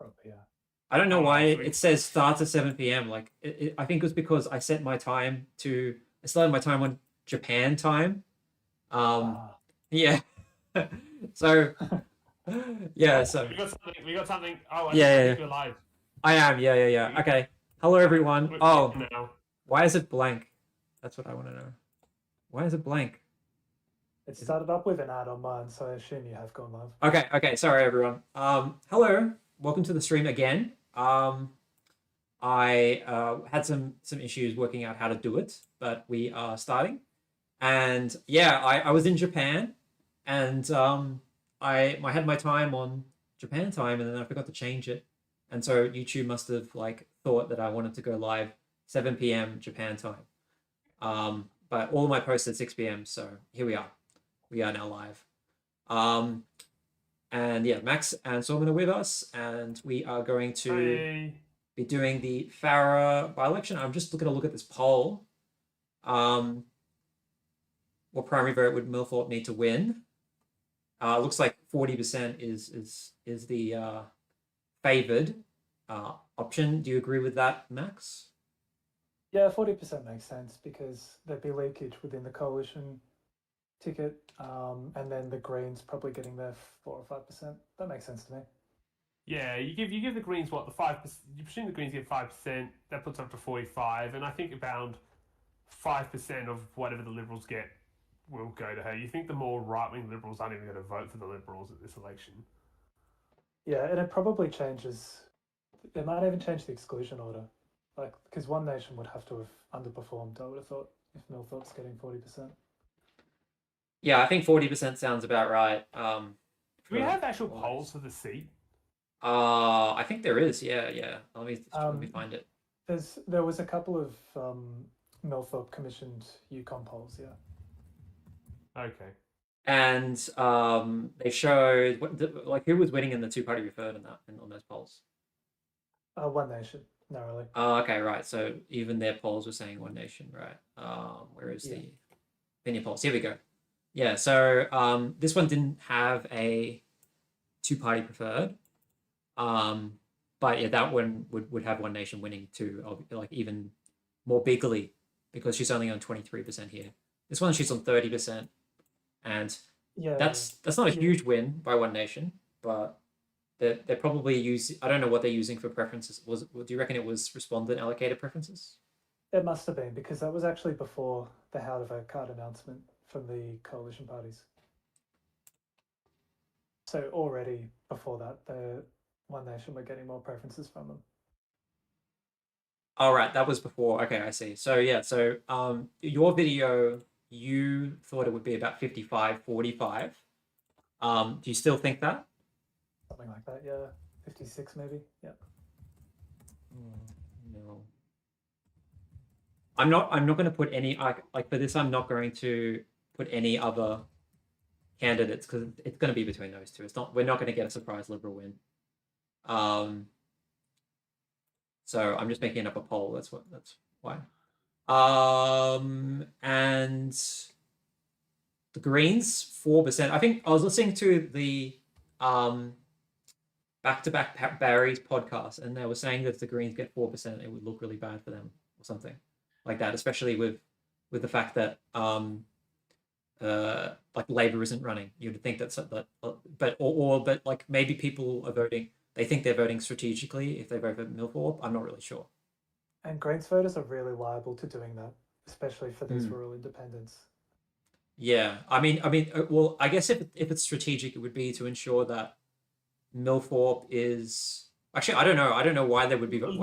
Probably, yeah. I don't know why So it says starts at 7 p.m. Like I think it was because I set my time to I started my time on Japan time. Um, Ah, yeah. So yeah, oh, so we got something. We got something. Oh, I yeah, think we're live. I am. Yeah. Okay. Hello everyone. We're Oh, on now. why is it blank? That's what I want to know. Why is it blank? it Is it... started up with an ad on mine, so I assume you have gone live. Okay. Sorry everyone. Hello. Welcome to the stream again. I had some issues working out how to do it, but we are starting. And yeah, I was in Japan, and I had my time on Japan time, and then I forgot to change it, and so YouTube must have like thought that I wanted to go live 7 p.m. Japan time. But all of my posts at 6 p.m. So here we are. We are now live. And yeah, Max and Solomon are with us, and we are going to Hey. be doing the Farah by-election. I'm just looking to look at this poll. What primary vote would Millthorpe need to win? Looks like 40% is the favored option. Do you agree with that, Max? Yeah, 40% makes sense because there'd be leakage within the coalition ticket, and then the Greens probably getting their 4 or 5%. That makes sense to me. Yeah, you give the Greens what the 5%. You presume the Greens get 5%. That puts up to 45, and I think about 5% of whatever the Liberals get will go to her. You think the more right-wing Liberals aren't even going to vote for the Liberals at this election? Yeah, and it probably changes. It might even change the exclusion order, like because One Nation would have to have underperformed. I would have thought if Millthorpe's getting 40%. Yeah, I think 40% sounds about right. Do we have actual polls for the seat? I think there is. Yeah. Let me find it. There was a couple of Millthorpe commissioned Yukon polls. Yeah. Okay. And they showed like who was winning in the two-party referred on those polls. One Nation, narrowly. Okay, right. So even their polls were saying One Nation, right? Where is the opinion polls? Here we go. Yeah. So this one didn't have a two-party preferred. But yeah, that one would have One Nation winning too, like even more bigly because she's only on 23% here. This one she's on 30%, and that's not a huge win by One Nation, but they're probably using. I don't know what they're using for preferences. Do you reckon it was respondent allocated preferences? It must have been because that was actually before the How to Vote card announcement from the coalition parties. So already before that, the One Nation were getting more preferences from them. All right, that was before. Okay, I see. So yeah, so your video, you thought it would be about 55-45. Do you still think that? Something like that, yeah. 56 maybe, yeah. No. I'm not going to put any like for this. I'm not going to put any other candidates because it's going to be between those two. We're not going to get a surprise Liberal win. So I'm just making up a poll. That's why. And the Greens 4%. I think I was listening to the back-to-back Barry's podcast, and they were saying that if the Greens get 4%, it would look really bad for them or something like that, especially with the fact that like Labour isn't running. You'd think that but like maybe people are voting. They think they're voting strategically if they vote for Millthorpe. I'm not really sure. And Greens voters are really liable to doing that, especially for these rural independents. Yeah, I mean, well, I guess if it's strategic, it would be to ensure that Millthorpe is actually. I don't know why they would be because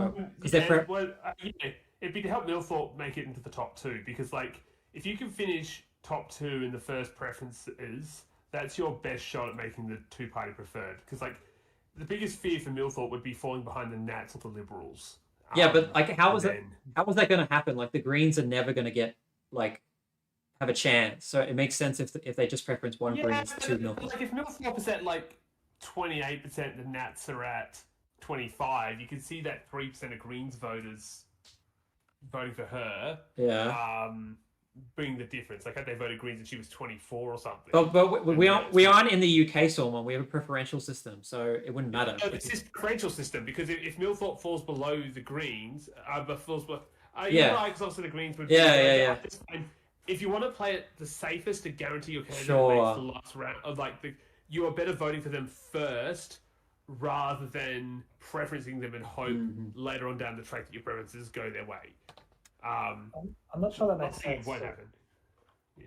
it'd be to help Millthorpe make it into the top two because like if you can finish top two in the first preferences, that's your best shot at making the two-party preferred. Because like the biggest fear for Millthorpe would be falling behind the Nats or the Liberals. Yeah, but like how was that going to happen? Like the Greens are never going to get like have a chance. So it makes sense if they just preference one Greens, two Millthorpe. Like if Millthorpe is at like 28%, the Nats are at 25%. You can see that 3% of Greens voters voting for her. Yeah. bring the difference. Like, had they voted Greens and she was 24 or something. But we then aren't we aren't in the UK, Storm. We have a preferential system, so it wouldn't matter. No, it's this differential system because if Millthorpe falls below the Greens, but falls below, you're Yeah. right because obviously the Greens would. Yeah. If you want to play it the safest to guarantee your candidate Sure. makes the last round, of like you are better voting for them first rather than preferencing them and hope later on down the track that your preferences go their way. I'm not sure that makes Not saying sense. it won't so- happen. Yeah.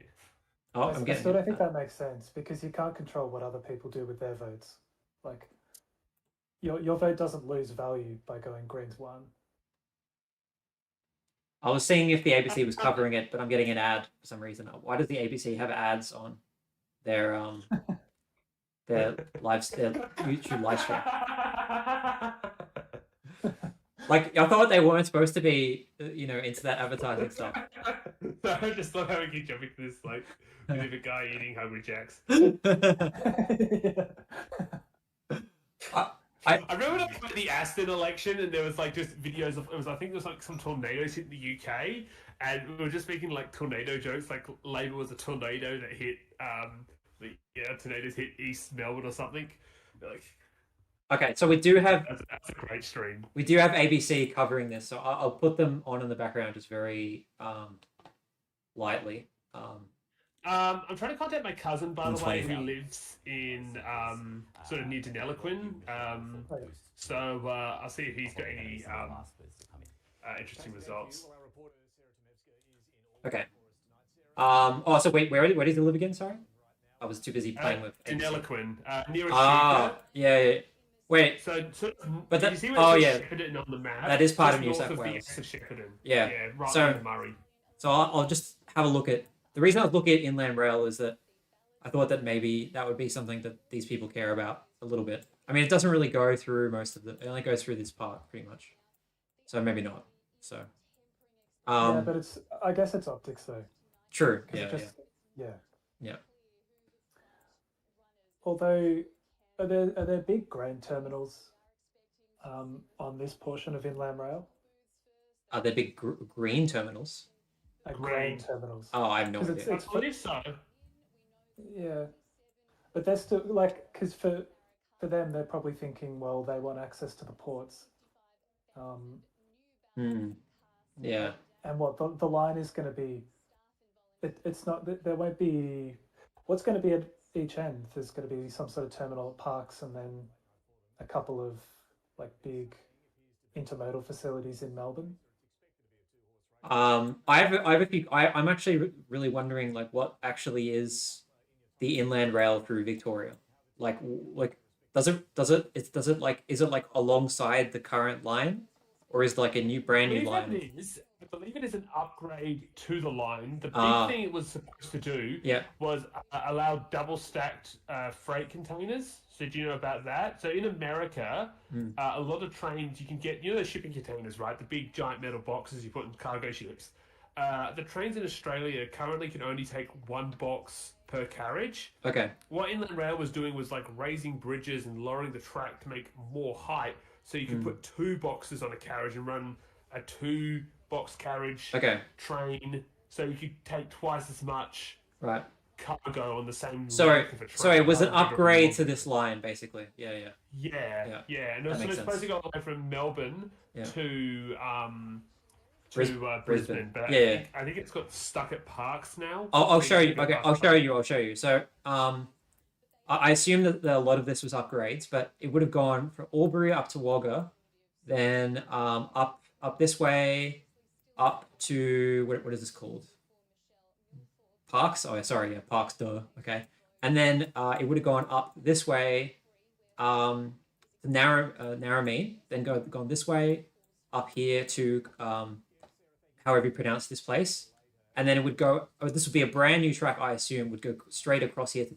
Oh, I I'm getting. still don't think that makes sense because you can't control what other people do with their votes. Like, your vote doesn't lose value by going Greens 1. I was seeing if the ABC was covering it, but I'm getting an ad for some reason. Why does the ABC have ads on their their YouTube live stream? Like, I thought they weren't supposed to be, into that advertising stuff. No, I just love how we keep jumping to this, like, with a guy eating Hungry Jacks. I remember when I went to the Aston election and there was like just videos of I think there was like some tornadoes hit the UK and we were just making like tornado jokes, like Labour was a tornado that hit tornadoes hit East Melbourne or something. Like, Okay, so we do have that's a great stream. we do have ABC covering this, so I'll put them on in the background just very lightly. I'm trying to contact my cousin, by the way, who 25. lives in sort of near Deniliquin. So I'll see if he's got any interesting results. Okay. So wait, where does he live again? Sorry, I was too busy playing with ABC. Deniliquin, near a Yeah. Wait, So, But did that- you see where oh, it yeah. says Shepparton on the map? That is part Just of New north South the Wales. east of Shepparton. Yeah. right So- on the Murray. so I'll just have a look at. The reason I was looking at Inland Rail is that I thought that maybe that would be something that these people care about a little bit. I mean, it doesn't really go through most of it only goes through this part pretty much. So maybe not. So. Yeah, but I guess it's optics though. True. 'cause it Yeah. yeah. Yeah. Although, are there big grain terminals on this portion of Inland Rail? Are there big green terminals? Grain Grain. terminals. Oh, I have no 'Cause idea. I believe so. Yeah, but they're still like because for them they're probably thinking, well, they want access to the ports. Yeah. And what the line is going to be, it's not there won't be what's going to be at each end. There's going to be some sort of terminal at Parks and then a couple of like big intermodal facilities in Melbourne. I have a few. I'm actually really wondering like what actually is the Inland Rail through Victoria. Like does it like is it like alongside the current line, or is it like a brand new line? I believe it is an upgrade to the line. The big Ah. thing it was supposed to do Yeah. was allow double stacked freight containers. So do you know about that? So in America, a lot of trains you can get, the shipping containers, right? The big giant metal boxes you put in cargo ships. The trains in Australia currently can only take one box per carriage. Okay. What Inland Rail was doing was like raising bridges and lowering the track to make more height, so you could put two boxes on a carriage and run a two-box carriage Okay. train, so you could take twice as much Right. cargo on the same. So length of a train. it was an upgrade to this line, basically. Yeah. Yeah. And it was That makes supposed to sense. go all the way from Melbourne Yeah. to Brisbane. but Yeah. I think it's got stuck at Parks now. I'll show you. Got Okay, past I'll Parks. show you. So I assume that a lot of this was upgrades, but it would have gone from Albury up to Wagga, then up this way, up to what is this called? Parks. Oh, sorry, yeah, Parks. Duh. Okay, and then it would have gone up this way, to Narromine, then gone this way, up here to however you pronounce this place, and then it would go. Oh, this would be a brand new track, I assume, would go straight across here to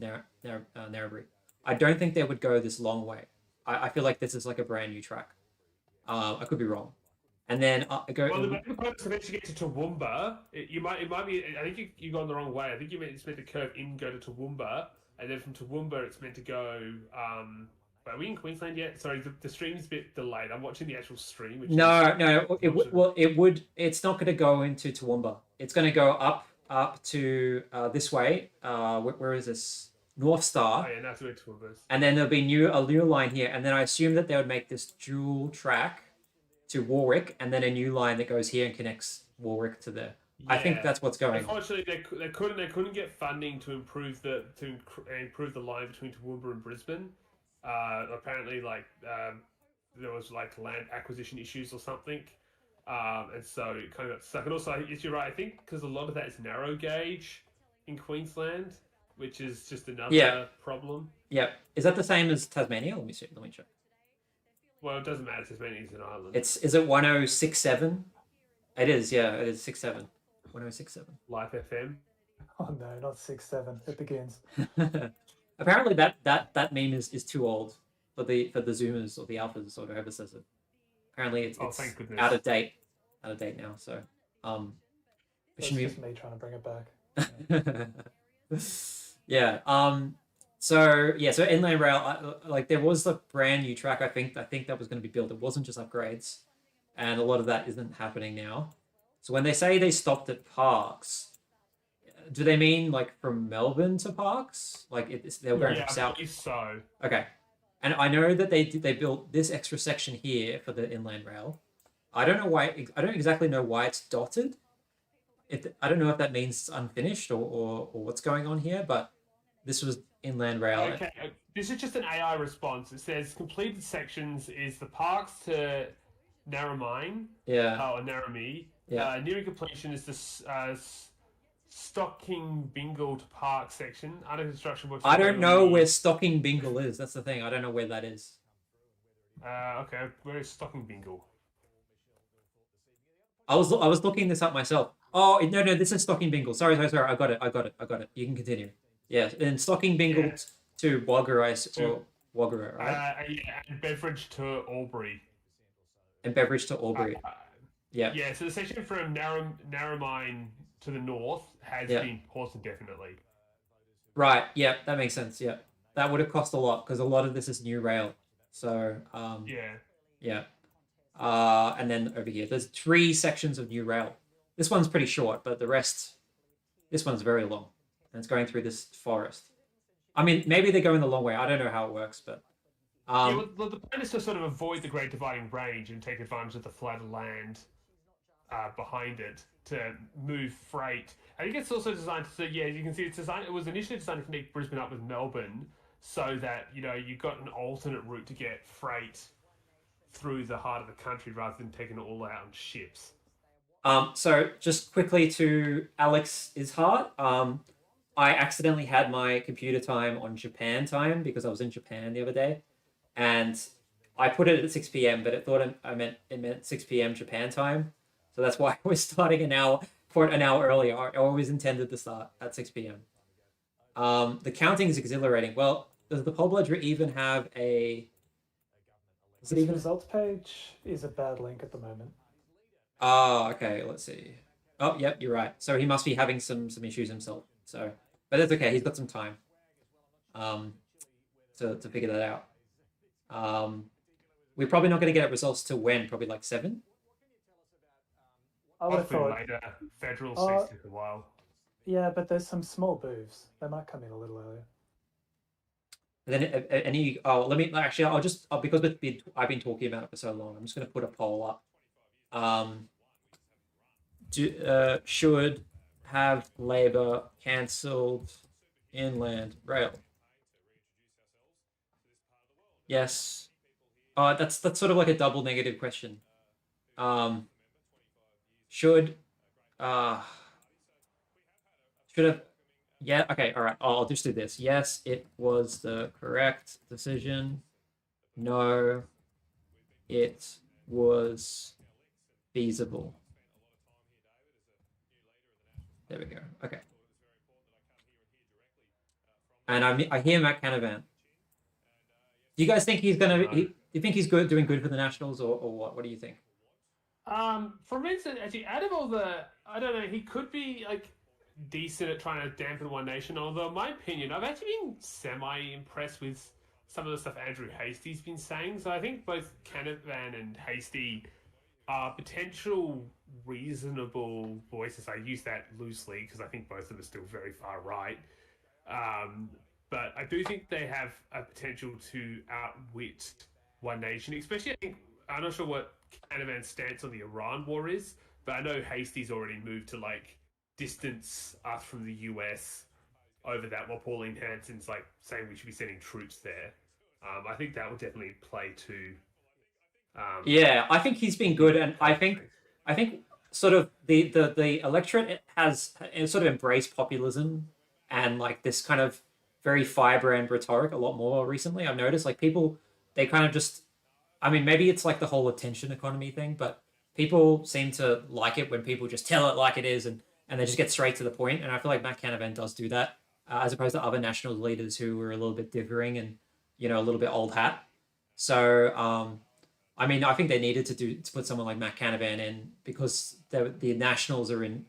Narrabri. I don't think they would go this long way. I feel like this is like a brand new track. I could be wrong. And then go. Well, the main purpose to eventually get to Toowoomba, it might be. I think you've gone the wrong way. I think it's meant to curve in, go to Toowoomba, and then from Toowoomba it's meant to go. Are we in Queensland yet? Sorry, the stream's a bit delayed. I'm watching the actual stream. Which No. It's not going to go into Toowoomba. It's going to go up up to this way. Where is this? North Star. Oh yeah, that's where Toowoomba's. And then there'll be a new line here. And then I assume that they would make this dual track to Warwick, and then a new line that goes here and connects Warwick to there. I think Yeah. that's what's going on. Unfortunately, they couldn't get funding to improve improve the line between Toowoomba and Brisbane. Apparently, there was like land acquisition issues or something, and so it kind of got stuck. And also, yes, you're right. I think because a lot of that is narrow gauge in Queensland, which is just another Yeah. problem. Yeah. Is that the same as Tasmania? Let me see. Let me check. Well, it doesn't matter. Tasmania's an island. Is it 1067? It is, yeah, it is 67. 1067. Life FM. Oh no, not 6-7. It begins. Apparently that meme is too old for the Zoomers or the Alphas or whoever says it. Apparently it's Thank goodness. out of date. Out of date now. So It's just me trying to bring it back. yeah. So inland rail, like there was a brand new track. I think that was going to be built. It wasn't just upgrades, and a lot of that isn't happening now. So when they say they stopped at Parks, do they mean like from Melbourne to Parks? Like they were going Yeah, from I south. believe so. Okay, and I know that they built this extra section here for the inland rail. I don't know why. I don't exactly know why it's dotted. I don't know if that means it's unfinished or what's going on here, but this was inland rail. Okay, this is just an AI response. It says completed sections is the Parks to Narromine, Yeah. or Narromie. Yeah. Nearing completion is the Stocking Bingle to Park section. Under construction works. I don't know where Stocking Bingle is. That's the thing. I don't know where that is. Okay, where is Stocking Bingle? I was looking this up myself. Oh no, this is Stocking Bingle. Sorry. I got it. You can continue. Yeah, and Stocking Bingle to Wagga or Wagga, right? Yeah, and Beveridge to Albury. And Beveridge to Albury. Yeah. Yeah, so the section from Narromine to the north has been paused indefinitely. Right. Yeah, that makes sense. Yeah, that would have cost a lot because a lot of this is new rail. So yeah. And then over here, there's 3 sections of new rail. This one's pretty short, but this one's very long, and it's going through this forest. I mean, maybe they're going the long way. I don't know how it works, but well, the plan is to sort of avoid the Great Dividing Range and take advantage of the flat land behind it to move freight. I think it's also designed to, you can see it's designed. It was initially designed to connect Brisbane up with Melbourne, so that you got an alternate route to get freight through the heart of the country rather than taking it all out on ships. So just quickly to Alex's heart, I accidentally had my computer time on Japan time because I was in Japan the other day, and I put it at 6 p.m. but it thought it meant 6 p.m. Japan time, so that's why we're starting an hour earlier. I always intended to start at 6 p.m. The counting is exhilarating. Well, does the poll ledger even have a? The results page is a bad link at the moment. Oh, okay. Let's see. Oh, yep, you're right. So he must be having some issues himself. So, but that's okay. He's got some time. To figure that out. We're probably not going to get results till when? Probably like 7. I would have thought later. Federal seats take a while. Yeah, but there's some small moves. They might come in a little earlier. And then let me actually. I'll just because I've been talking about it for so long. I'm just going to put a poll up. Should have Labor cancelled inland rail? Yes. That's sort of like a double negative question. Should have. Yeah, okay, all right. I'll just do this. Yes, it was the correct decision. No, it was feasible. There we go. Okay. And I hear Matt Canavan. Do you guys think he's gonna? Do you think he's doing good for the Nationals, or what? What do you think? For instance, actually, out of all I don't know, he could be like decent at trying to dampen One Nation. Although, in my opinion, I've actually been semi-impressed with some of the stuff Andrew Hasty's been saying. So I think both Canavan and Hasty potential reasonable voices. I use that loosely because I think both of them are still very far right. Um, but I do think they have a potential to outwit One Nation, especially I think I'm not sure what Canavan's stance on the Iran war is, but I know Hasty's already moved to like distance us from the US over that, while Pauline Hanson's like saying we should be sending troops there. I think that will definitely play to Yeah, I think he's been good, and I think sort of the electorate has sort of embraced populism and like this kind of very firebrand rhetoric a lot more recently. I've noticed like people they kind of just I mean maybe it's like the whole attention economy thing, but people seem to like it when people just tell it like it is and they just get straight to the point. And I feel like Matt Canavan does do that as opposed to other national leaders who were a little bit differing and a little bit old hat. So I mean, I think they needed to put someone like Matt Canavan in because the Nationals are in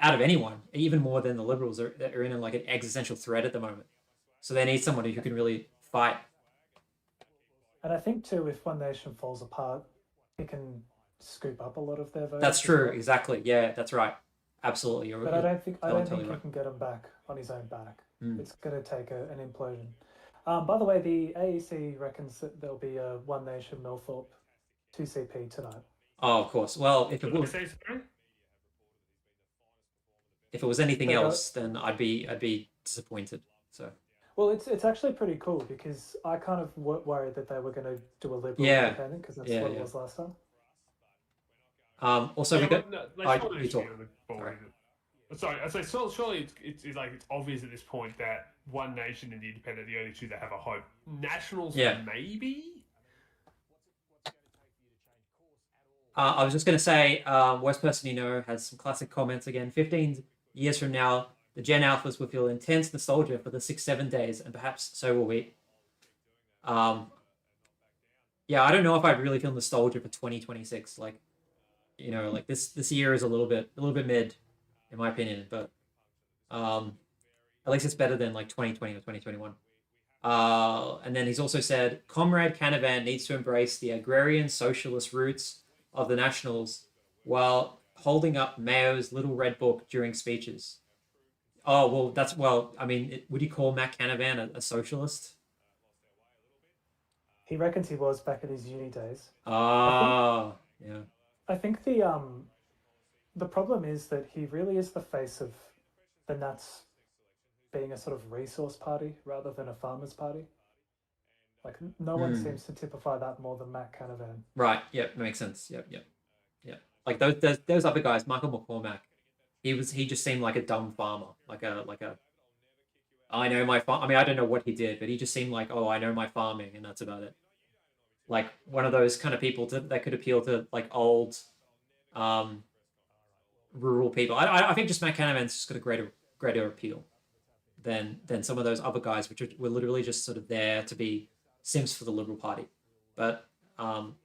out of anyone, even more than the Liberals are in like an existential threat at the moment. So they need somebody who can really fight. And I think too, if One Nation falls apart, it can scoop up a lot of their That's votes as true, well. exactly. Yeah, that's right. Absolutely, you're But you're I totally don't totally think he right. can get them back on his own back. Mm. It's going to take an implosion. By the way, the AEC reckons that there'll be a One Nation Millthorpe 2CP tonight. Oh, of course. Well, what did they say, sorry? if it was anything They got else, then I'd be disappointed. So well, it's actually pretty cool because I kind of worried that they were going to do a Liberal yeah, independent because that's yeah, what it yeah. was last time. Also, we Yeah, got. well, no, they I surely you should be talk. on the Sorry. board. Sorry, I say surely it's like it's obvious at this point that One Nation and the Independent are the only two that have a hope. Nationals, Yeah. maybe. I was just going to say, worst person you know has some classic comments again. 15 years from now, the Gen Alphas will feel intense nostalgia for the 6-7 days, and perhaps so will we. Um, yeah, I don't know if I'd really feel nostalgia for 2026. Like, like this year is a little bit mid, in my opinion. But um, at least it's better than like 2020 or 2021. And then he's also said, Comrade Canavan needs to embrace the agrarian socialist roots of the Nationals while holding up Mayo's Little Red Book during speeches. Oh, I mean, would you call Matt Canavan a socialist? He reckons he was back in his uni days. I think Yeah. I think the problem is that he really is the face of the Nats being a sort of resource party rather than a farmers party. Like no one Hmm. seems to typify that more than Matt Canavan. Right. Yep. Makes sense. Yep. Yep. Yep. Like those other guys, Michael McCormack. He just seemed like a dumb farmer, like a I know my farm. I mean, I don't know what he did, but he just seemed like, oh, I know my farming, and that's about it. Like one of those kind of people that could appeal to like old, um, rural people. I think just Matt Canavan's just got a greater appeal than some of those other guys, which were literally just sort of there to be simps for the Liberal Party. But um,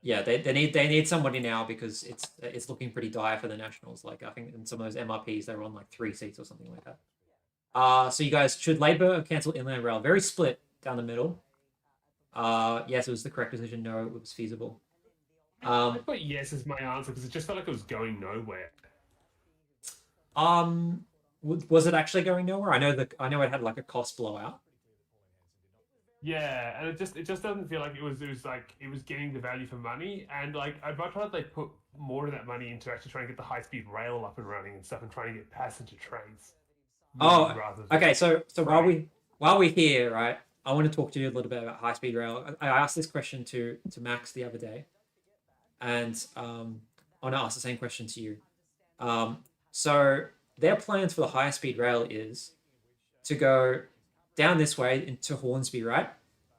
yeah, they need somebody now because it's looking pretty dire for the Nationals. Like I think in some of those MRPs they were on like 3 seats or something like that. So you guys should Labor cancel inland rail? Very split down the middle. Yes, it was the correct decision. No, it was feasible. I Um, put yes as my answer because it just felt like it was going nowhere. um, was it actually going nowhere? I know it had like a cost blowout. Yeah, and it just doesn't feel like it was like it was getting the value for money, and like I'd much rather they put more of that money into actually trying to get the high speed rail up and running and stuff, and trying to get passenger trains moving Oh, rather than okay. So while freight. we're here, right, I want to talk to you a little bit about high speed rail. I asked this question to Max the other day, and I want to ask the same question to you. Um, so their plans for the high speed rail is to go down this way into Hornsby, right?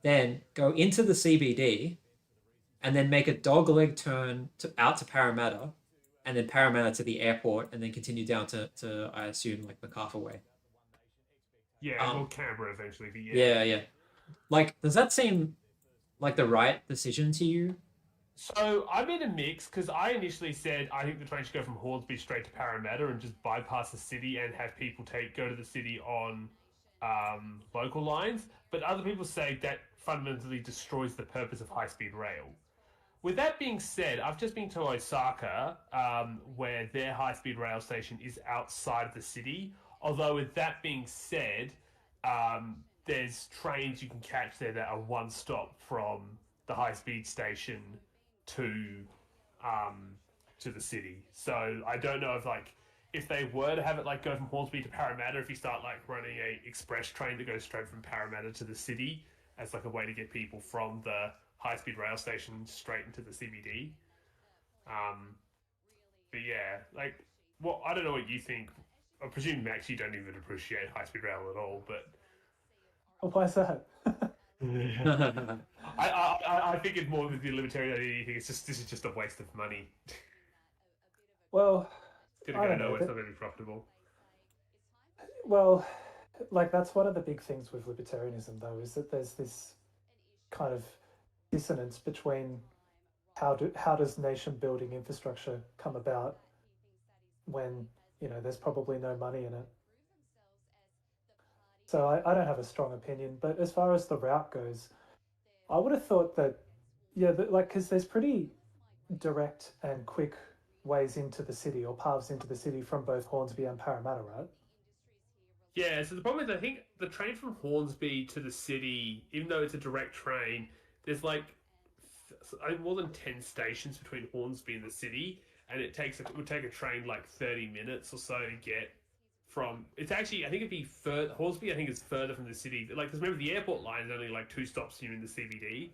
Then go into the CBD and then make a dogleg turn out to Parramatta and then Parramatta to the airport and then continue down to I assume like MacArthur Way. Yeah, Um, well, Canberra eventually, but yeah. yeah, yeah. Like, does that seem like the right decision to you? So I'm in a mix because I initially said I think the train should go from Hornsby straight to Parramatta and just bypass the city and have people go to the city on local lines. But other people say that fundamentally destroys the purpose of high speed rail. With that being said, I've just been to Osaka, where their high-speed rail station is outside of the city. Although, with that being said, there's trains you can catch there that are one stop from the high-speed station to um, to the city. So I don't know if they were to have it like go from Hornsby to Parramatta, if you start like running a express train that goes straight from Parramatta to the city as like a way to get people from the high speed rail station straight into the CBD. Um, but yeah, I don't know what you think. I presume Max, you don't even appreciate high speed rail at all, but Why is that? I think it's more with the libertarian than anything. This is just a waste of money. Well, It's gonna I go don't know. nowhere. It's not gonna be profitable. Well, like that's one of the big things with libertarianism, though, is that there's this kind of dissonance between how does nation building infrastructure come about when there's probably no money in it. So I don't have a strong opinion, but as far as the route goes, I would have thought that because there's pretty direct and quick ways into the city or paths into the city from both Hornsby and Parramatta, right? Yeah, so the problem is I think the train from Hornsby to the city, even though it's a direct train, there's more than 10 stations between Hornsby and the city, and it would take a train like 30 minutes or so to get from. It's actually I think it'd be further. Hornsby I think is further from the city. Like, because remember the airport line is only like 2 stops here in the CBD,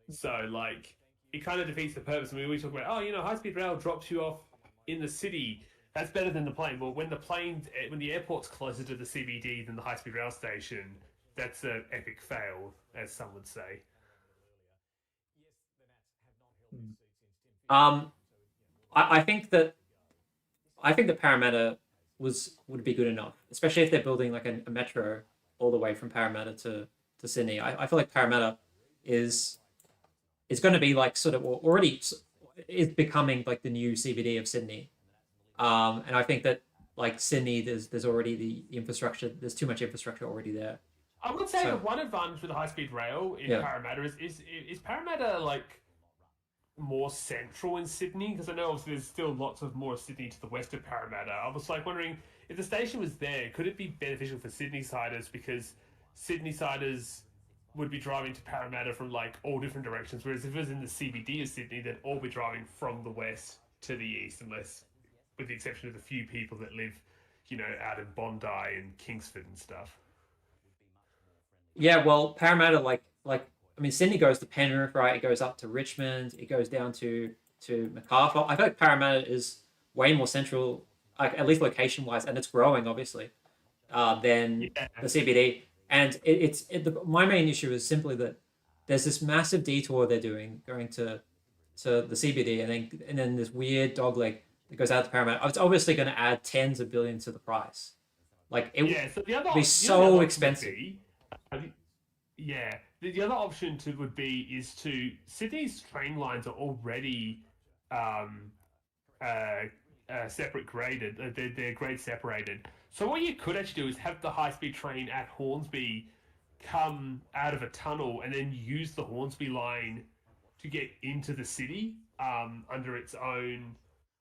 so like it kind of defeats the purpose. I mean, we talk about high speed rail drops you off in the city. That's better than the plane. Well, when the airport's closer to the CBD than the high speed rail station, that's an epic fail, as some would say. Um, I think that Parramatta would be good enough, especially if they're building like a metro all the way from Parramatta to Sydney. I feel like Parramatta is going to be like sort of already is becoming like the new CBD of Sydney. And I think that like Sydney, there's already the infrastructure. There's too much infrastructure already there. I would say So the one advantage with the high speed rail in yeah, Parramatta is Parramatta like more central in Sydney? Because I know obviously there's still lots of more Sydney to the west of Parramatta. I was like wondering if the station was there, could it be beneficial for Sydney siders, because Sydney siders would be driving to Parramatta from like all different directions, whereas if it was in the CBD of Sydney, they'd all be driving from the west to the east, unless with the exception of the few people that live, out in Bondi and Kingsford and stuff. yeah. Well, Parramatta like I mean Sydney goes to Penrith, right? It goes up to Richmond. It goes down to Macarthur. I feel like Parramatta is way more central, like at least location wise, and it's growing obviously than Yeah, the CBD. And my main issue is simply that there's this massive detour they're doing going to the CBD, and then this weird dogleg that goes out to Paramount. It's obviously going to add tens of billions to the price. Like it would yeah. So be the other so option would expensive. be, uh, yeah, the other option would be is to Sydney's train lines are already um, uh, separate graded. They're grade separated. So what you could actually do is have the high speed train at Hornsby come out of a tunnel and then use the Hornsby line to get into the city under its own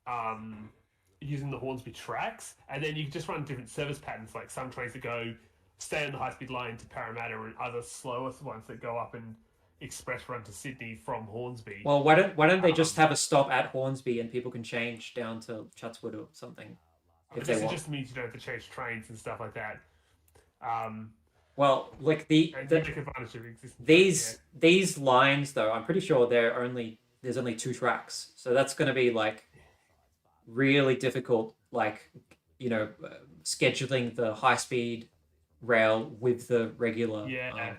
um, using the Hornsby tracks, and then you can just run different service patterns, like some trains that go stay on the high speed line to Parramatta, and other slower ones that go up and express run to Sydney from Hornsby. Well, why don't they just Um, have a stop at Hornsby and people can change down to Chatswood or something if they it want? just means you don't have to change trains and stuff like that. Um, Well, like and you take advantage of existing trains. these lines though, I'm pretty sure there's only two tracks, so that's going to be like really difficult, like scheduling the high speed rail with the Yeah, yeah.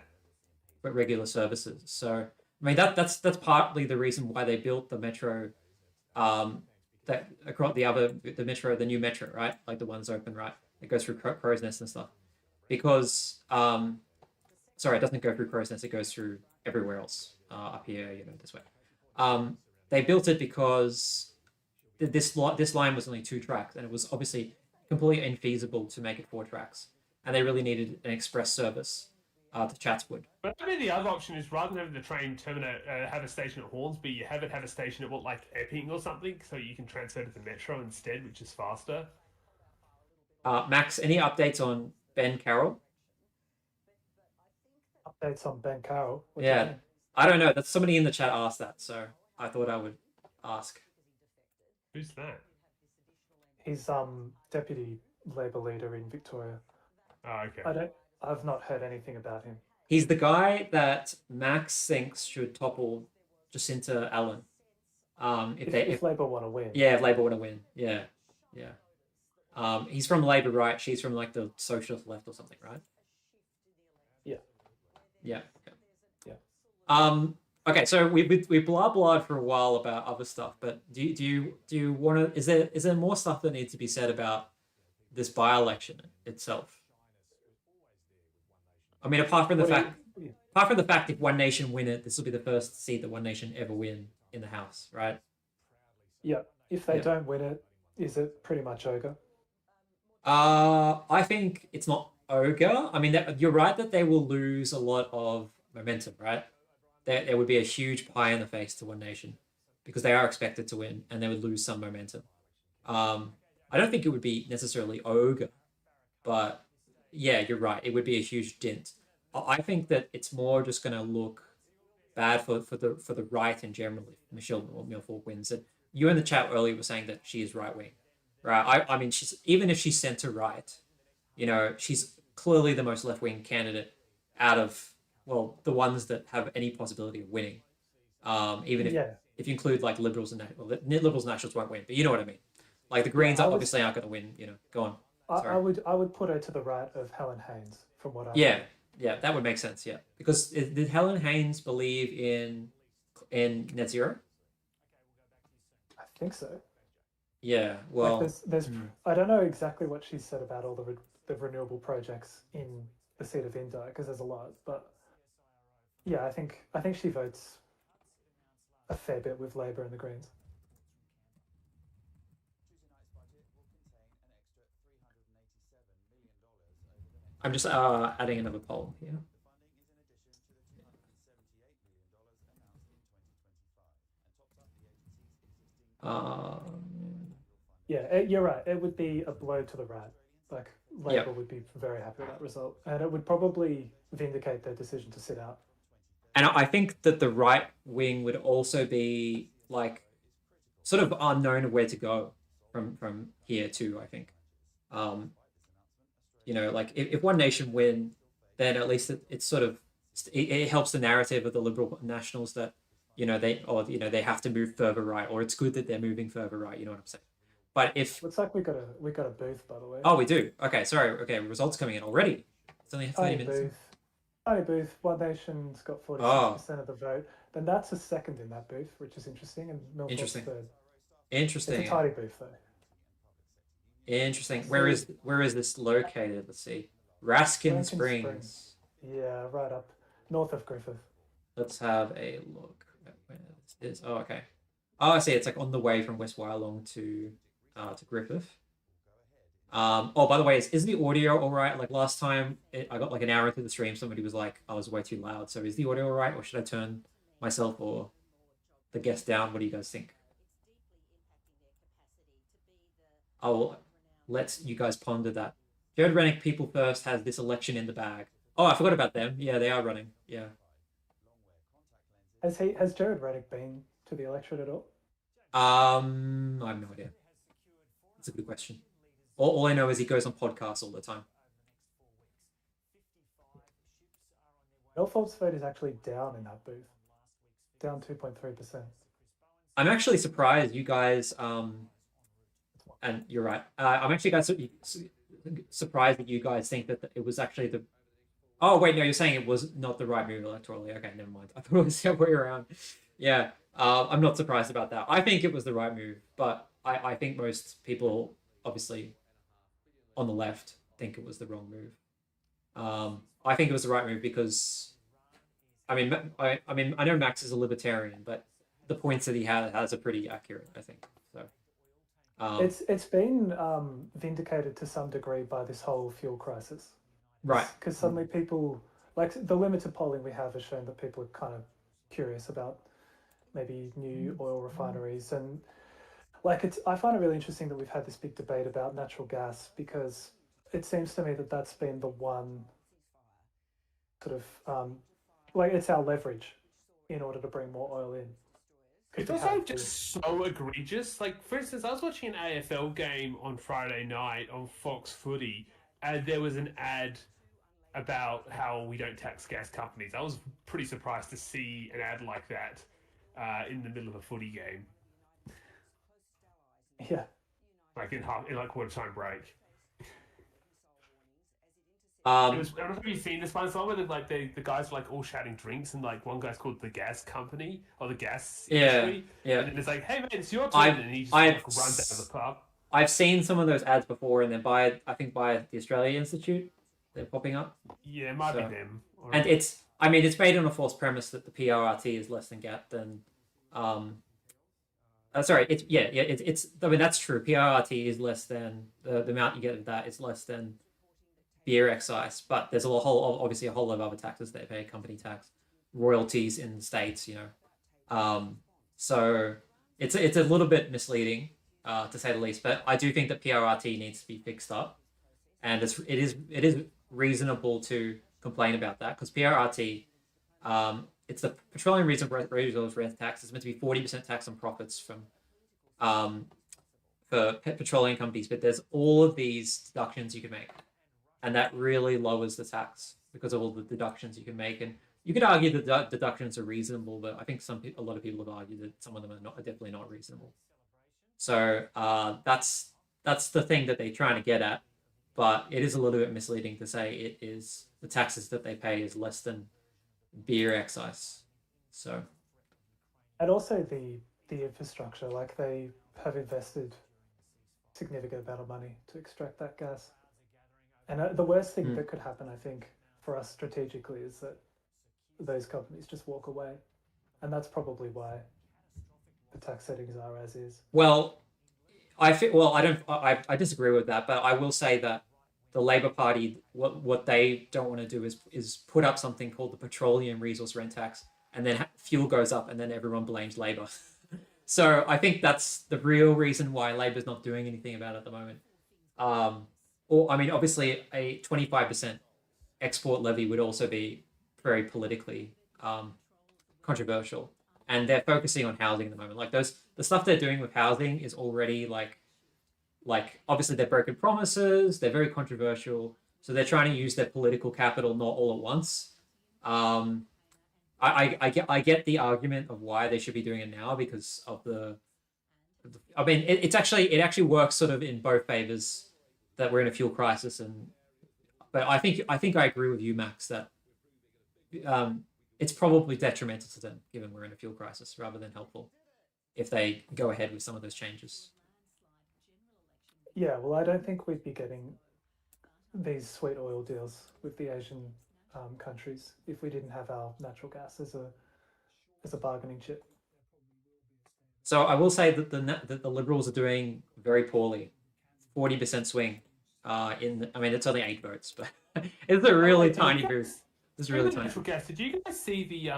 regular services. So I mean that's partly the reason why they built the metro, that across the new metro, right? Like the ones open, right? It goes through Crow's Nest and stuff. Because sorry, it doesn't go through Crow's Nest. It goes through everywhere else up here, this way. They built it because this line was only two tracks, and it was obviously completely infeasible to make it four tracks, and they really needed an express service. The chats would. But maybe the other option is rather than having the train terminate, have a station at Hornsby, you have a station at like Epping or something, so you can transfer to the metro instead, which is faster. Max, any updates on Ben Carroll? Updates on Ben Carroll. What do you Yeah, mean? I don't know. That's somebody in the chat asked that, so I thought I would ask. Who's that? He's deputy Labour leader in Victoria. Oh, okay. I've not heard anything about him. He's the guy that Max thinks should topple Jacinta Allen. If Labour want to win. Yeah, if Labour want to win. Yeah, yeah. He's from Labour, right? She's from like the socialist left or something, right? Yeah. Yeah. Yeah. Okay, so we blah blahed for a while about other stuff, but do you want to? Is there more stuff that needs to be said about this by-election itself? I mean, apart from the fact if One Nation win it, this will be the first seat that One Nation ever win in the House, right? Yeah. If they don't win it, is it pretty much ogre? I think it's not ogre. I mean, you're right that they will lose a lot of momentum, right? There would be a huge pie in the face to One Nation because they are expected to win and they would lose some momentum. I don't think it would be necessarily ogre, but yeah, you're right. It would be a huge dent. I think that it's more just going to look bad for the right in general if Michelle Milford wins it. You in the chat earlier were saying that she is right wing, right? I mean, even if she's centre right, she's clearly the most left wing candidate out of the ones that have any possibility of winning. Even if you include like liberals and liberals and nationals won't win, but you know what I mean. Like the Greens obviously aren't going to win. Go on. I would put her to the right of Helen Haynes from what I Yeah, that would make sense. Yeah, because did Helen Haynes believe in net zero? I think so. Yeah, well, like there's I don't know exactly what she said about all the renewable projects in the seat of Indi because there's a lot, but yeah, I think she votes a fair bit with Labour and the Greens. I'm just adding another poll here. Yeah, you're right. It would be a blow to the right. Like Labour would be very happy with that result, and it would probably vindicate their decision to sit out. And I think that the right wing would also be like sort of unknown where to go from here too. I think, like if One Nation win, then at least it's sort of it helps the narrative of the Liberal Nationals that they have to move further right, or it's good that they're moving further right. You know what I'm saying? But if looks like we got a booth, by the way. Oh, we do. Okay, sorry. Okay, results coming in already. It's only 30 minutes. Tiny booth. One Nation's got 46% of the vote. Then that's a second in that booth, which is interesting, and Milford's third. Interesting. It's a tiny booth though. Interesting. Where is this located? Let's see. Raskin Springs. Yeah, right up north of Griffith. Let's have a look at where this is. Oh, okay. Oh, I see. It's like on the way from West Wyalong to Griffith. By the way, is the audio all right? Like last time, I got like an hour into the stream, somebody was like, I was way too loud. So is the audio all right, or should I turn myself or the guest down? What do you guys think? I will let you guys ponder that. Jared Rennick, People First, has this election in the bag. Oh, I forgot about them. Yeah, they are running. Yeah. Has Jared Rennick been to the electorate at all? I have no idea. It's a good question. All I know is he goes on podcasts all the time. Milford's vote is actually down in that booth. Down 2.3%. I'm actually surprised you guys, and you're right. I'm actually surprised that you guys think that it was actually the... Oh, wait, no, you're saying it was not the right move electorally. Okay, never mind. I thought it was the other way around. Yeah, I'm not surprised about that. I think it was the right move, but I think most people, obviously, on the left, think it was the wrong move. I think it was the right move because, I know Max is a libertarian, but the points that he has are pretty accurate, I think. So, it's been vindicated to some degree by this whole fuel crisis, right? Because suddenly people like the limited polling we have has shown that people are kind of curious about maybe new oil refineries. And like I find it really interesting that we've had this big debate about natural gas, because it seems to me that that's been the one sort of like it's our leverage in order to bring more oil in. It's We also have just so egregious. Like, for instance, I was watching an AFL game on Friday night on Fox Footy, and there was an ad about how we don't tax gas companies. I was pretty surprised to see an ad like that in the middle of a footy game, yeah. like in like quarter time break. It Um, was. I don't know if you've seen this one. It's one where like the guys are like all shouting drinks, and like one guy's called the gas company or the gas yeah, industry, yeah. and then it's like, hey man, it's your turn, I've and he just I've like runs out of the pub. I've seen some of those ads before, and then I think by the Australia Institute, they're popping up. Yeah, it might So, be them. Or, and it's made on a false premise that the PRRT is less than um, sorry, it's I mean that's true. PRRT is less than the amount you get of that is less than beer excise, but there's obviously a whole lot of other taxes they pay: company tax, royalties in the states, so it's a little bit misleading, to say the least. But I do think that PRRT needs to be fixed up, and it is reasonable to complain about that, because PRRT, it's the Petroleum Resource Rent Tax. It's meant to be 40% tax on profits from for petroleum companies, but there's all of these deductions you can make, and that really lowers the tax because of all the deductions you can make. And you could argue that the deductions are reasonable, but I think a lot of people have argued that some of them are definitely not reasonable. So that's the thing that they're trying to get at, but it is a little bit misleading to say it is the taxes that they pay is less than beer excise. So, And also the infrastructure, like they have invested significant amount of money to extract that gas. And the worst thing that could happen, I think, for us strategically is that those companies just walk away. And that's probably why the tax settings are as is. well, I disagree with that, but I will say that the Labor Party, what they don't want to do is put up something called the Petroleum Resource Rent Tax, and then fuel goes up, and then everyone blames Labor. So I think that's the real reason why Labor's not doing anything about it at the moment. Or I mean, obviously, a 25% export levy would also be very politically controversial, and they're focusing on housing at the moment. Like the stuff they're doing with housing is already like obviously they're broken promises. They're very controversial, so they're trying to use their political capital not all at once. Um, I get the argument of why they should be doing it now because of I mean it actually works sort of in both favors, that we're in a fuel crisis, but I think I agree with you, Max, that it's probably detrimental to them given we're in a fuel crisis rather than helpful if they go ahead with some of those changes. Yeah, well, I don't think we'd be getting these sweet oil deals with the Asian countries if we didn't have our natural gas as a bargaining chip. So I will say that the Liberals are doing very poorly. 40% swing. I mean, it's only 8 votes, but it's a really tiny boost. It's really tiny. Natural gas. Did you guys see the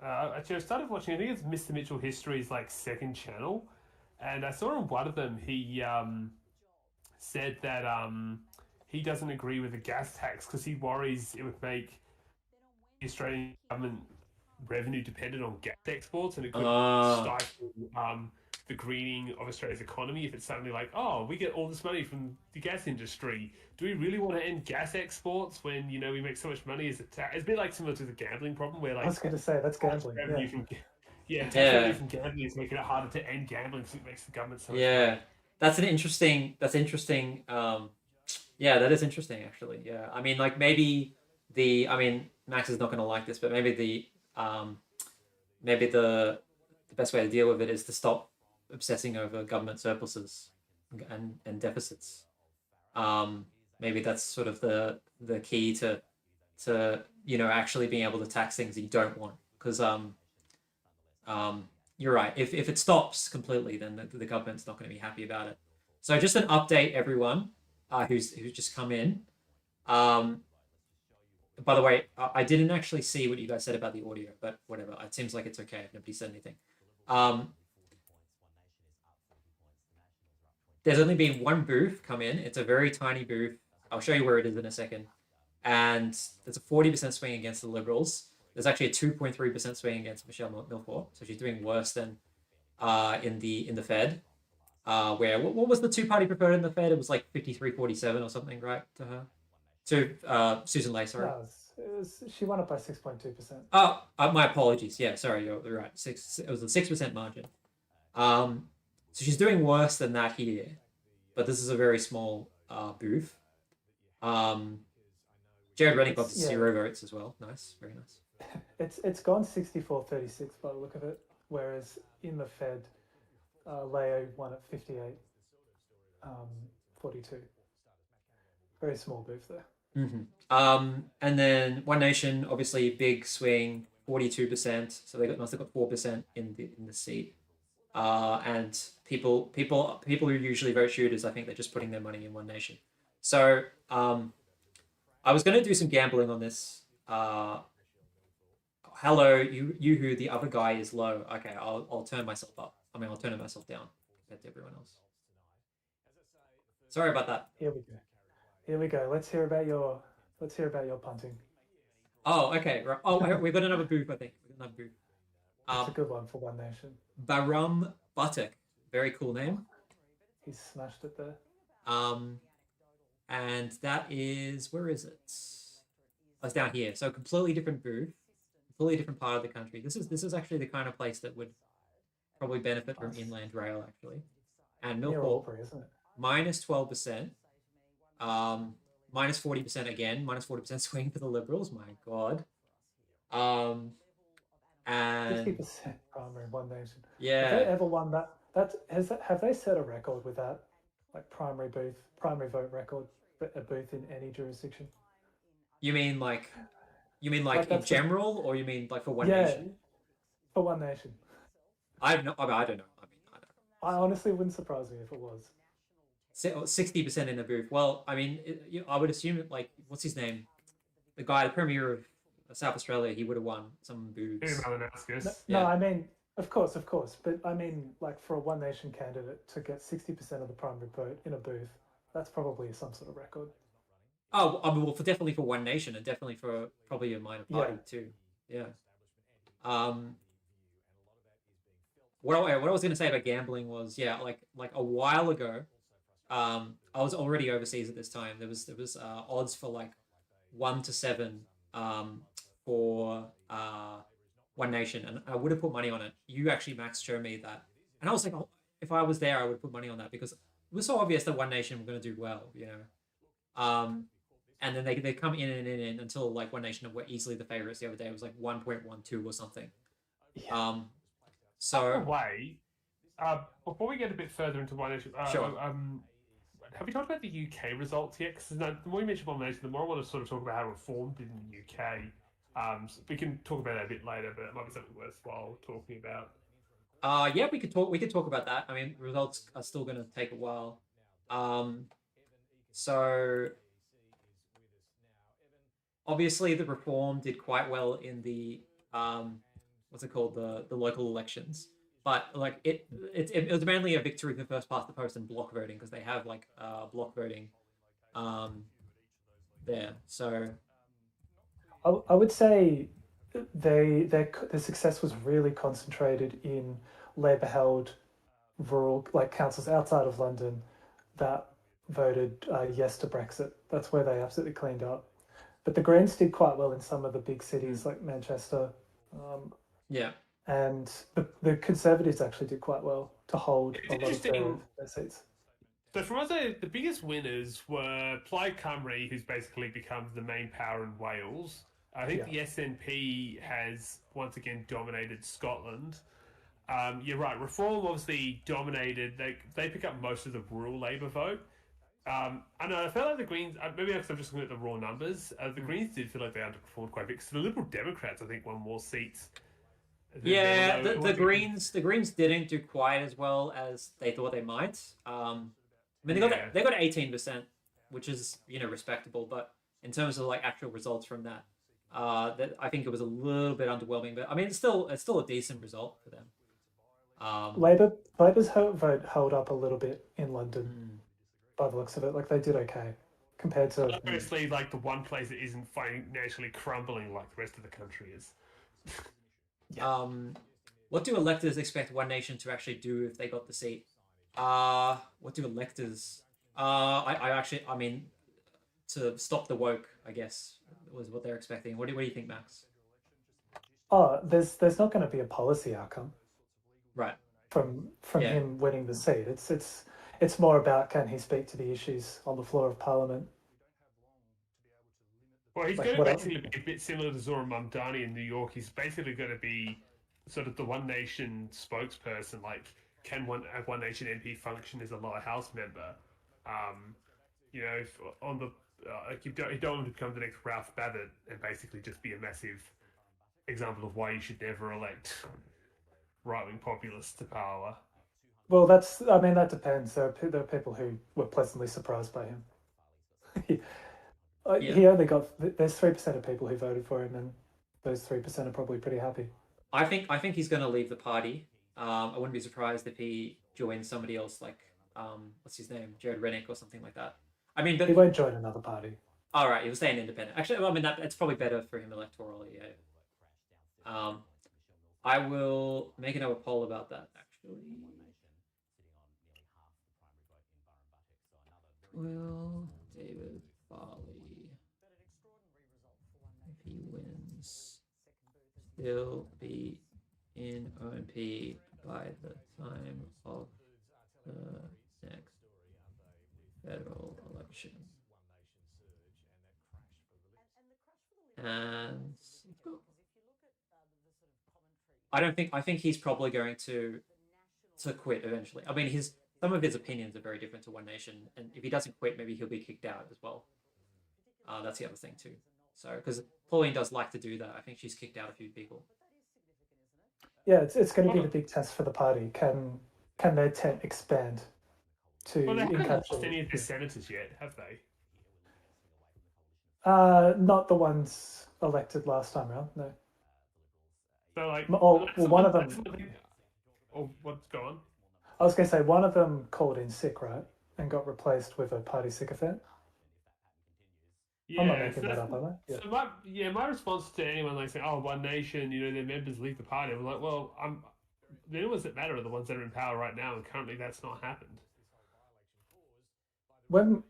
actually, I started watching. I think it's Mr. Mitchell History's like second channel, and I saw on one of them he said that he doesn't agree with the gas tax because he worries it would make the Australian government revenue dependent on gas exports, and it could stifle the greening of Australia's economy if it's suddenly like, oh, we get all this money from the gas industry. Do we really want to end gas exports when we make so much money as a tax? It's a bit like similar to the gambling problem where like I was going to say that's gambling. Tax revenue from gambling is making it harder to end gambling because it makes the government so much money. That's interesting. Yeah, that is interesting actually. Yeah, I mean, like maybe I mean, Max is not going to like this, but maybe the best way to deal with it is to stop obsessing over government surpluses and deficits. Maybe that's sort of the key to actually being able to tax things that you don't want, because you're right. If it stops completely, then the government's not going to be happy about it. So just an update, everyone who's just come in. By the way, I didn't actually see what you guys said about the audio, but whatever. It seems like it's okay if nobody said anything. Um, there's only been one booth come in. It's a very tiny booth. I'll show you where it is in a second. And there's a 40% swing against the Liberals. There's actually a 2.3% swing against Michelle Milford. So she's doing worse than in the Fed. Where what was the two-party preferred in the Fed? It was like 53-47 or something, right, to her? To Susan Ley, sorry. No, she won it by 6.2%. Oh, my apologies. Yeah, sorry, you're right. It was a 6% margin. So she's doing worse than that here, but this is a very small booth. Jared Reddick got 0 votes as well. Nice, very nice. It's gone 64-36 by the look of it, whereas in the Fed, Leo won at 58-42. Very small booth there. Mm-hmm. And then One Nation, obviously big swing, 42%. So they must have got 4% in the seat. And people who usually vote shooters, I think they're just putting their money in One Nation. So I was going to do some gambling on this. Hello, you who the other guy is low. Okay, I'll turn myself up. I mean, I'll turn myself down compared to everyone else. Sorry about that. Here we go. Let's hear about your punting. Oh, okay. Right. Oh, we've got another booth. I think we've got another booth. It's a good one for One Nation. Barum Buttock, very cool name. He smashed it there. And that is, where is it? Oh, it's down here. So completely different booth, completely different part of the country. This is actually the kind of place that would probably benefit from inland rail, actually. And Milford, isn't it? minus 12%, minus 40% again, minus 40% swing for the Liberals. My God. And 50% primary One Nation. Yeah. Have they ever won that? Have they set a record with that, like primary vote record, a booth in any jurisdiction? You mean like in general, or you mean like for One Nation? For One Nation. I don't know. I honestly wouldn't surprise me if it was 60% in a booth. Well, I mean, I would assume like, what's his name? The guy, the premier of South Australia, he would have won some booths. No, I mean, of course, but I mean, like for a One Nation candidate to get 60% of the primary vote in a booth, that's probably some sort of record. Oh, I mean, well, definitely for One Nation, and definitely for probably a minor party too. Yeah. What I was going to say about gambling was, like a while ago, I was already overseas at this time. There was odds for like 1 to 7 for One Nation, and I would have put money on it. You actually, Max, showed me that, and I was like, oh, if I was there, I would put money on that because it was so obvious that One Nation were going to do well, you know. And then they come in until like One Nation were easily the favorites the other day. It was like 1.12 or something. Yeah. So before we get a bit further into One Nation, sure. Have we talked about the UK results yet? Because the more you mention One Nation, the more I want to sort of talk about how reform did in the UK. So we can talk about that a bit later, but it might be something worthwhile talking about. Yeah, we could talk about that. I mean, results are still going to take a while. So obviously the reform did quite well in the what's it called, the local elections, but like it was mainly a victory for first past the post and block voting, because they have like block voting there. So I would say their success was really concentrated in Labour-held rural, like councils outside of London that voted yes to Brexit. That's where they absolutely cleaned up. But the Greens did quite well in some of the big cities like Manchester. And the Conservatives actually did quite well to hold a lot of their seats. So from what I say, the biggest winners were Plaid Cymru, who's basically become the main power in Wales. I think the SNP has once again dominated Scotland. You're right, Reform obviously dominated. They pick up most of the rural Labour vote. I know, I felt like the Greens, maybe because I'm just looking at the raw numbers, the Greens did feel like they underperformed quite a bit, because the Liberal Democrats, I think, won more seats. Yeah, the Greens didn't do quite as well as they thought they might. I mean, they got 18%, which is, you know, respectable, but in terms of like actual results from that. That I think it was a little bit underwhelming, but I mean it's still a decent result for them. Labour's vote held up a little bit in London mm, by the looks of it. Like they did okay compared to. Obviously, like the one place that isn't financially crumbling like the rest of the country is. Yeah. What do electors expect One Nation to actually do if they got the seat? What do electors? I mean, to stop the woke, I guess, was what they're expecting. What do you think, Max? Oh, there's not going to be a policy outcome Right. from Yeah. him winning the seat. It's more about can he speak to the issues on the floor of Parliament. Well, he's Like, going to what else? basically be a bit similar to Zoran Mamdani in New York. He's basically going to be sort of the One Nation spokesperson. Like, can a One Nation MP function as a lower house member? If on the like you don't want to become the next Ralph Babbitt and basically just be a massive example of why you should never elect right-wing populists to power. Well, that depends. There are people who were pleasantly surprised by him. He only got. There's 3% of people who voted for him, and those 3% are probably pretty happy. I think he's going to leave the party. I wouldn't be surprised if he joins somebody else, like what's his name, Jared Rennick or something like that. I mean, but He won't join another party. all right, he was staying independent. Actually, I mean that's probably better for him electorally. Yeah. I will make another poll about that. Actually, will David Farley, if he wins, still be in OMP by the time of the next federal election? And I think he's probably going to quit eventually. I mean, some of his opinions are very different to One Nation, and if he doesn't quit, maybe he'll be kicked out as well. That's the other thing too. So, because Pauline does like to do that, I think she's kicked out a few people. Yeah, it's going to be the big test for the party. Can their tent expand to Well, they haven't lost encapsulate? any of their senators yet, have they? Not the ones elected last time around. No. So, like, one of them. Oh, what's going on? I was going to say one of them called in sick, right, and got replaced with a party sycophant. Yeah, I'm not making that up, am I? Yeah. So my response to anyone like saying, "Oh, One Nation," their members leave the party. I was like, well, the only ones that matter are the ones that are in power right now, and currently that's not happened. When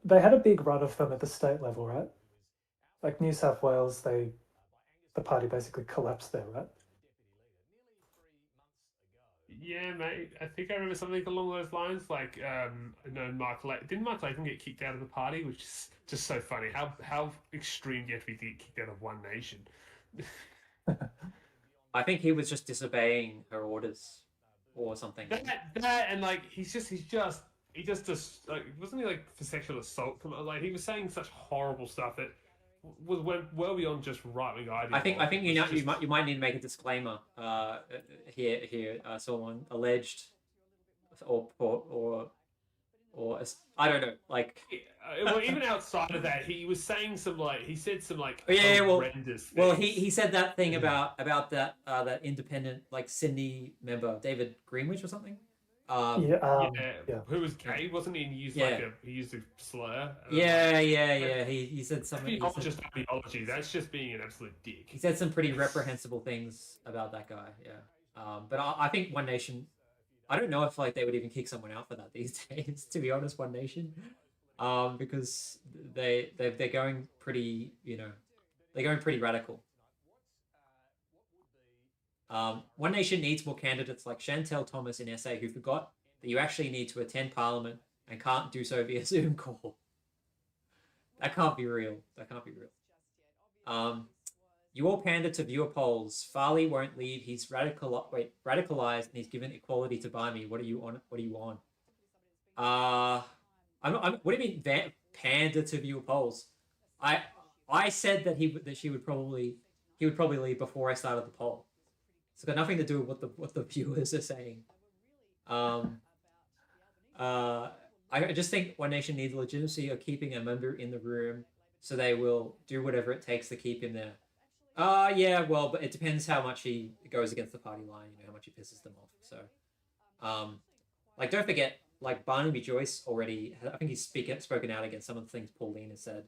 they had a big run of them at the state level, right? Like New South Wales, the party basically collapsed there, right? Yeah, mate. I think I remember something along those lines. Like, didn't Mark Latham get kicked out of the party, which is just so funny. How extreme do you have to be to get kicked out of One Nation? I think he was just disobeying her orders or something. That and like he just like wasn't he like for sexual assault? Like he was saying such horrible stuff that went well beyond just right-wing ideology. I think you might need to make a disclaimer here. Someone alleged or I don't know, like. Well, even outside of that, he was saying he said some horrendous things. Well, he said that thing about that independent like Sydney member David Greenwich or something. Who was gay, wasn't he? And he used a slur. He said something. Just ideology. That's just being an absolute dick. He said some pretty reprehensible things about that guy. Yeah. But I think One Nation. I don't know if like they would even kick someone out for that these days. To be honest, One Nation, because they're going pretty they're going pretty radical. One Nation needs more candidates like Chantel Thomas in SA who forgot that you actually need to attend Parliament and can't do so via Zoom call. That can't be real. You all pander to viewer polls. Farley won't leave. He's radicalized, and he's given equality to buy me. What are you on? What are you on? What do you mean pander to viewer polls? I said that he would probably leave before I started the poll. It's got nothing to do with what the viewers are saying. I just think One Nation needs legitimacy of keeping a member in the room so they will do whatever it takes to keep him there. Yeah, well, but it depends how much he goes against the party line, you know, how much he pisses them off. So, like, don't forget, like, Barnaby Joyce already, I think he's spoken out against some of the things Pauline has said.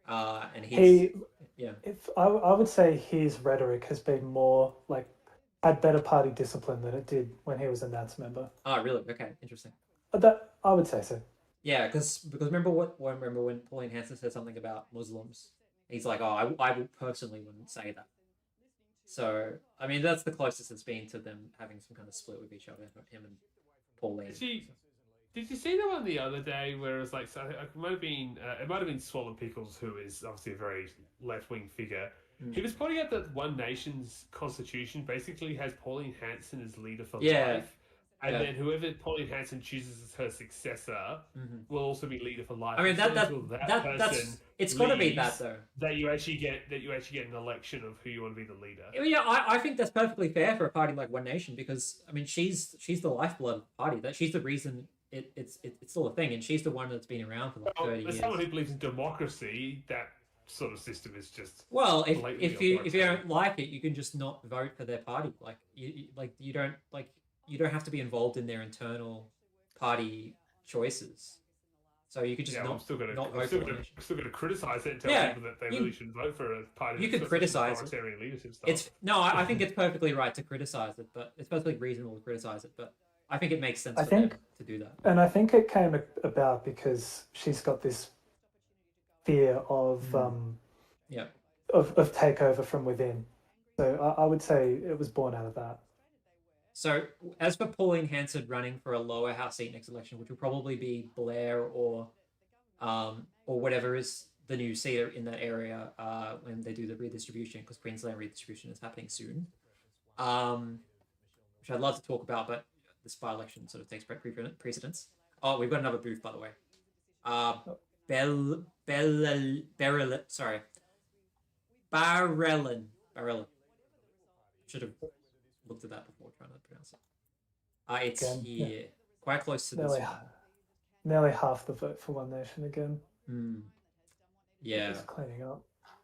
And he's, yeah. If I would say his rhetoric has been more like had better party discipline than it did when he was a Nats member. Oh, really? Okay, interesting. That I would say so. Yeah, because remember when Pauline Hanson said something about Muslims, he's like, oh, I will personally wouldn't say that. So I mean, that's the closest it's been to them having some kind of split with each other, him and Pauline. Did you see the one the other day where it was like, so it might have been Swollen Pickles, who is obviously a very left wing figure. He was pointing out that One Nation's constitution basically has Pauline Hanson as leader for life. And then whoever Pauline Hanson chooses as her successor will also be leader for life. I mean, that's it's got to be that though. That you actually get an election of who you want to be the leader. Yeah, I think that's perfectly fair for a party like One Nation, because I mean she's the lifeblood of the party. That she's the reason it's still a thing, and she's the one that's been around for like 30 years. As someone who believes in democracy, that sort of system is just if you don't like it, you can just not vote for their party. Like you don't have to be involved in their internal party choices. So you could just not vote for it. I'm still going to criticize it and tell people that they really shouldn't vote for a party. You could criticize it. Leadership stuff. I think it's perfectly right to criticize it, but it's perfectly reasonable to criticize it. But I think it makes sense for them to do that. And I think it came about because she's got this fear of takeover from within. So I would say it was born out of that. So, as for Pauline Hanson running for a lower house seat next election, which will probably be Blair or whatever is the new seat in that area when they do the redistribution, because Queensland redistribution is happening soon, which I'd love to talk about, but this by-election sort of takes precedence. Oh, we've got another booth, by the way. Barrelin. Should have looked at that before trying to pronounce it. It's here, quite close to this one. Nearly half the vote for One Nation again. Yeah. Just cleaning up.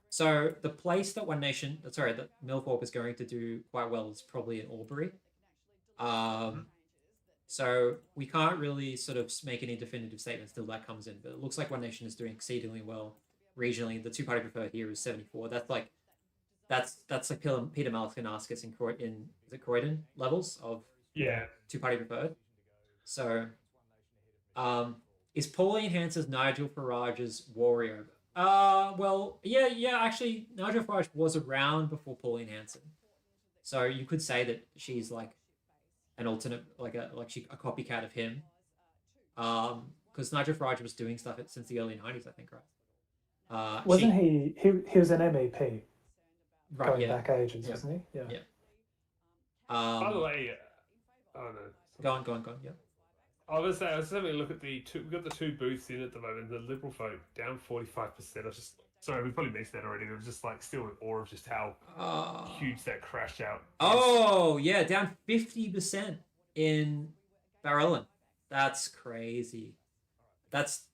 So the place that that Milford is going to do quite well is probably in Albury. So we can't really sort of make any definitive statements till that comes in, but it looks like One Nation is doing exceedingly well regionally. The two-party preferred here is 74. That's like Peter Malakanauskas in the Croydon levels of two-party preferred. So, is Pauline Hanson's Nigel Farage's Warrior? Actually, Nigel Farage was around before Pauline Hanson, so you could say that she's like an alternate, like a copycat of him. Because Nigel Farage was doing stuff since the early 90s, I think, right? Wasn't he? He was an MEP. Right, going back ages, wasn't he? Yeah. By the way, Go on. Yeah. I was having a look at the two. We've got the two booths in at the moment. The Liberal vote down 45%. Sorry, we probably missed that already. But I was just like still in awe of just how huge that crash out. Oh yeah, down 50% in Barrelin. That's crazy. That's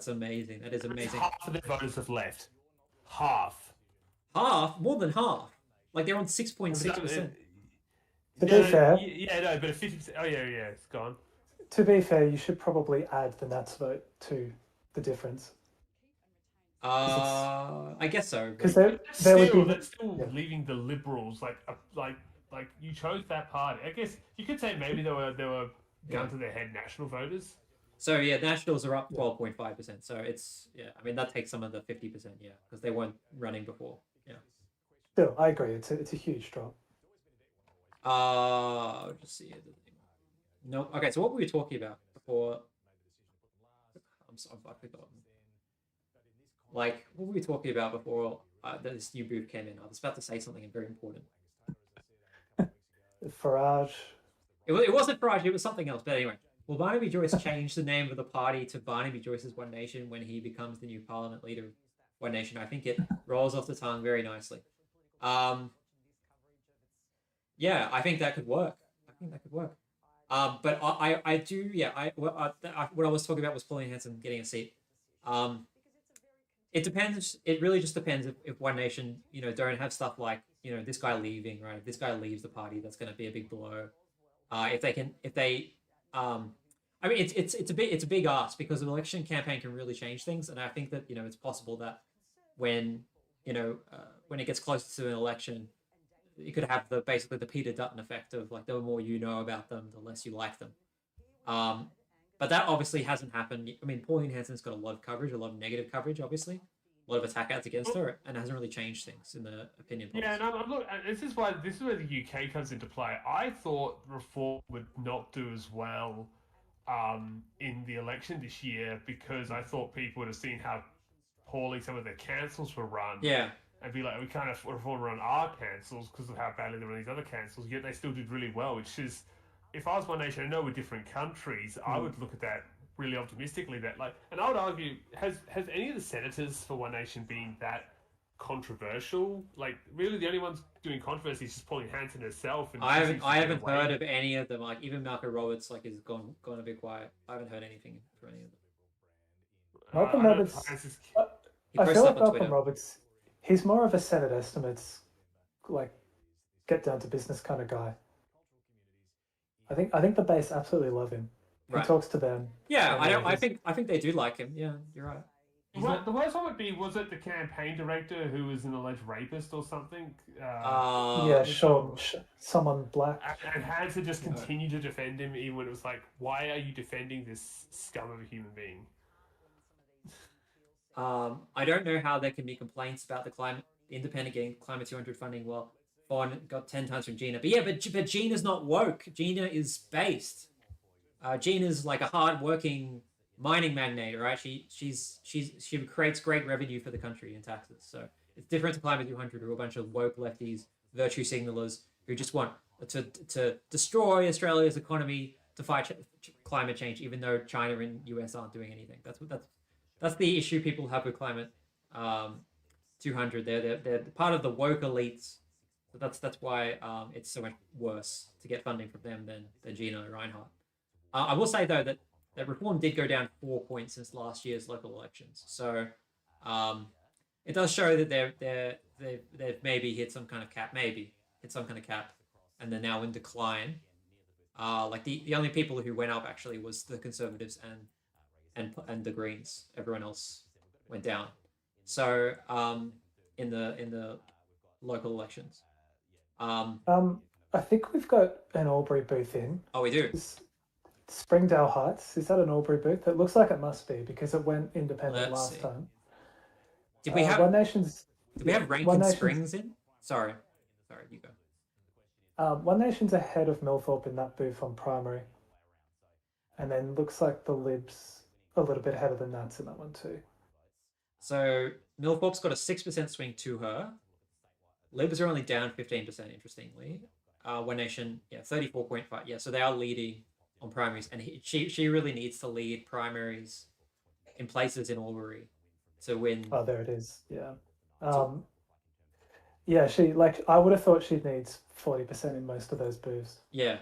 amazing. That is amazing. Half of the voters have left. Half, more than half. Like they're on 6.6%. To be fair, but 50%. Oh yeah, it's gone. To be fair, you should probably add the Nats vote to the difference. I guess so. Because that's still leaving the Liberals like you chose that party. I guess you could say maybe they were gun to their head national voters. So yeah, Nationals are up 12.5%. So it's I mean that takes some of the 50%, because they weren't running before. Yeah. Still, I agree. It's a huge drop. I'll just see it. No. Okay, so what were we talking about before? I've forgotten. Like, what were we talking about before this new booth came in? I was about to say something very important. Farage. It wasn't Farage, it was something else. But anyway, will Barnaby Joyce change the name of the party to Barnaby Joyce's One Nation when he becomes the new Parliament leader of One Nation? I think it rolls off the tongue very nicely. Yeah, I think that could work. But I do, what I was talking about was Pauline Hanson getting a seat. it depends. It really just depends if One Nation, don't have stuff like, this guy leaving, right? If this guy leaves the party, that's going to be a big blow. If they, I mean, it's a big ask because an election campaign can really change things, and I think that it's possible that when when it gets closer to an election, you could have basically the Peter Dutton effect of like the more you know about them, the less you like them. Um, but that obviously hasn't happened. I mean, Pauline Hanson's got a lot of coverage, a lot of negative coverage, obviously, a lot of attack ads against her, and hasn't really changed things in the opinion polls. Yeah, and look, this is where the UK comes into play. I thought Reform would not do as well in the election this year because I thought people would have seen how poorly some of their councils were run. Yeah, And be like, we can't afford to run our councils because of how badly they run these other councils. Yet they still did really well, which is, if I was One Nation, I know we're different countries, I would look at that really optimistically. And I would argue, has any of the senators for One Nation been that controversial? Like, really, the only ones doing controversy is just Pauline Hanson herself. And I haven't heard of any of them. Like even Malcolm Roberts, like is gone a bit quiet. I haven't heard anything from any of them. Malcolm Roberts. He I posts feel like stuff on Malcolm Twitter. Roberts. He's more of a Senate estimates, like get down to business kind of guy. I think the base absolutely love him. He Right. talks to them. Yeah, and I don't. he's- I think they do like him. Yeah, you're right. He's Well, not. the worst one would be, was it the campaign director who was an alleged rapist or something? yeah, sure. Someone black. And Hanson just continued to defend him even when it was like, why are you defending this scum of a human being? I don't know how there can be complaints about the climate, independent getting Climate 200 funding. Well, Fawn got 10 times from Gina, but yeah, but Gina's not woke. Gina is based. Gina's like a hard-working mining magnate, right? She creates great revenue for the country in taxes. So it's different to Climate 200, who are a bunch of woke lefties, virtue signalers who just want to destroy Australia's economy to fight climate change, even though China and US aren't doing anything. That's the issue people have with Climate 200. They're part of the woke elites. So that's why it's so much worse to get funding from them than Gina Reinhardt. I will say though that Reform did go down 4 points since last year's local elections. So it does show that they've maybe hit some kind of cap, and they're now in decline. Like the only people who went up actually was the Conservatives and the Greens. Everyone else went down. So in the local elections. I think we've got an Albury booth in. Oh, we do. Springdale Heights. Is that an Albury booth? It looks like it must be because it went independent Let's last see. time. Did we have One Nation's? Did we have One Rankin Nation's- Springs in? Sorry, you go. One Nation's ahead of Millthorpe in that booth on primary, and then looks like the Libs a little bit ahead of the Nats in that one too. So Millthorpe's got a 6% swing to her. Libs are only down 15%. Interestingly, One Nation, 34.5. Yeah, so they are leading on primaries, and she really needs to lead primaries in places in Albury to win. Oh, there it is. Yeah. Yeah, I would have thought she'd need 40% in most of those booths. Yeah,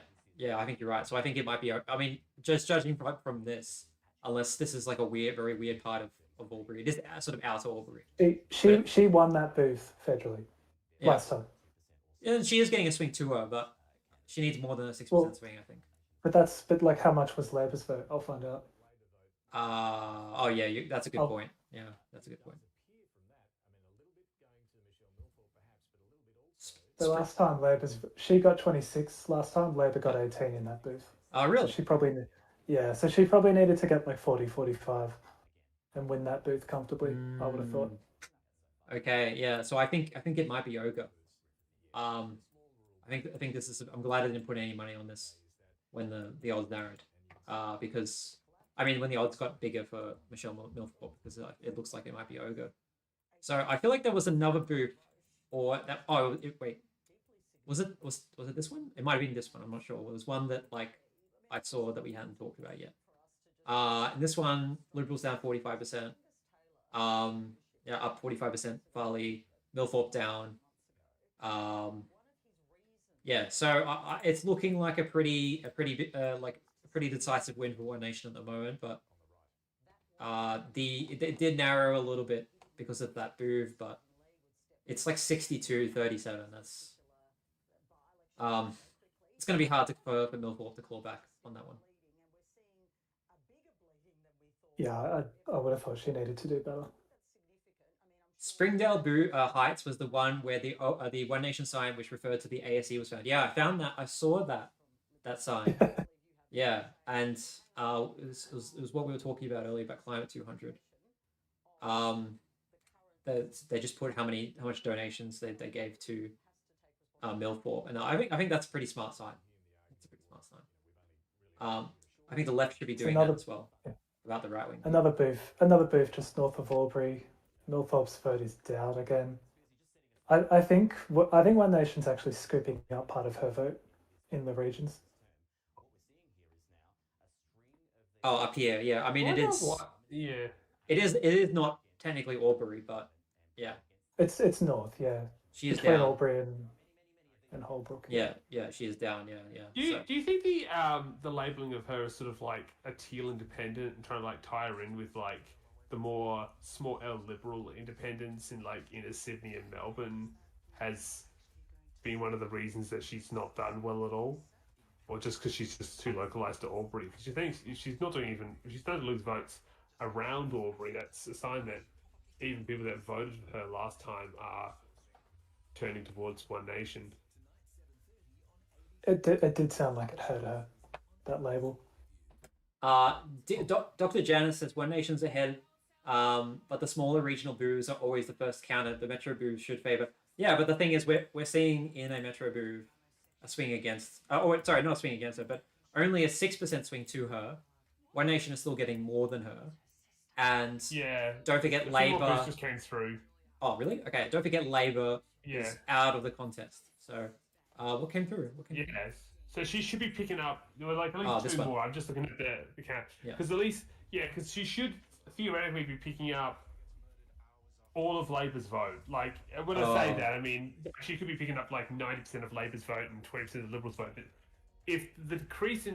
I think you're right. So I think it might be. I mean, just judging from this, unless this is like a very weird part of Albury, it is sort of outer Albury. She won that booth federally last time. Yeah, she is getting a swing to her, but she needs more than a 6% swing, I think. But like how much was Labor's vote? I'll find out. Oh yeah, that's a good point. Yeah, that's a good point. The last time she got 26 last time, Labor got 18 in that booth. Oh really? So she probably needed to get like 40, 45 and win that booth comfortably, I would have thought. Okay, yeah. So I think it might be Yoga. I think this is. I'm glad I didn't put any money on this when the odds narrowed, because I mean when the odds got bigger for Michelle Millthorpe, because it looks like it might be Yoga. So I feel like there was another booth, or that. Oh wait, was it this one? It might have been this one. I'm not sure. It was one that like I saw that we hadn't talked about yet. And this one, Liberals down 45%. Up 45%. Farley, Millthorpe down. So it's looking like a pretty decisive win for One Nation at the moment, but it did narrow a little bit because of that move, but it's like 62-37. That's it's going to be hard for Millthorpe to claw back on that one. Yeah, I would have thought she needed to do better. Springdale Heights was the one where the One Nation sign, which referred to the ASE, was found. Yeah, I found that. I saw that sign. Yeah, and it was what we were talking about earlier about Climate 200. They just put how much donations they gave to Millthorpe, and I think that's a pretty smart sign. It's a pretty smart sign. I think the left should be doing that as well. Yeah. About the right wing. Another booth just north of Albury. Millthorpe's vote is down again. I think One Nation's actually scooping out part of her vote in the regions. Oh, up here, yeah. I mean, it is. Yeah. It is not technically Albury, but yeah. It's north, yeah. She is between down. Albury and Holbrook. Yeah, she is down. Yeah. Do you think the labeling of her as sort of like a teal independent and trying to like tie her in with like the more small L liberal independents in like inner Sydney and Melbourne has been one of the reasons that she's not done well at all, or just because she's just too localized to Albury? Because you think if she's not doing if she's starting to lose votes around Albury, that's a sign that even people that voted for her last time are turning towards One Nation. It did sound like it hurt her, that label. Dr. Janice says One Nation's ahead, but the smaller regional boos are always the first counted. The metro boos should favor. Yeah, but the thing is, we're seeing in a metro boo a swing against. Sorry, not a swing against her, but only a 6% swing to her. One Nation is still getting more than her, and yeah, don't forget Labor just came through. Oh, really? Okay, don't forget Labor is out of the contest. So, what came through? Yes. So she should be picking up. There were like at least two more. I'm just looking at the count. Because at least, because she should theoretically be picking up all of Labor's vote. Like, when I say that, I mean she could be picking up like 90% of Labor's vote and 20% of the Liberals' vote. But if the decrease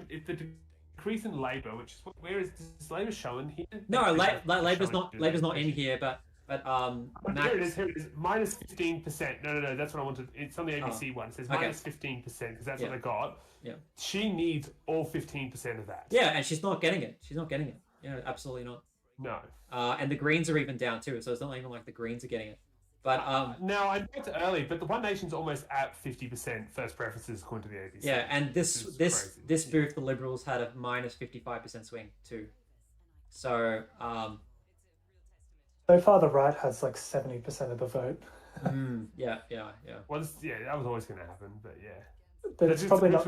in Labor, which is where is Labor showing here? No, Labor's not in here, but here it is. Minus 15%. No. That's what I wanted. It's on the ABC one. It says minus 15% because that's what they got. Yeah. She needs all 15% of that. Yeah, and she's not getting it. Yeah, absolutely not. No. And the Greens are even down too, so it's not even like the Greens are getting it. But now I know it's early, but the One Nation's almost at 50% first preferences according to the ABC. Yeah, and this booth, the Liberals had a minus 55% swing too. So so far the right has like 70% of the vote. Yeah. Well, that was always going to happen, but yeah. But it's probably not.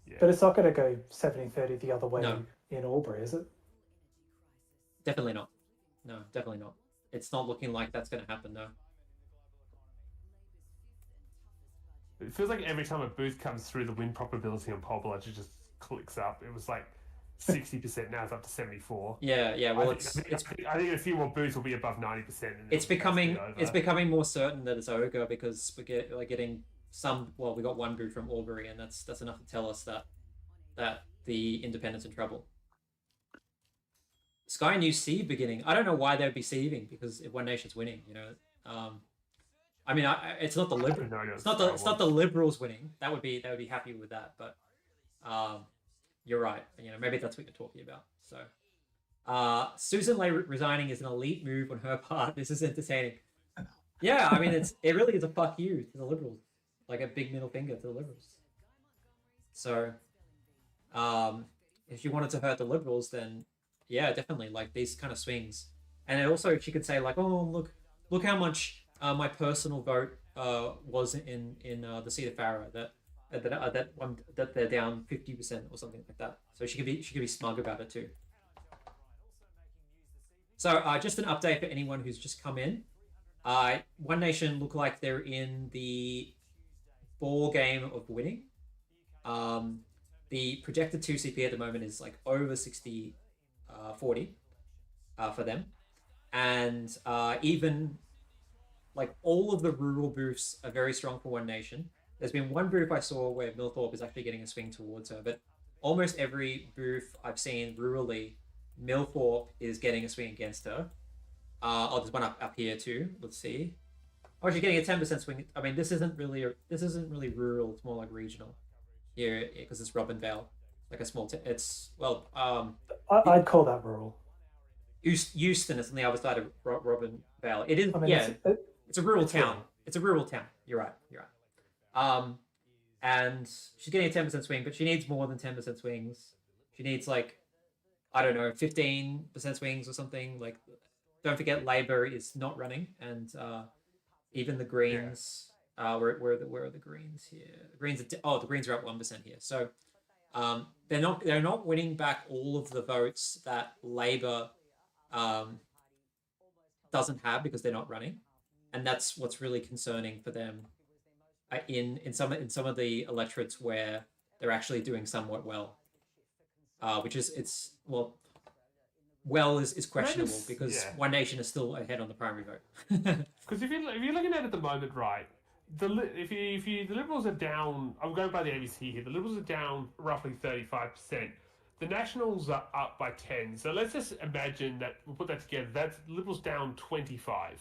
Yeah. But it's not going to go 70-30 the other way in Albury, is it? Definitely not. No, definitely not. It's not looking like that's going to happen, though. It feels like every time a booth comes through, the win probability on Poll Budget just clicks up. It was like 60%, now it's up to 74%. Yeah. Well, I think a few more booths will be above 90%. It's becoming more certain that it's ogre because we're getting some. Well, we got one booth from Albury, and that's enough to tell us that the independent's in trouble. Sky News seed beginning. I don't know why they'd be seeding because if One Nation's winning, I mean, it's not the Liberals. It's not the Liberals winning. They would be happy with that. But you're right. Maybe that's what you're talking about. So, Susan Lay resigning is an elite move on her part. This is entertaining. Yeah, I mean, it really is a fuck you to the Liberals, like a big middle finger to the Liberals. So, if you wanted to hurt the Liberals, then yeah, definitely like these kind of swings. And also, she could say like, oh look how much my personal vote was in the seat of Farah that they're down 50% or something like that. So she could be smug about it too. So just an update for anyone who's just come in. One Nation look like they're in the ball game of winning. The projected 2CP at the moment is like over 60-40 for them, and even like all of the rural booths are very strong for One Nation. There's been one booth I saw where Millthorpe is actually getting a swing towards her, but almost every booth I've seen rurally, Millthorpe is getting a swing against her. Oh, there's one up here too. Let's see. Oh, she's getting a 10% swing. I mean, this isn't really rural. It's more like regional here because it's Robin Vale, like a small. It's well, I'd call that rural. Euston is on the other side of Robin Vale. It is, I mean, yeah. It's a rural town. rural. It's a rural town. You're right. You're right. And she's getting a 10% swing, but she needs more than 10% swings. She needs like, I don't know, 15% swings or something. Like, don't forget Labour is not running, and even the Greens. Where are the Greens here? The Greens the Greens are up 1% here. So they're not winning back all of the votes that Labour doesn't have because they're not running, and that's what's really concerning for them in some of the electorates where they're actually doing somewhat well, which is is questionable because One Nation is still ahead on the primary vote. Because if you're looking at it at the moment, right, the Liberals are down. I'm going by the ABC here. The Liberals are down roughly 35%. The Nationals are up by 10. So let's just imagine that we'll put that together. That's Liberals down 25.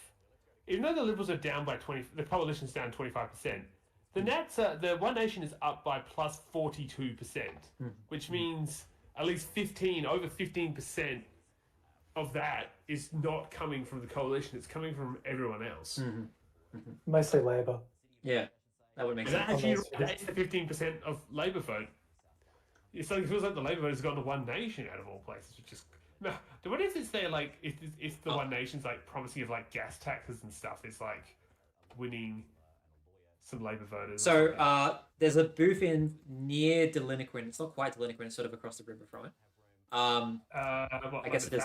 Even though the Liberals are down by 20, the coalition's down 25%. The One Nation is up by plus 42%, which means at least over 15% of that is not coming from the coalition. It's coming from everyone else. Mostly Labour. Yeah, that would make sense. Actually, that's the 15% of Labour vote. It feels like the Labour vote has gone to One Nation out of all places, which is no. What if it's there like if the One Nation's like promising of like gas taxes and stuff is like winning some Labour voters? So there's a booth in near Deliniquin. It's not quite Deliniquin. It's sort of across the river from it. I guess it is.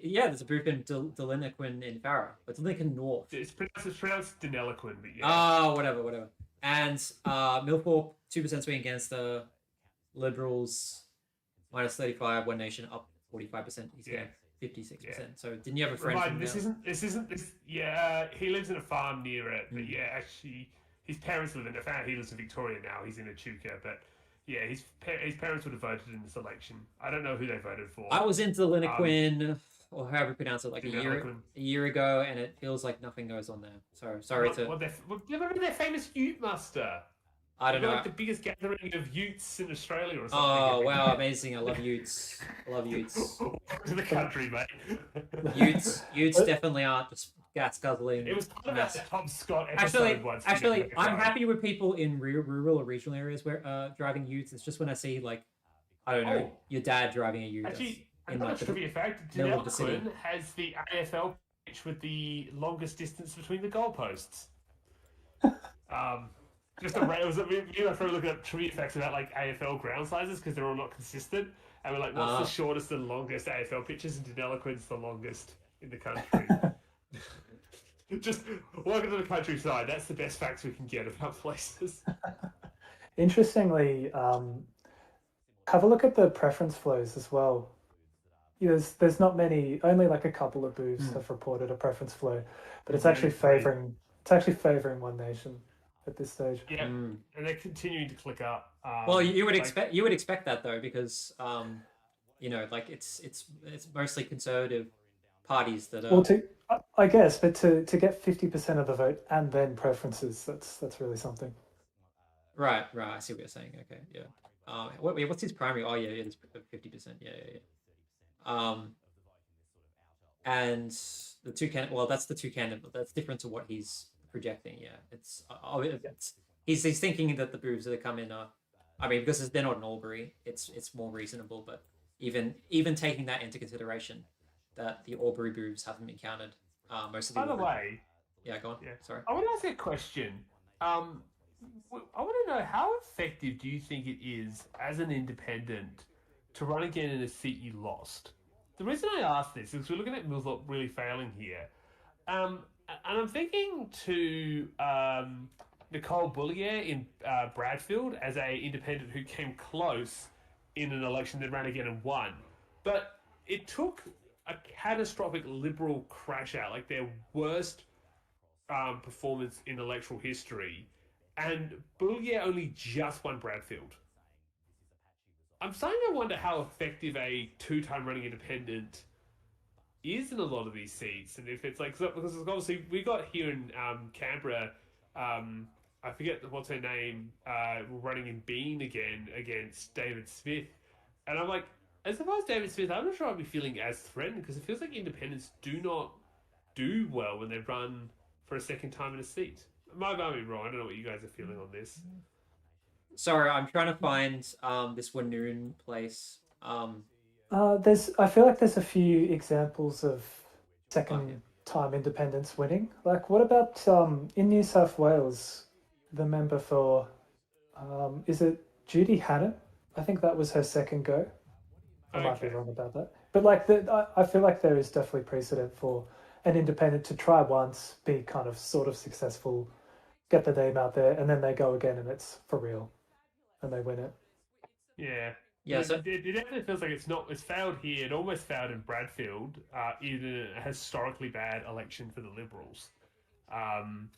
Yeah, there's a booth in Deliniquin in Farah, but Deliniquin North. It's pronounced Deneliquin, but yeah. Whatever. And Millthorpe 2% swing against the Liberals, minus 35. One Nation up 45%. He's getting 56%. Yeah. So didn't you have a friend? Yeah, he lives in a farm near it, but yeah, actually, his parents live in it. He lives in Victoria now. He's in Echuca, but yeah, his parents would have voted in this election. I don't know who they voted for. I was into Liniquin, or however you pronounce it, like a year ago, and it feels like nothing goes on there. So sorry remember their famous Ute muster? I don't know. Like the biggest gathering of Utes in Australia or something. Oh wow, amazing! I love Utes. Welcome to the country, mate. Utes definitely aren't just gas guzzling. It was kind of that Tom Scott episode once. Actually, I'm happy with people in rural or regional areas where driving Utes. It's just when I see like, I don't know, your dad driving a Ute. Actually, another trivia fact: Deneliquin has the AFL pitch with the longest distance between the goalposts. Just a me and my friend looking up trivia facts about like AFL ground sizes because they're all not consistent, and we're like, what's the shortest and longest AFL pitches? And Deneliquin's the longest in the country. Just welcome to the countryside. That's the best facts we can get about places. Interestingly, have a look at the preference flows as well. There's not many. Only like a couple of booths have reported a preference flow, but it's actually favouring One Nation at this stage. Yeah, and they're continuing to click up. Well, you would expect that though, because like it's mostly conservative parties that are. Well, I guess, but to get 50% of the vote and then preferences, that's really something. Right. I see what you're saying. Okay, yeah. What's his primary? Oh yeah, it's 50%. Yeah. And the two that's the two candidate, but that's different to what he's projecting. Yeah, he's thinking that the booths that come in are, I mean, because they're not in Albury, it's more reasonable. But even taking that into consideration, that the Albury booths haven't been counted. Most of the. By the way, yeah, go on. Yeah, sorry. I want to ask a question. I want to know how effective do you think it is as an independent to run again in a seat you lost? The reason I ask this is we're looking at Millthorpe really failing here. And I'm thinking to Nicole Bullier in Bradfield as a independent who came close in an election that ran again and won. But it took a catastrophic Liberal crash out, like their worst performance in electoral history. And Bullier only just won Bradfield. I'm starting to wonder how effective a two-time running independent is in a lot of these seats, and if it's like because obviously we got here in Canberra, I forget what's her name, running in Bean again against David Smith, and I'm like, as opposed to David Smith, I'm not sure I'd be feeling as threatened because it feels like independents do not do well when they run for a second time in a seat. Might be wrong. I don't know what you guys are feeling on this. Sorry, I'm trying to find this Wanoon place. I feel like there's a few examples of Okay. second time independents winning. Like, what about in New South Wales, the member for, is it Judy Hannon? I think that was her second go. I might be Okay. wrong about that. But like, I feel like there is definitely precedent for an independent to try once, be kind of sort of successful, get the name out there, and then they go again and it's for real and they win it. Yeah. Yeah, so It definitely feels like it's failed here. It almost failed in Bradfield, in a historically bad election for the Liberals. Um,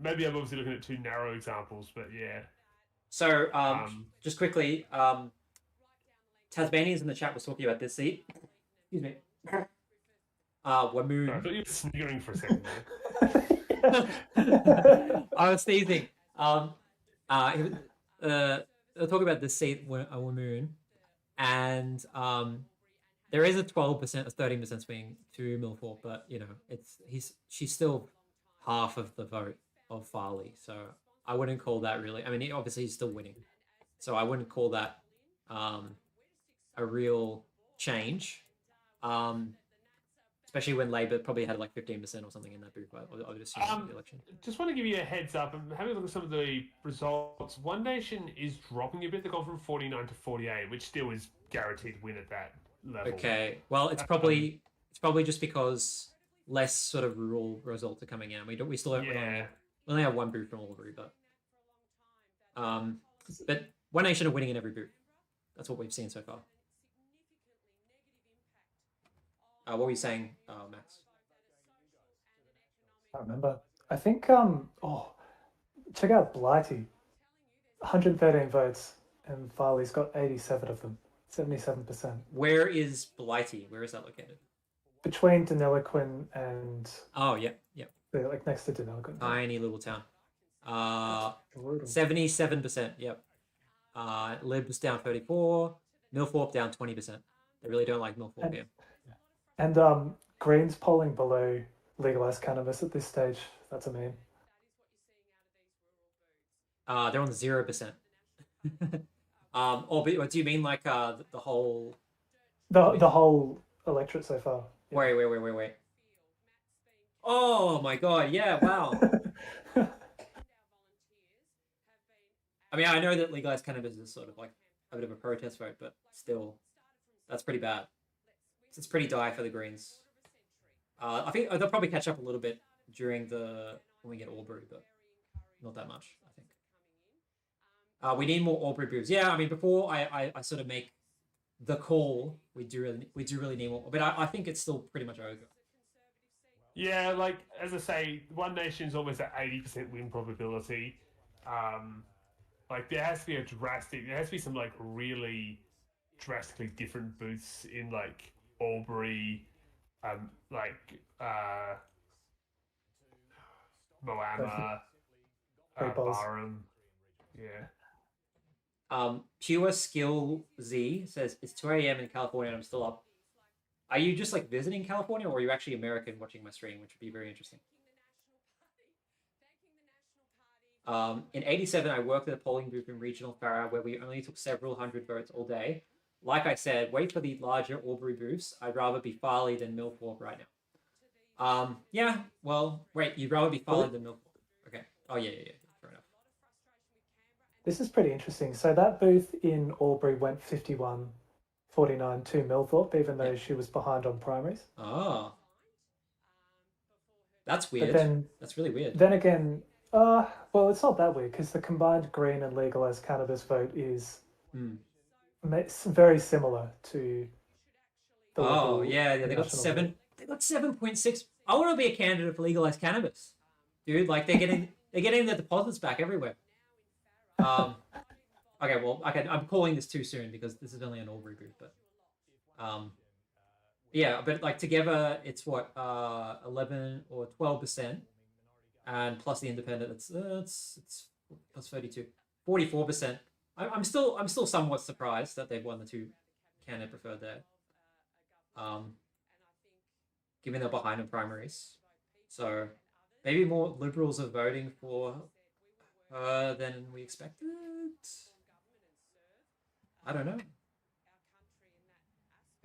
maybe I'm obviously looking at two narrow examples, but yeah. so Um, just quickly, Tasmanians in the chat was talking about this seat. Excuse me. sorry, I Wamoon. thought you were sniggering for a second there. I was sneezing. Uh, they'll talk about this seat, Wamoon, and there is a 12%, a 13% swing to Milford, but you know, she's still half of the vote of Farley, so I wouldn't call that really. I mean, obviously he's still winning, so I wouldn't call that um, a real change. Um, especially when Labor probably had like 15% or something in that booth. I would assume Um, the election. just want to give you a heads up. I'm having a look at some of the results. One Nation is dropping a bit. They've gone from 49 to 48, which still is guaranteed win at that level. Okay, well, Um, it's probably just because less sort of rural results are coming in. We still don't yeah. we only have one booth from Albury, um, but One Nation are winning in every booth. That's what we've seen so far. What were you saying, Max? I remember. I think check out Blighty. 113 votes and Farley's got 87 of them. 77%. Where is Blighty? Where is that located? Between Deniliquin and Oh, yeah, yeah. like next to Deniliquin. Yeah. Tiny little town. That's brutal. 77%. Yep. Libs down 34. Milthorpe down 20%. They really don't like Milthorpe here. And Green's polling below legalized cannabis at this stage. That's a meme. They're on 0%. Or do you mean like the whole? The whole electorate so far. Yeah. Wait. Oh my god! Yeah, wow. I mean, I know that legalized cannabis is sort of like a bit of a protest vote, but still, that's pretty bad. It's pretty dire for the Greens. I think they'll probably catch up a little bit during when we get Albury, but not that much, I think. We need more Albury booths. Yeah, I mean, before I sort of make the call, we do really need more, but I think it's still pretty much over. Yeah, like as I say, One Nation's almost at 80% win probability. Like there has to be there has to be some like really drastically different booths in like Albury, like Moama, Barham. Yeah. Pure Skill Z says it's 2 a.m. in California and I'm still up. Are you just like visiting California, or are you actually American watching my stream, which would be very interesting? In 87, I worked at a polling booth in regional Farah where we only took several hundred votes all day. Like I said, wait for the larger Albury booths. I'd rather be Farley than Milford right now. Yeah, well, wait, you'd rather be Farley than Milford. Okay. Oh, yeah. Fair enough. This is pretty interesting. So that booth in Albury went 51-49 to Milthorpe, even though she was behind on primaries. Oh. That's weird. But then, that's really weird. Then again, well, it's not that weird because the combined Green and legalized cannabis vote is very similar to the Liberal. Yeah, they got seven. Vote. They got 7.6. I want to be a candidate for legalized cannabis, dude. Like they're getting their deposits back everywhere. Okay, well, I'm calling this too soon because this is only an Albury booth, but Yeah, but like together, it's what 11 or 12%, and plus the independent, it's plus 32, 44%. I'm still somewhat surprised that they've won the two candidate preferred there. Given they're behind in primaries, so maybe more liberals are voting for her than we expected. I don't know.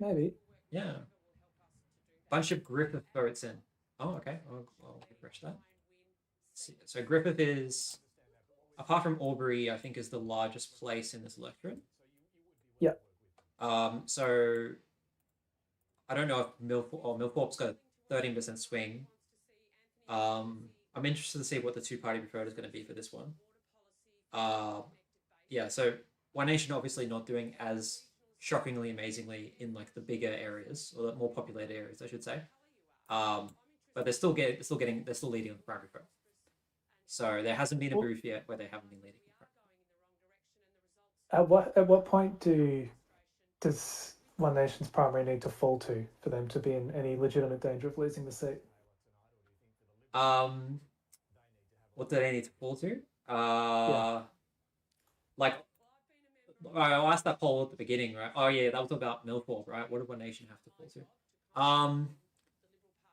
Maybe. Yeah, bunch of Griffith votes in. Oh, okay. I'll refresh that. So Griffith is, apart from Albury, I think is the largest place in this electorate. Yeah. So I don't know if Milthorpe's got a 13% swing. I'm interested to see what the two-party preferred is going to be for this one. Yeah, so One Nation obviously not doing as shockingly amazingly in like the bigger areas or the more populated areas, I should say. But they're still leading on the primary vote. So there hasn't been a booth yet where they haven't been leading. At what point does One Nation's primary need to fall to for them to be in any legitimate danger of losing the seat? What do they need to fall to? Yeah. Like, I asked that poll at the beginning, right? Oh yeah, that was about Milthorpe, right? What did One Nation have to fall to?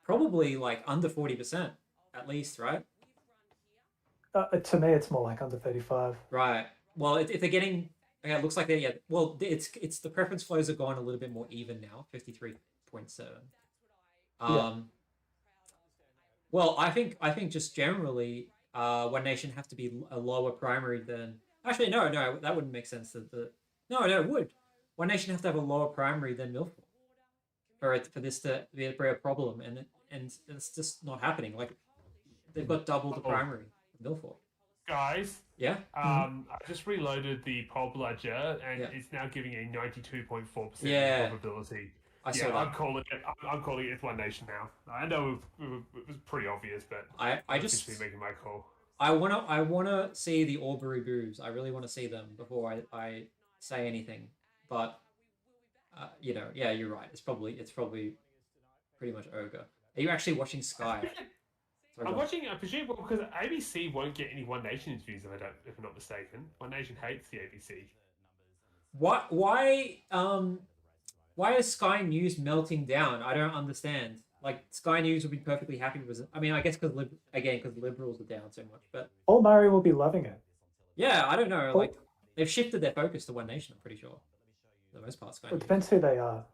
Probably like under 40% at least, right? To me, it's more like under 35. Right. Well, if they're getting, it looks like yeah. Well, it's the preference flows are gone a little bit more even now, 53.7. Yeah. Well, I think just generally, One Nation have to be a lower primary than. Actually, no, that wouldn't make sense. No, it would. One Nation have to have a lower primary than Milford for this to be a problem, and it's just not happening. Like they've got double the primary of Milford. Guys, Yeah. I just reloaded the poll bludger, and it's now giving a 92.4% probability. I saw that. I'm calling it One Nation now. I know it was pretty obvious, but I just making my call. I wanna see the Albury boos. I really want to see them before I say anything. But yeah, you're right. It's probably pretty much ogre. Are you actually watching Sky? I'm watching, I presume, because ABC won't get any One Nation interviews if I'm not mistaken. One Nation hates the ABC. Why is Sky News melting down? I don't understand. Like Sky News would be perfectly happy with it. I mean, I guess because liberals are down so much, but Paul Murray will be loving it. Yeah, I don't know. Like they've shifted their focus to One Nation. I'm pretty sure. For the most part, Sky. It depends who they are.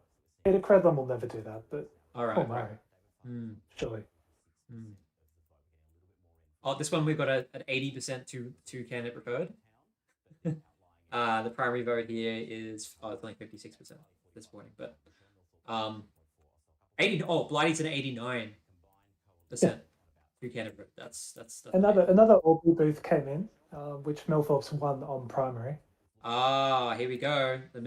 Peter Credlin will never do that, but Paul Murray, surely. Oh, this one we've got an 80% to candidate preferred. The primary vote here is it's only 56% at this point, but 80. Oh, Blighty's an 89%. To candidate vote. That's another Albury booth came in, which Milthorpe's won on primary. Here we go. The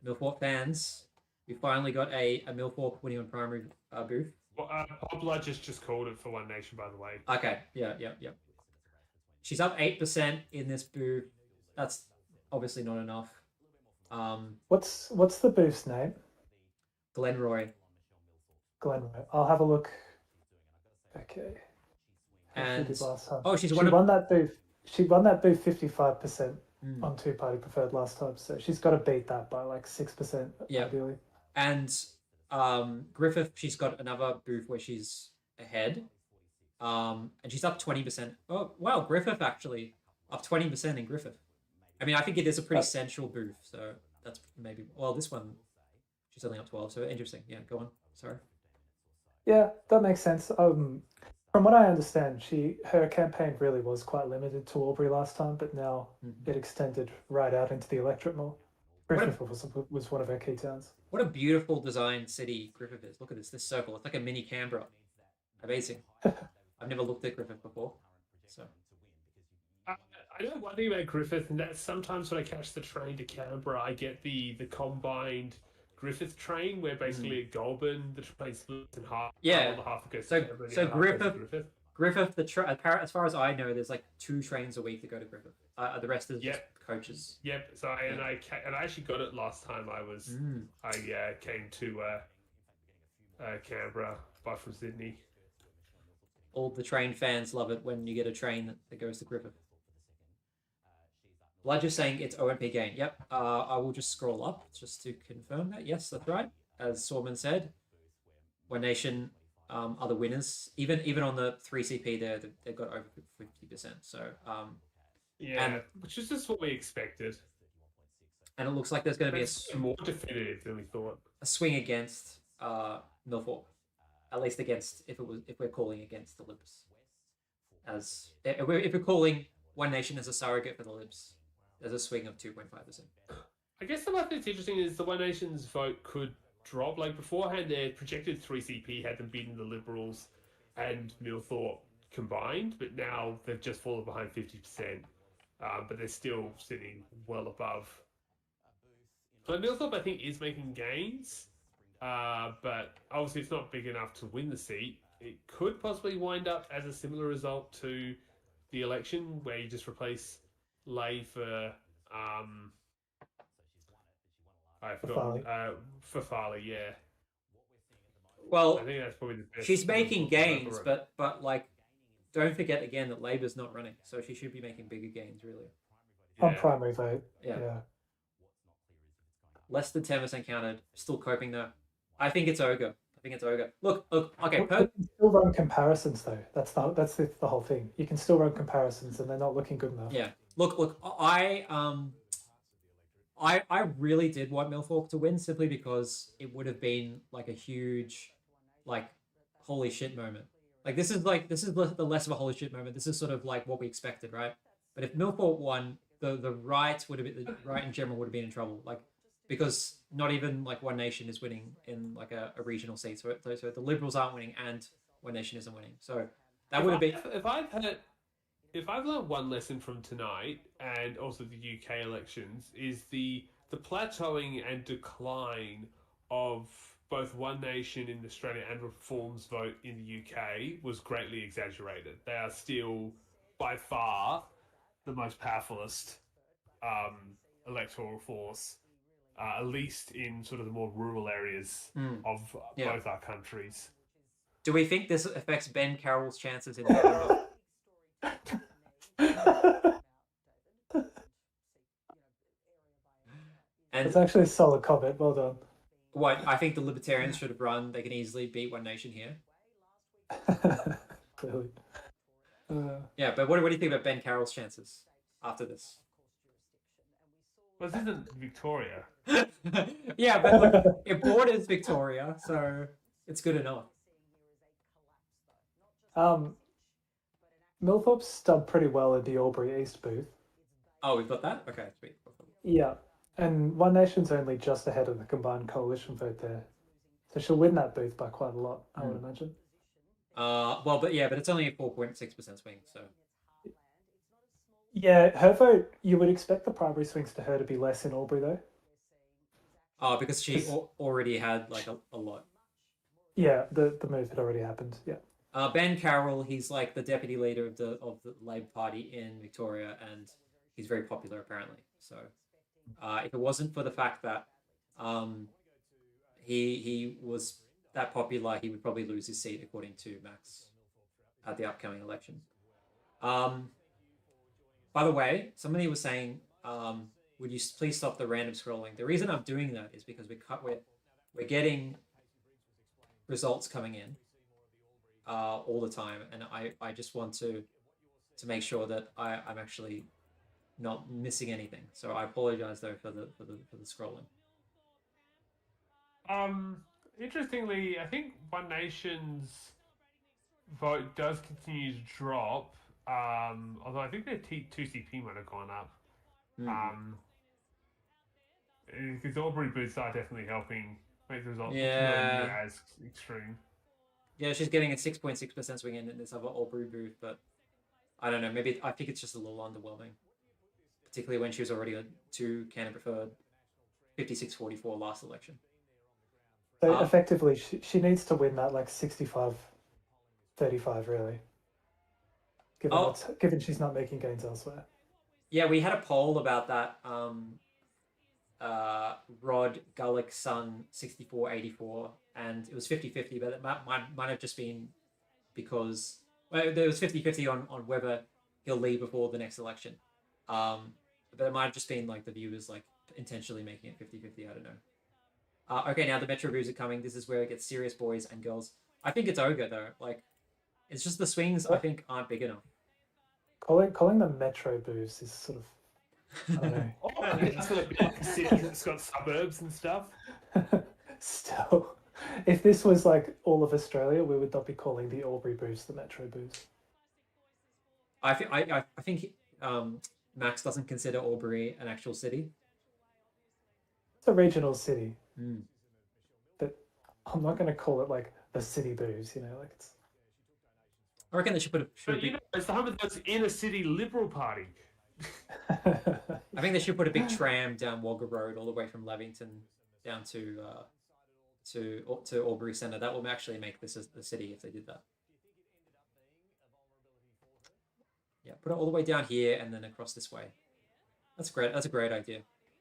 Milthorpe fans. We finally got a Milthorpe winning on primary booth. Well, Bob just called it for One Nation, by the way. Okay, yeah. She's up 8% in this booth. That's obviously not enough. What's the booth's name? Glenroy. I'll have a look. Okay. And she did last time. she won that booth. She won that booth 55% on two-party preferred last time, so she's got to beat that by like 6%. Ideally. And Griffith, she's got another booth where she's ahead, and she's up 20%. Oh wow, Griffith actually up 20% in Griffith. I mean, I think it is a pretty central booth, so that's maybe. Well, this one, she's only up 12, so interesting. Yeah, go on. Sorry. Yeah, that makes sense. From what I understand, her campaign really was quite limited to Albury last time, but now it extended right out into the electorate more. Griffith was one of her key towns. What a beautiful designed city Griffith is. Look at this circle. It's like a mini Canberra. Amazing. I've never looked at Griffith before. So I know one thing about Griffith, and that's sometimes when I catch the train to Canberra, I get the combined Griffith train, where basically at Goulburn the train splits in half. Yeah. Half goes so to Canberra, so Griffith, as far as I know, there's like 2 trains a week that go to Griffith. The rest is just coaches. Yep. So I actually got it last time I was. I came to Canberra, but from Sydney. All the train fans love it when you get a train that goes to Griffith. Blood just saying it's OMP gain. Yep. I will just scroll up just to confirm that. Yes, that's right. As Sorman said, One Nation are the winners. Even on the 3CP, they've got over 50%. So yeah, which is just what we expected. And it looks like there's going to be more definitive than we thought. A swing against Milford, at least against if we're calling against the Libs, as if we're calling One Nation as a surrogate for the Libs, there's a swing of 2.5%. I guess the one thing that's interesting is the One Nation's vote could drop. Like beforehand, their projected 3CP had them beating the Liberals and Millthorpe combined, but now they've just fallen behind 50%. But they're still sitting well above. But Millthorpe, I think, is making gains, but obviously it's not big enough to win the seat. It could possibly wind up as a similar result to the election, where you just replace Lay for I forgot for Farley, yeah. Well, I think that's probably the best. She's making gains, but like, don't forget again that Labor's not running, so she should be making bigger gains, really. Yeah. On primary vote. Yeah. Yeah. Less than 10% counted. Still coping though. I think it's Ogre. Look. Okay. You can still run comparisons though. That's the whole thing. You can still run comparisons, and they're not looking good enough. Yeah. Look. I really did want Milford to win simply because it would have been like a huge, like, holy shit moment. Like this is the less of a holy shit moment. This is sort of like what we expected, right? But if Milford won, the right would have been the right in general would have been in trouble. Like, because not even like One Nation is winning in like a regional seat, so the Liberals aren't winning and One Nation isn't winning. So that would have been. If I've learned one lesson from tonight and also the UK elections is the plateauing and decline of both One Nation in Australia and Reform's vote in the UK was greatly exaggerated. They are still by far the most powerfulest electoral force. At least in sort of the more rural areas of both our countries. Do we think this affects Ben Carroll's chances in November? And it's actually a solid comment. Well done. What I think the Libertarians should have run. They can easily beat One Nation here. Clearly. Yeah, but what do you think about Ben Carroll's chances after this? Well, this isn't Victoria. Yeah, but look, it borders Victoria, so it's good enough. Milthorpe's done pretty well in the Albury East booth. Oh, we've got that? Okay, sweet. Yeah, and One Nation's only just ahead of the combined coalition vote there. So she'll win that booth by quite a lot, I would imagine. But it's only a 4.6% swing, so... Yeah, her vote, you would expect the primary swings to her to be less in Albury, though. Oh, because she already had, like, a lot. Yeah, the move had already happened, yeah. Ben Carroll, he's, like, the deputy leader of the Labour Party in Victoria, and he's very popular, apparently. So, if it wasn't for the fact that he was that popular, he would probably lose his seat, according to Max, at the upcoming election. By the way, somebody was saying, would you please stop the random scrolling? The reason I'm doing that is because we're getting results coming in all the time, and I just want to make sure that I'm actually not missing anything. So I apologize though for the scrolling. Interestingly, I think One Nation's vote does continue to drop. Although I think their 2CP might have gone up. Because Albury booths are definitely helping make the results not as extreme. Yeah, she's getting a 6.6% swing in this other Albury booth, but I don't know. Maybe I think it's just a little underwhelming, particularly when she was already a 2 Canon preferred 56-44 last election. So effectively, she needs to win that like 65-35, really. Given she's not making gains elsewhere. Yeah, we had a poll about that Rod Gullick Sun 6484, and it was 50-50, but it might have just been because there was 50-50 on whether he'll leave before the next election. But it might have just been like the viewers like intentionally making it 50-50. I don't know. Okay, now the Metro Booze are coming. This is where it gets serious, boys and girls. I think it's Ogre though. Like, it's just the swings I think aren't big enough. Calling them Metro Booze is sort of, I don't know. Oh, it's got a bit like a city that's got suburbs and stuff. Still, if this was like all of Australia, we would not be calling the Albury Booze the Metro Booze. I think Max doesn't consider Albury an actual city. It's a regional city, Mm. but I'm not going to call it like the City Booze. You know, like it's. I reckon they should put But you know, it's the home of the inner city Liberal Party. I think they should put a big tram down Wagga Road all the way from Lavington down to Albury Centre. That will actually make this the city if they did that. Yeah, put it all the way down here and then across this way. That's great. That's a great idea.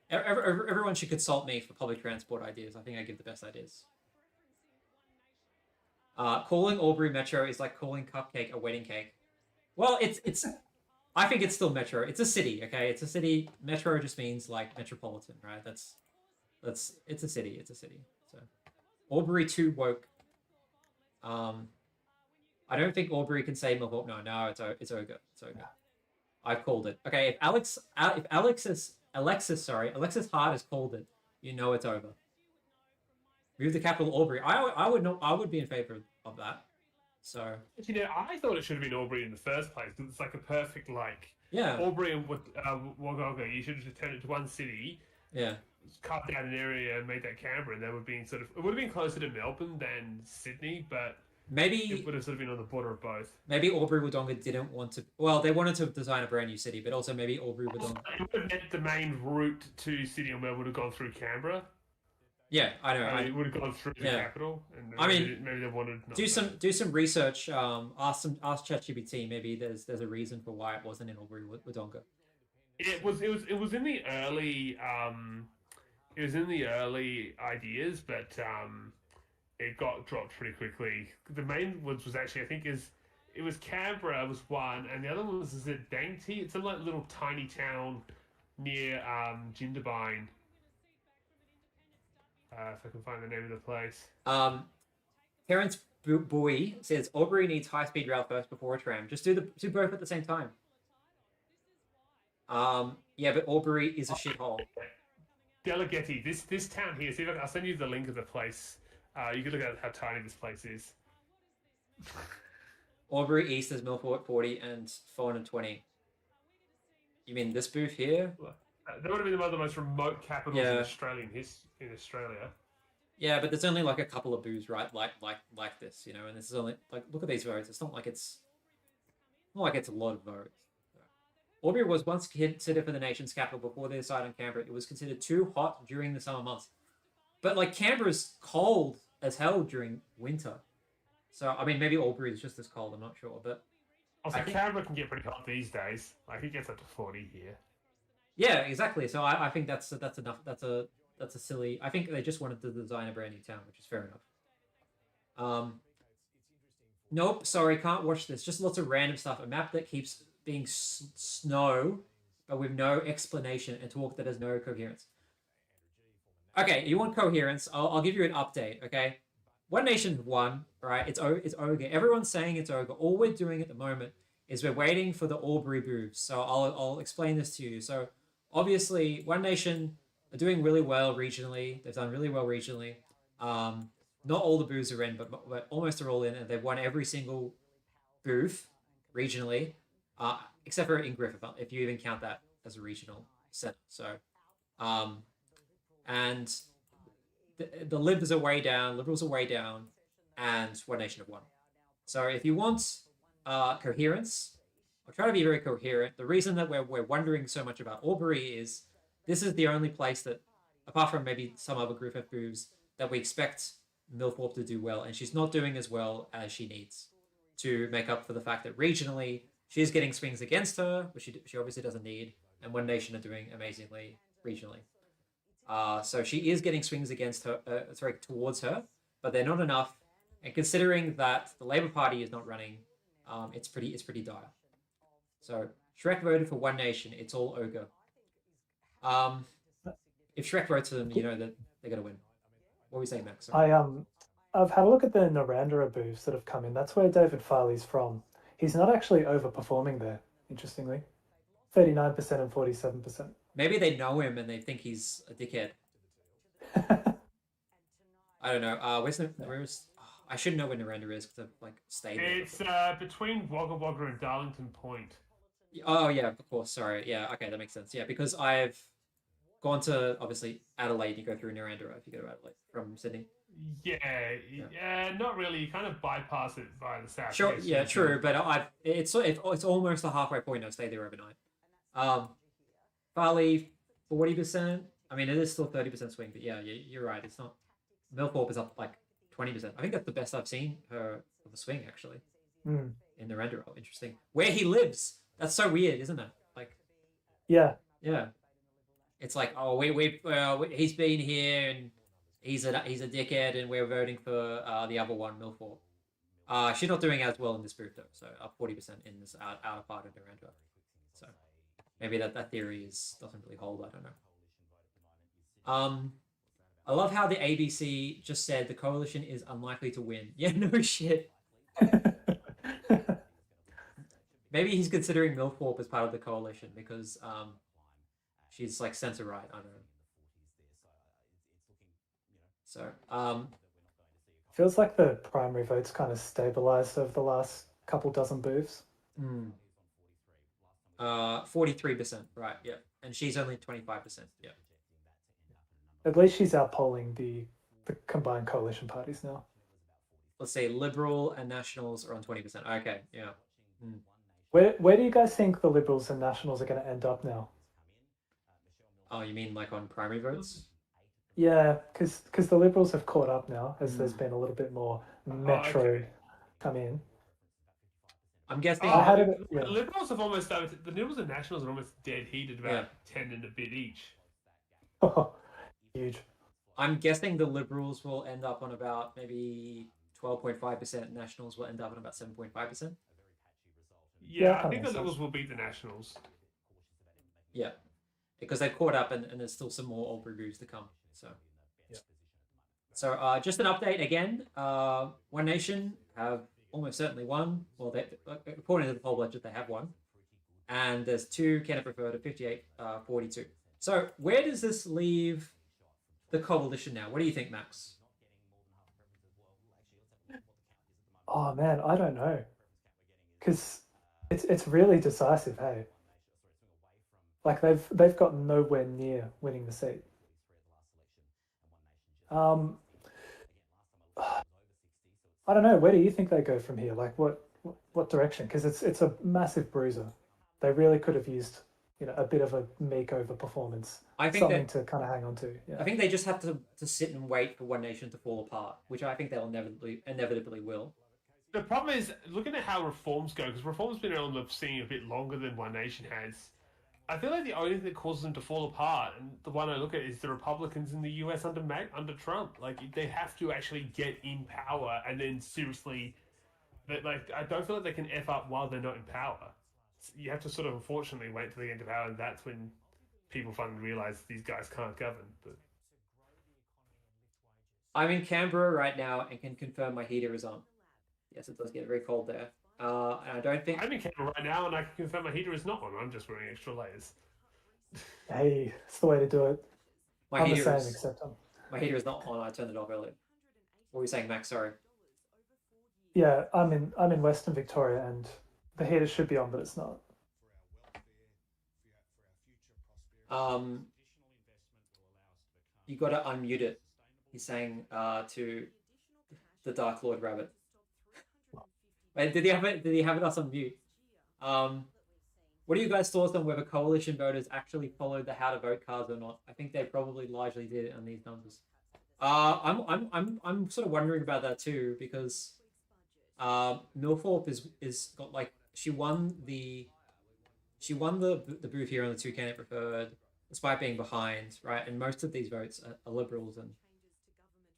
Everyone should consult me for public transport ideas. I think I give the best ideas. Calling Albury Metro is like calling Cupcake a wedding cake. Well, it's. I think it's still Metro. It's a city, okay? It's a city. Metro just means like metropolitan, right? That's. It's a city. It's a city. So, Albury too woke. I don't think Albury can say Millthorpe. No, it's Ogre. It's Ogre. I've called it. Okay, if Alexis Hart has called it, you know it's over. Move the capital Albury. I would be in favor of that. So You know, I thought it should have been Albury in the first place because it's like a perfect like yeah, Albury and Wagga. You should have just turned it to one city, yeah. cut down an area, and made that Canberra, and that would be sort of it would have been closer to Melbourne than Sydney, but Maybe it would have sort of been on the border of both. maybe Albury Wodonga didn't want to. Well, they wanted to design a brand new city, but also maybe Albury Wodonga. It would have meant the main route to Sydney or Melbourne would have gone through Canberra. Yeah, I know. It would have gone through the Yeah. capital. And I mean, maybe they wanted not do to. some research. Ask ChatGPT. Maybe there's a reason for why it wasn't in Albury Wodonga. It was in the early ideas, but it got dropped pretty quickly. The main was actually it was Canberra was one, and the other one was Dainty. It's a like little tiny town near Jindabyne. If I can find the name of the place. Terence Bowie says Albury needs high-speed rail first before a tram. Just do both at the same time. Yeah, but Albury is a shithole. Delegetti, this town here. See, I'll send you the link of the place. You can look at how tiny this place is. Albury East is Milford 40 and 420. You mean this booth here? That would have been one of the most remote capitals Yeah. in Australia. Yeah, but there's only like a couple of booths, right? Like this, you know. And this is only like look at these votes. It's not like it's a lot of votes. Albury was once considered for the nation's capital before they decided on Canberra. It was considered too hot during the summer months. But like Canberra's cold as hell during winter. So I mean maybe Albury is just as cold, I'm not sure. But Also, I think- Canberra can get pretty hot these days. Like it gets up to 40 here. yeah, exactly. So I think that's enough. That's a silly. I think they just wanted to design a brand new town, which is fair enough. Nope, sorry, can't watch this. Just lots of random stuff. A map that keeps being snow, but with no explanation, and talk that has no coherence. Okay, you want coherence? I'll give you an update. Okay, One Nation's won, right? It's Ogre. Everyone's saying it's Ogre. All we're doing at the moment is we're waiting for the Albury booths. So I'll explain this to you. So obviously, One Nation are doing really well regionally. They've done really well regionally. Not all the booths are in, but almost are all in, and they've won every single booth regionally, except for in Griffith, if you even count that as a regional centre. So, and the Libs are way down, Liberals are way down, and One Nation have won. So if you want coherence, I'll try to be very coherent. The reason that we're wondering so much about Albury is this is the only place that, apart from maybe some other Griffith booths, that we expect Milthorpe to do well, and she's not doing as well as she needs to make up for the fact that regionally she's getting swings against her, which she obviously doesn't need, and One Nation are doing amazingly regionally. So she is getting swings against her, sorry, towards her, but they're not enough. And considering that the Labour Party is not running, it's pretty dire. So Shrek voted for One Nation. It's all ogre. If Shrek votes for them, you know that they're gonna win. What were we saying, Max? Sorry. I've had a look at the Narendra booths that have come in. That's where David Farley's from. He's not actually overperforming there, interestingly. 39% and 47%. Maybe they know him and they think he's a dickhead. I don't know. Where's I should know where Narendra is because I've like stayed there. It's between Wagga Wagga and Darlington Point. Oh yeah, of course. Sorry. Yeah. Okay, that makes sense. Yeah, because I've gone to obviously Adelaide. You go through Narendra if you go to Adelaide from Sydney. Yeah, not really. You kind of bypass it via the south. Sure. Yeah, true. But it's almost the halfway point. I've stayed there overnight. Farley 40%. I mean, it is still 30% swing, but yeah, you're right. It's not. Milthorpe is up like 20%. I think that's the best I've seen her for the swing actually. Mm. In Narendra. Interesting. Where he lives. That's so weird, isn't it? Like. Yeah. Yeah. It's like, oh, he's been here and he's a dickhead, and we're voting for the other one, Milthorpe. She's not doing as well in this booth though, so up 40% in this outer part of Narendra. So maybe that theory doesn't really hold. I don't know. I love how the ABC just said the coalition is unlikely to win. Yeah, no shit. Maybe he's considering Milthorpe as part of the coalition because she's like centre right. I don't know. So feels like the primary votes kind of stabilized over the last couple dozen booths. 43%, right? Yeah, and she's only 25%. Yeah. At least she's outpolling the combined coalition parties now. Let's say Liberal and Nationals are on 20%. Okay, yeah. Where do you guys think the Liberals and Nationals are going to end up now? Oh, you mean like on primary votes? Yeah, because the Liberals have caught up now as there's been a little bit more Metro come in. I'm guessing. The Liberals have almost started. The Liberals and Nationals are almost dead heated, about 10 and a bit each. Oh, huge. I'm guessing the Liberals will end up on about maybe 12.5%. Nationals will end up on about 7.5%. Yeah, I think the Liberals will beat the Nationals. Yeah, because they've caught up, and there's still some more old reviews to come. So, So just an update again. One Nation have almost certainly won. Well, according to the poll budget, they have won. And there's two candidate preferred at 58-42. So where does this leave the coalition now? What do you think, Max? Oh man, I don't know, because it's really decisive. Hey, like they've got nowhere near winning the seat. I don't know. Where do you think they go from here? Like what direction? Because it's a massive bruiser. They really could have used a bit of a makeover performance. I think something to kind of hang on to. Yeah. I think they just have to sit and wait for One Nation to fall apart, which I think they'll inevitably will. The problem is looking at how reforms go, because reform's been around the scene a bit longer than One Nation has. I feel like the only thing that causes them to fall apart, and the one I look at, is the Republicans in the US under Trump. Like, they have to actually get in power, and then seriously, I don't feel like they can F up while they're not in power. You have to sort of, unfortunately, wait till the end of power, and that's when people finally realise these guys can't govern. But I'm in Canberra right now and can confirm my heater is on. Yes, it does get very cold there. And I don't think... I'm in Canberra right now and I can confirm my heater is not on. I'm just wearing extra layers. Hey, it's the way to do it. My I'm heater the same, except my heater is not on. I turned it off earlier. What were you saying, Max? Sorry. Yeah, I'm in Western Victoria and the heater should be on, but it's not. You got to unmute it. He's saying to the Dark Lord Rabbit. Wait, did he have us on mute? What are you guys' thoughts on whether coalition voters actually followed the how to vote cards or not? I think they probably largely did on these numbers. I'm sort of wondering about that too, because Milthorpe is got she won the booth here on the two candidate preferred. despite being behind, right? And most of these votes are Liberals and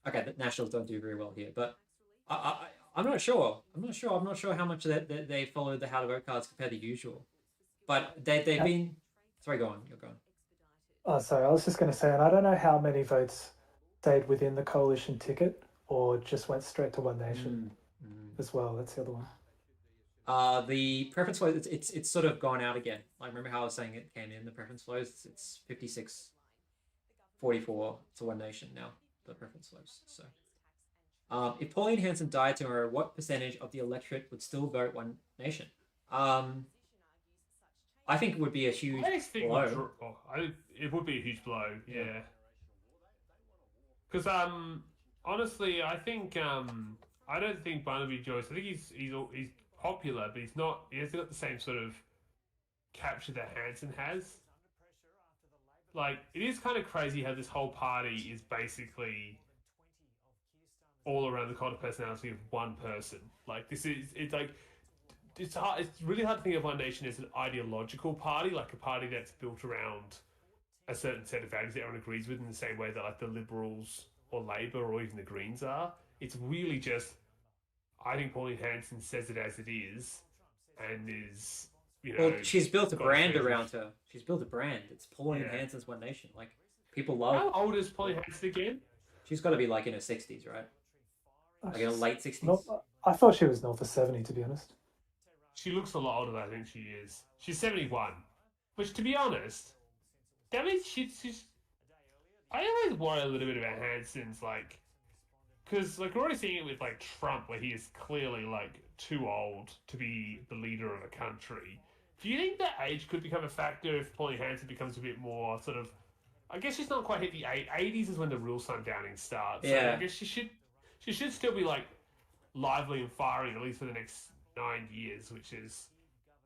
the Nationals don't do very well here, but I'm not sure. I'm not sure how much they followed the how to vote cards compared to usual. But they've been. Sorry, go on. You're going. Oh, sorry. I was just going to say, and I don't know how many votes stayed within the coalition ticket or just went straight to One Nation as well. That's the other one. The preference flows, it's sort of gone out again. Like, remember how I was saying it came in the preference flows? It's 56-44 to One Nation now, the preference flows. So, if Pauline Hanson died tomorrow, what percentage of the electorate would still vote One Nation? I think it would be a huge blow. It would be a huge blow, yeah. Because honestly, I think I don't think Barnaby Joyce. I think he's popular, but he's not. He hasn't got the same sort of capture that Hanson has. Like, it is kind of crazy how this whole party is basically all around the cult of personality of one person. Like, it's like. It's hard. It's really hard to think of One Nation as an ideological party, like a party that's built around a certain set of values that everyone agrees with, in the same way that like the Liberals or Labor or even the Greens are. It's really just, I think Pauline Hanson says it as it is, and is, Well, she's built a brand around her. She's built a brand. It's Pauline Hanson's One Nation. Like, people love. How old is Pauline Hanson again? She's got to be like in her 60s, right? Like in her late 60s. I thought she was north of 70, to be honest. She looks a lot older than I think she is. She's 71. Which, to be honest, that means she's... I always worry a little bit about Hanson's, like... Because, like, we're already seeing it with, like, Trump, where he is clearly, like, too old to be the leader of a country. Do you think that age could become a factor if Pauline Hanson becomes a bit more, sort of... I guess she's not quite hit the 80s is when the real sundowning starts. Yeah. So I guess she should still be, like, lively and firing, at least for the next 9 years, which is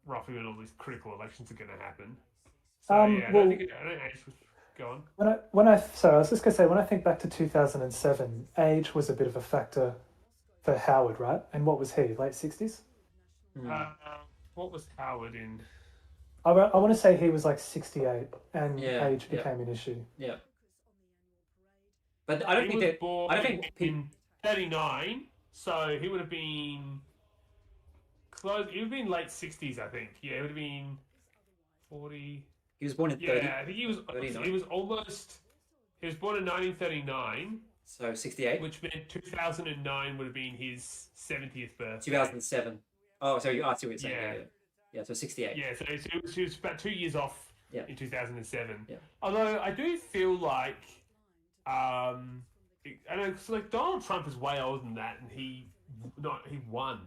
roughly when all these critical elections are going to happen. So I don't think age was go on. Sorry, I was just going to say, when I think back to 2007, age was a bit of a factor for Howard, right? And what was he, late 60s? What was Howard in? I want to say he was like 68, and age became an issue. Yeah. But I don't think that. Born I don't think in 39, so he would have been close. He would have been late 60s, I think. Yeah, it would have been 40. He was born in 30. Yeah, I think he was. 39. He was almost. He was born in 1939. So 68. Which meant 2009 would have been his 70th birthday. 2007. Oh, so you asked what you're saying. Yeah, so 68. Yeah, so he was about 2 years off in 2007. Yeah. Although I do feel like, I know, cause like Donald Trump is way older than that, and he won.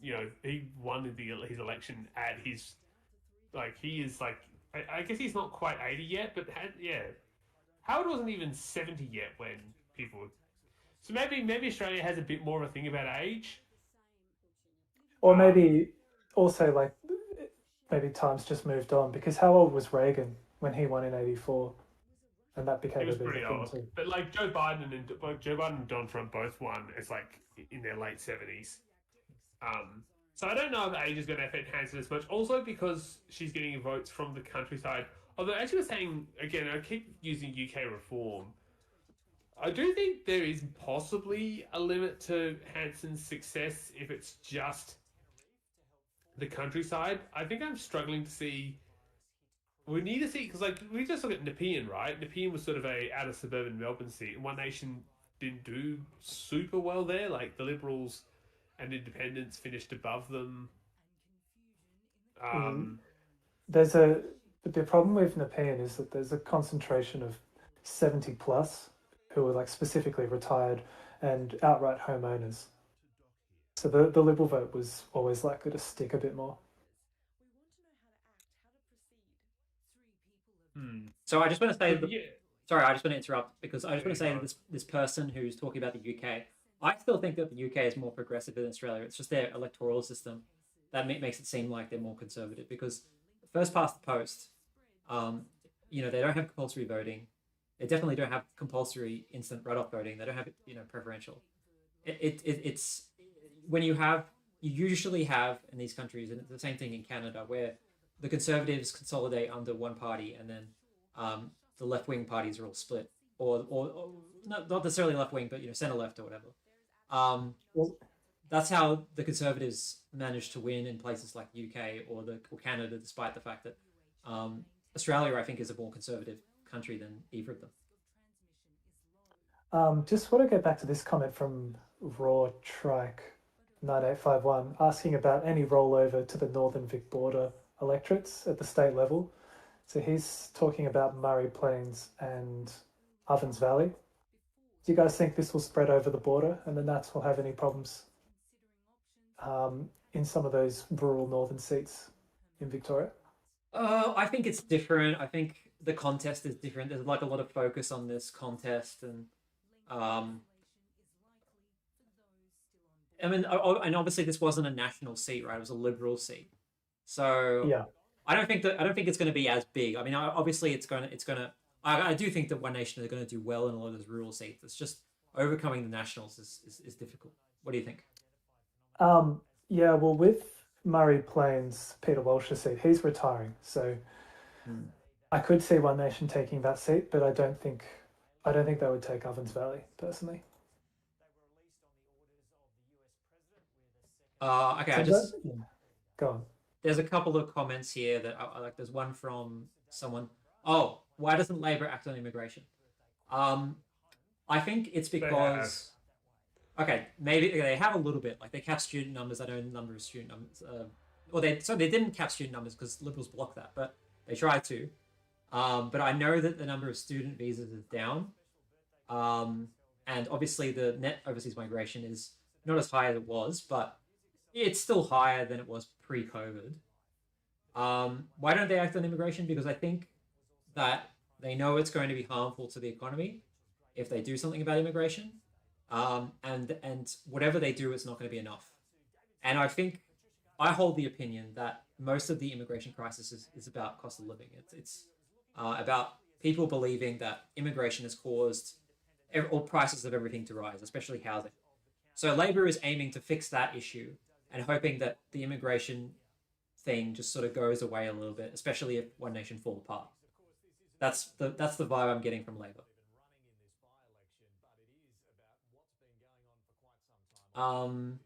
You know, he won his election at his, like, he is like, I guess he's not quite 80 yet, but Howard wasn't even 70 yet when people. So maybe Australia has a bit more of a thing about age. Or maybe also, like, maybe times just moved on, because how old was Reagan when he won in 84? And that became he was a bit pretty of a old. thing too. But like Joe Biden and Donald Trump both won as like in their late 70s. So I don't know if age is going to affect Hanson as much. Also because she's getting votes from the countryside. Although, as you were saying, again, I keep using UK reform. I do think there is possibly a limit to Hanson's success if it's just the countryside. I think I'm struggling to see. We need to see, because like we just look at Nepean, right? Nepean was sort of a out of suburban Melbourne seat, and One Nation didn't do super well there. Like the Liberals and Independents finished above them. The problem with Nepean is that there's a concentration of 70 plus who are like specifically retired and outright homeowners. So the Liberal vote was always likely to stick a bit more. So I just want to say, sorry, I just want to interrupt because I just want to say that this person who's talking about the UK, I still think that the UK is more progressive than Australia. It's just their electoral system that makes it seem like they're more conservative, because first past the post, they don't have compulsory voting. They definitely don't have compulsory instant write-off voting. They don't have preferential. It's when you usually have in these countries, and it's the same thing in Canada, where the Conservatives consolidate under one party, and then the left wing parties are all split, or not necessarily left wing, but center left or whatever. Um, Well, that's how the Conservatives managed to win in places like UK or Canada, despite the fact that Australia, I think, is a more conservative country than either of them. just want to go back to this comment from Raw Trike 9851 asking about any rollover to the Northern Vic border electorates at the state level. So he's talking about Murray Plains and Ovens Valley. Do you guys think this will spread over the border and the Nats will have any problems in some of those rural northern seats in Victoria? I think it's different. I think the contest is different. There's like a lot of focus on this contest, and um, I mean, and obviously this wasn't a national seat, right? It was a Liberal seat, so Yeah. I don't think it's going to be as big. I mean, obviously it's gonna. I do think that One Nation are going to do well in a lot of those rural seats. It's just overcoming the Nationals is difficult. What do you think? Yeah, well, with Murray Plains, Peter Walsh's seat, he's retiring. So Hmm. I could see One Nation taking that seat, but I don't think they would take Ovens Valley personally. Okay, So yeah, go on. there's a couple of comments here that I like. There's one from someone. Oh, why doesn't Labor act on immigration? Um, I think it's They have. because okay, maybe they have a little bit. Like they cap student numbers. I know the number of student numbers. They didn't cap student numbers because Liberals blocked that, but they tried to. But I know that the number of student visas is down. Um, and obviously the net overseas migration is not as high as it was, but it's still higher than it was pre-COVID. Why don't they act on immigration? Because I think that they know it's going to be harmful to the economy if they do something about immigration, and whatever they do is not going to be enough. And I think I hold the opinion that most of the immigration crisis is about cost of living. It's about people believing that immigration has caused all prices of everything to rise, especially housing. So Labor is aiming to fix that issue and hoping that the immigration thing just sort of goes away a little bit, especially if One Nation fall apart. That's the vibe I'm getting from Labor. Um,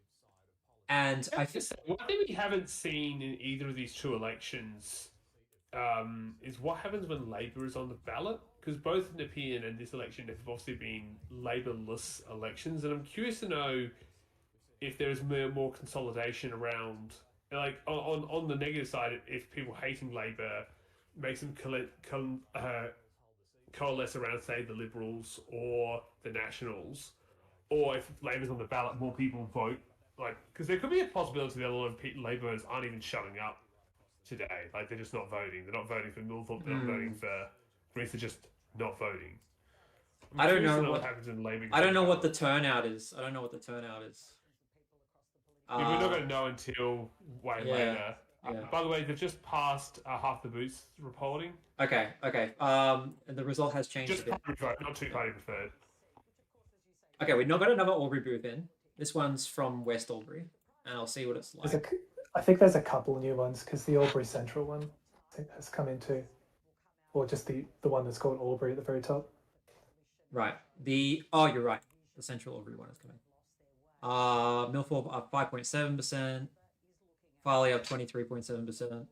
and I think One thing we haven't seen in either of these two elections is what happens when Labor is on the ballot. Because both Nepean and this election have obviously been Labour-less elections, and I'm curious to know if there is more consolidation around, like on the negative side, if people hating Labor makes them coalesce around, say, the Liberals or the Nationals, or if Labor's on the ballot, more people vote. Like, because there could be a possibility that a lot of Labor voters aren't even showing up today. Like, they're just not voting. They're not voting for Millthorpe. They're not voting for Greece. They're just not voting. I don't know what what happens in Labor. I don't know what the turnout is. I don't know what the turnout is. We're not going to know until way yeah, later. yeah. By the way, they've just passed half the boots reporting. Okay. And the result has changed Just a bit. primary vote, not two-party preferred. Okay, we've not got another Albury booth in. This one's from West Albury, and I'll see what it's like. I think there's a couple new ones because the Albury Central one I think has come into, or just the one that's called Albury at the very top. Right. You're right. The Central Albury one is coming. Milford up 5.7%. Farley up 23.7%.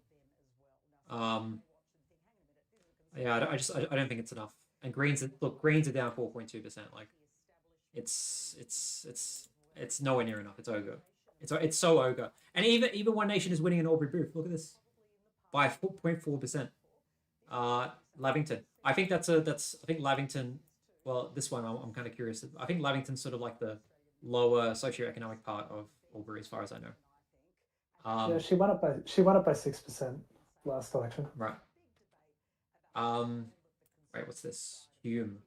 Yeah, I don't think it's enough. And Greens are down 4.2%. Like, it's nowhere near enough. It's ogre. It's so ogre. And even One Nation is winning an Albury booth. Look at this, by 4.4%. Lavington. I think I think Lavington. Well, this one I'm kind of curious. I think Lavington's sort of like the lower socioeconomic part of Albury, as far as I know. Yeah, she won it by 6% last election. Right. Wait, what's this? Hume.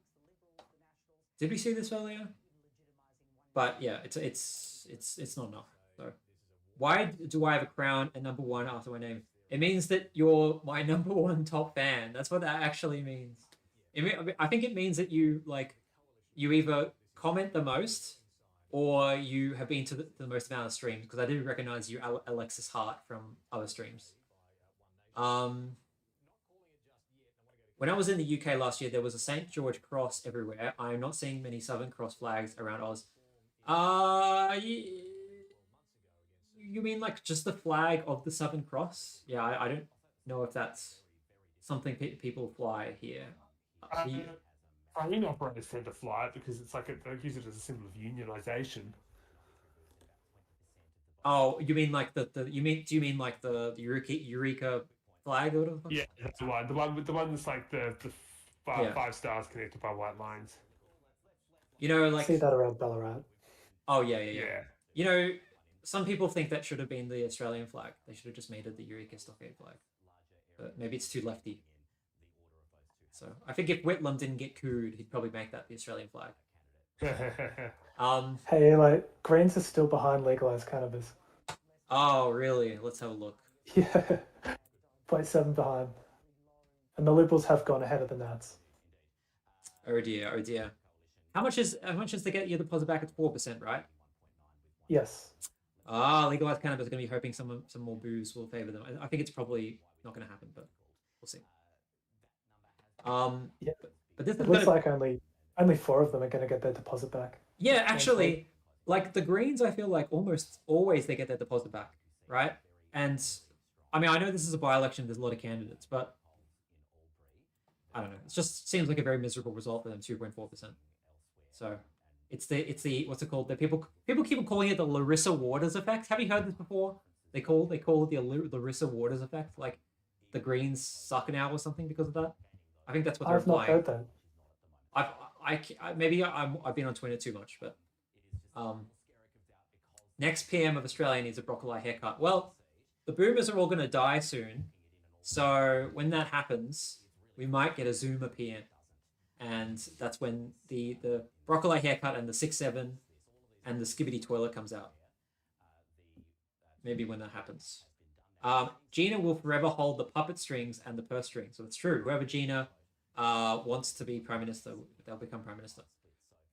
Did we see this earlier? But yeah, it's not enough. So why do I have a crown and number one after my name? It means that you're my number one top fan. That's what that actually means. I think it means that you either comment the most or you have been to the most amount of streams, because I do recognize you, Alexis Hart, from other streams. when I was in the UK last year, there was a St. George Cross everywhere. I'm not seeing many Southern Cross flags around Oz. You mean like just the flag of the Southern Cross? Yeah, I don't know if that's something people fly here. The- Train operators tend to fly it because it's like they use it as a symbol of unionization. oh, you mean like do you mean like the Eureka flag or whatever? the fuck? Yeah, that's the one that's like the five, Yeah. 5 stars connected by white lines. You know, See like that around Ballarat. oh yeah. Yeah. You know, some people think that should have been the Australian flag. They should have just made it the Eureka Stockade flag. But maybe it's too lefty. So I think if Whitlam didn't get cooed, he'd probably make that the Australian flag. Um. Hey, like Greens are still behind legalized cannabis. Oh, really? Let's have a look. Yeah, 0.7 behind, and the Liberals have gone ahead of the Nats. Oh dear. Oh dear. How much is to get your deposit back at 4%, right? Yes. Legalized cannabis is going to be hoping some more booze will favor them. I think it's probably not going to happen, but we'll see. Yeah. But this It is looks gonna, like only 4 of them are going to get their deposit back. yeah, actually, like the Greens, I feel like almost always they get their deposit back, right? And I mean, I know this is a by-election, there's a lot of candidates, but I don't know. It just seems like a very miserable result for them, 2.4%. So it's the what's it called? The people keep calling it the Larissa Waters effect. Have you heard this before? They call it the Larissa Waters effect, like the Greens suck now or something because of that. I think that's what they're I've not implying. heard that. Maybe I've been on Twitter too much, but next PM of Australia needs a broccoli haircut. Well, the boomers are all going to die soon, so when that happens, we might get a Zoomer PM, and that's when the broccoli haircut and the 6'7" and the skibbity toilet comes out. Maybe when that happens. Gina will forever hold the puppet strings and the purse strings. So it's true. Whoever Gina wants to be Prime Minister, they'll become Prime Minister.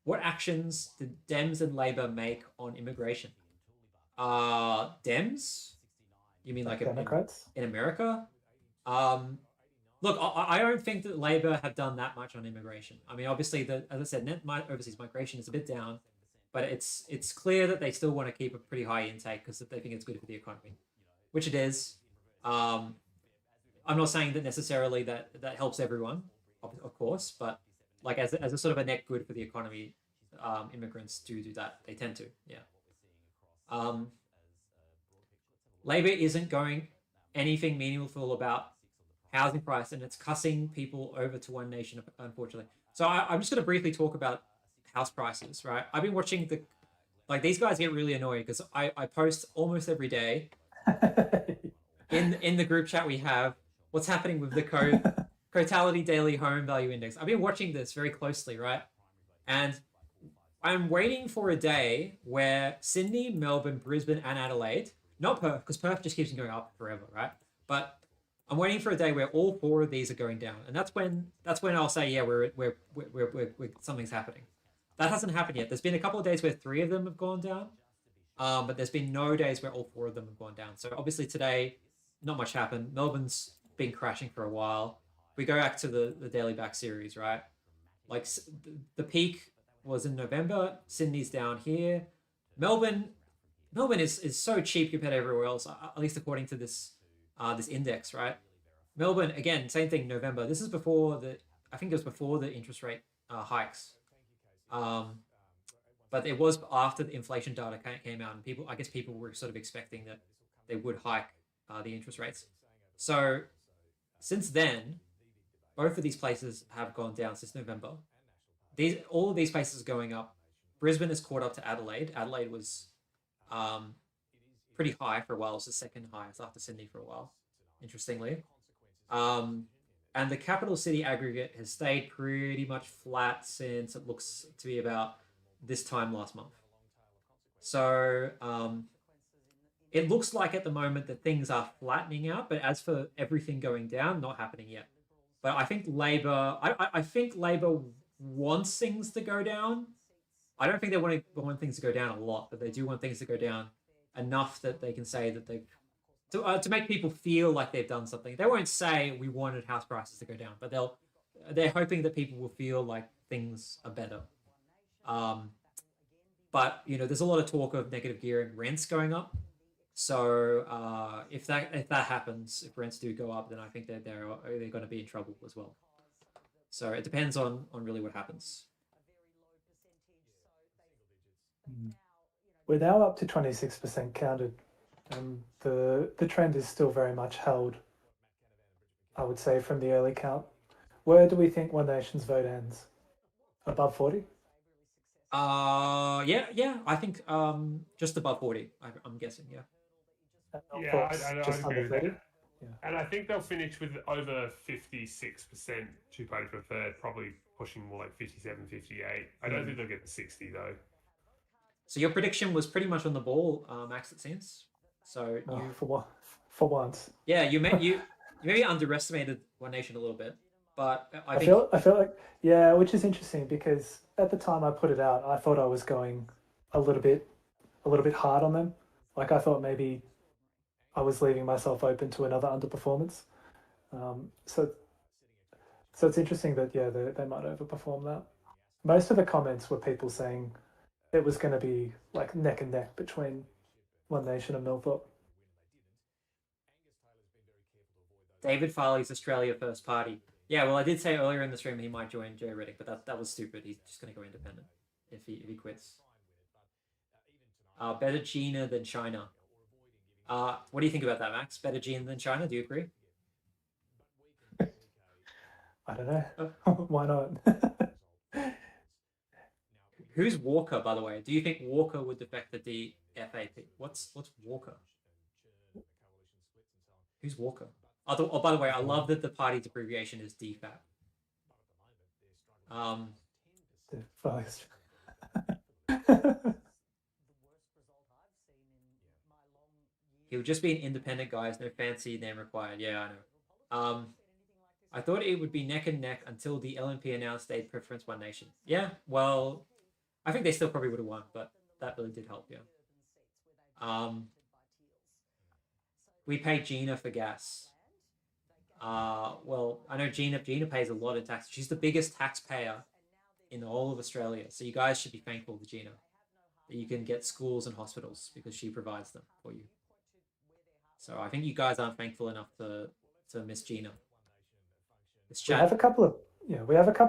What actions did Dems and Labor make on immigration? Dems? You mean like Democrats? in America? Look, I don't think that Labor have done that much on immigration. I mean, obviously, as I said, net overseas migration is a bit down, but it's clear that they still want to keep a pretty high intake because they think it's good for the economy, which it is. I'm not saying that necessarily that helps everyone, of course, but like as a sort of a net good for the economy, immigrants do that. They tend to, yeah. Labor isn't going anything meaningful about housing price, and it's cussing people over to One Nation, unfortunately. So I'm just going to briefly talk about house prices, right? I've been watching these guys get really annoying because I post almost every day in the group chat we have what's happening with the Cotality Daily Home Value Index. I've been watching this very closely, right? And I'm waiting for a day where Sydney, Melbourne, Brisbane, and Adelaide, not Perth, because Perth just keeps going up forever, right? But I'm waiting for a day where all 4 of these are going down, and that's when I'll say, yeah, we're something's happening. That hasn't happened yet. There's been a couple of days where 3 of them have gone down, but there's been no days where all 4 of them have gone down. So obviously today, not much happened. Melbourne's been crashing for a while. We go back to the Daily Back series, right? Like the peak was in November. Sydney's down here. Melbourne is so cheap compared to everywhere else, at least according to this index, right? Melbourne, again, same thing, November. This is I think it was before the interest rate hikes. But it was after the inflation data came out, and I guess people were sort of expecting that they would hike the interest rates. So since then, both of these places have gone down since November. All of these places are going up. Brisbane has caught up to Adelaide. Adelaide was pretty high for a while. It was the second highest after Sydney for a while, interestingly. And the capital city aggregate has stayed pretty much flat since it looks to be about this time last month. So it looks like at the moment that things are flattening out, but as for everything going down, not happening yet. But I think Labor, I think Labor wants things to go down. I don't think they want things to go down a lot, but they do want things to go down enough that they can say that they've to make people feel like they've done something. They won't say we wanted house prices to go down, but they're hoping that people will feel like things are better. Um, but there's a lot of talk of negative gearing, rents going up. So if that happens, if rents do go up, then I think they're going to be in trouble as well. So it depends on really what happens. We're now up to 26% counted, and the trend is still very much held, I would say, from the early count. Where do we think One Nation's vote ends? Above 40? Yeah, I think just above 40. I'm guessing, yeah. Yeah, Thoughts I'd just agree under with 30? that. Yeah. And I think they'll finish with over 56% two-party preferred, probably pushing more like 57, 58. I don't think they'll get to 60 though. So your prediction was pretty much on the ball, Max. It seems. So Oh, you, for once. yeah, you maybe underestimated One Nation a little bit, but I I think feel like, yeah, which is interesting because at the time I put it out, I thought I was going a little bit hard on them. Like I thought maybe I was leaving myself open to another underperformance. So it's interesting that yeah they might overperform that. Most of the comments were people saying it was going to be like neck and neck between One Nation and Millthorpe. David Farley's Australia First Party. Yeah, well, I did say earlier in the stream he might join Joe Reddick, but that was stupid. He's just going to go independent if he quits. Better Gina than China. What do you think about that, Max? Better Gina than China? Do you agree? I don't know. Why not? Who's Walker, by the way? Do you think Walker would defect the DFAP? What's Walker? Who's Walker? Oh, by the way, I love that the party's abbreviation is DFAP. He'll just be an independent, guys. No fancy name required. Yeah, I know. I thought it would be neck and neck until the LNP announced they'd preference One Nation. Yeah, well, I think they still probably would have won, but that really did help, yeah. We pay Gina for gas. Well, I know Gina pays a lot of tax. She's the biggest taxpayer in all of Australia. So you guys should be thankful to Gina that you can get schools and hospitals because she provides them for you. So I think you guys aren't thankful enough to miss Gina. We have a couple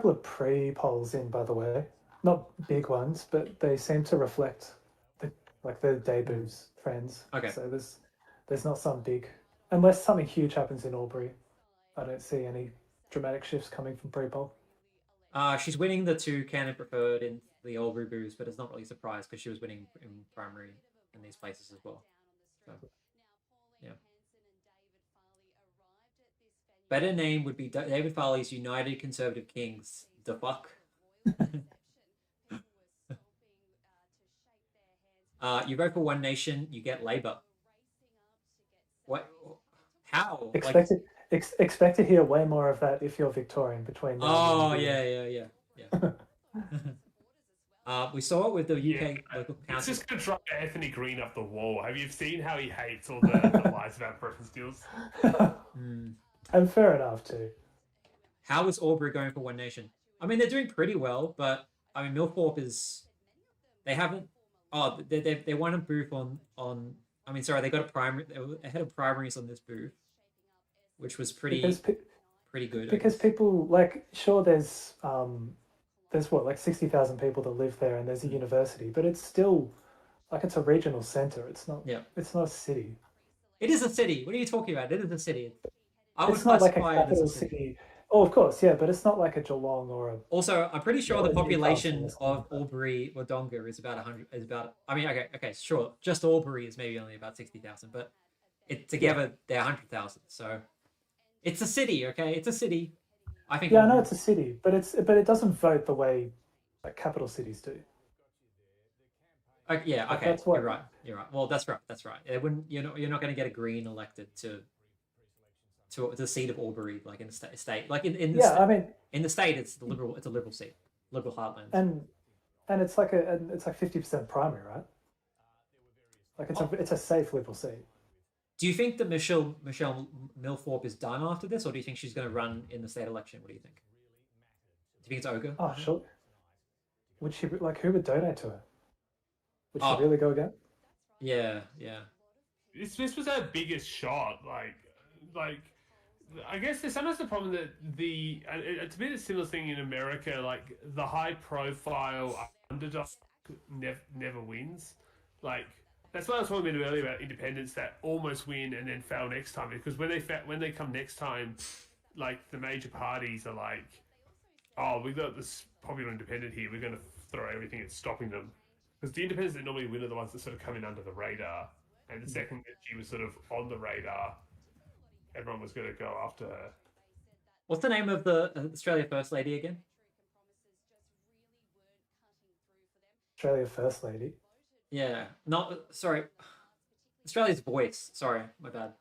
of pre-polls in, by the way. Not big ones, but they seem to reflect the debuts trends. Okay. So there's not some big, unless something huge happens in Albury. I don't see any dramatic shifts coming from pre-poll. She's winning the 2 canon preferred in the Albury Boos, but it's not really a surprise because she was winning in primary in these places as well. So, yeah. Better name would be David Farley's United Conservative Kings. The fuck? You vote for One Nation, you get Labour. What? How? Expect to hear way more of that if you're Victorian between now and yeah. We saw it with the UK local council. It's just going to drive Anthony Green up the wall. Have you seen how he hates all the lies about preference deals? And fair enough too. How is Albury going for One Nation? I mean, they're doing pretty well, but I mean, Millthorpe is. They haven't. Oh, they won a booth on. I mean, sorry, they got a primary. They were ahead of primaries on this booth, which was pretty good. Because people sure there's what, like 60,000 people that live there, and there's a university, but it's still it's a regional center. It's not. Yeah. It's not a city. It is a city. What are you talking about? It is a city. It's not like a capital city. Oh, of course, yeah, but it's not like a Geelong or a. Also, I'm pretty sure the population of Albury Wodonga is about 100. I mean, okay, sure. Just Albury is maybe only about 60,000, but together they're 100,000. So it's a city, okay? It's a city. I think. Yeah, I know it's a city, but it doesn't vote the way capital cities do. Yeah, okay. You're right. Well, that's right. It wouldn't. You're not going to get a Green elected to the seat of Albury, like in the state, like in the state, it's a liberal seat, liberal heartland, and it's like 50% primary, right? Like it's a safe liberal seat. Do you think that Michelle Millthorpe is done after this, or do you think she's going to run in the state election? What do you think? you think it's Ogre? Oh, sure. Would she like who would donate to her? Would she Oh, really go again? yeah, yeah. This was our biggest shot. Like I guess there's sometimes the problem that it's a bit of a similar thing in America. Like the high profile underdog never wins. Like that's what I was talking about earlier about independents that almost win and then fail next time. Because when they come next time, like the major parties are like, oh, we got this popular independent here. We're going to throw everything at stopping them. Because the independents that normally win are the ones that sort of come in under the radar. And the second that she was sort of on the radar, everyone was going to go after her. What's the name of the Australia First Lady again? Australia First Lady. Yeah, not sorry. Australia's Voice. Sorry, my bad.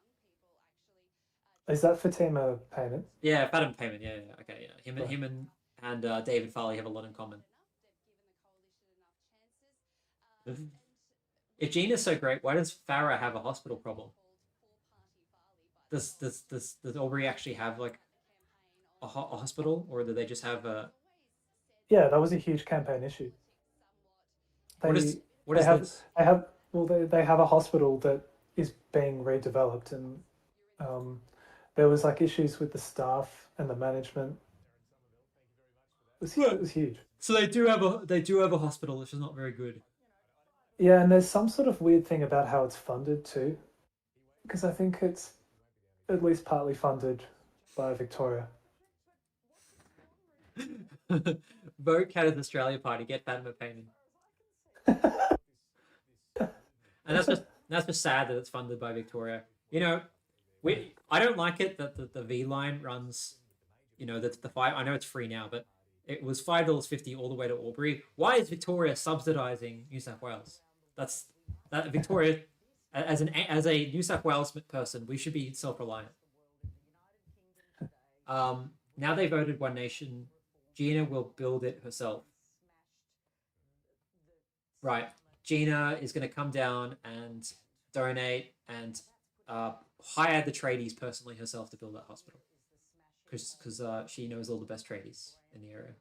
Is that Fatima Payment? Yeah, Fatima Payment. Yeah, yeah. Okay, yeah. Right. Him and David Farley have a lot in common. If Gina's so great, why does Farah have a hospital problem? Does Aubrey actually have like a hospital, or do they just have a? Yeah, that was a huge campaign issue. What They is what they is have this? they have well they have a hospital that is being redeveloped, and um, there was like issues with the staff and the management. It was huge. So they do have a hospital, which is not very good. Yeah, and there's some sort of weird thing about how it's funded too, because I think it's at least partly funded by Victoria. Vote Canada Australia Party, get Fatima Payment. And that's just sad that it's funded by Victoria. You know, I don't like it that the V line runs. You know, the five. I know it's free now, but it was $5.50 all the way to Albury. Why is Victoria subsidising New South Wales? That Victoria, as a New South Wales person, we should be self reliant. Now they voted One Nation. Gina will build it herself. Right. Gina is going to come down and donate and hire the tradies personally herself to build that hospital because she knows all the best tradies in the area.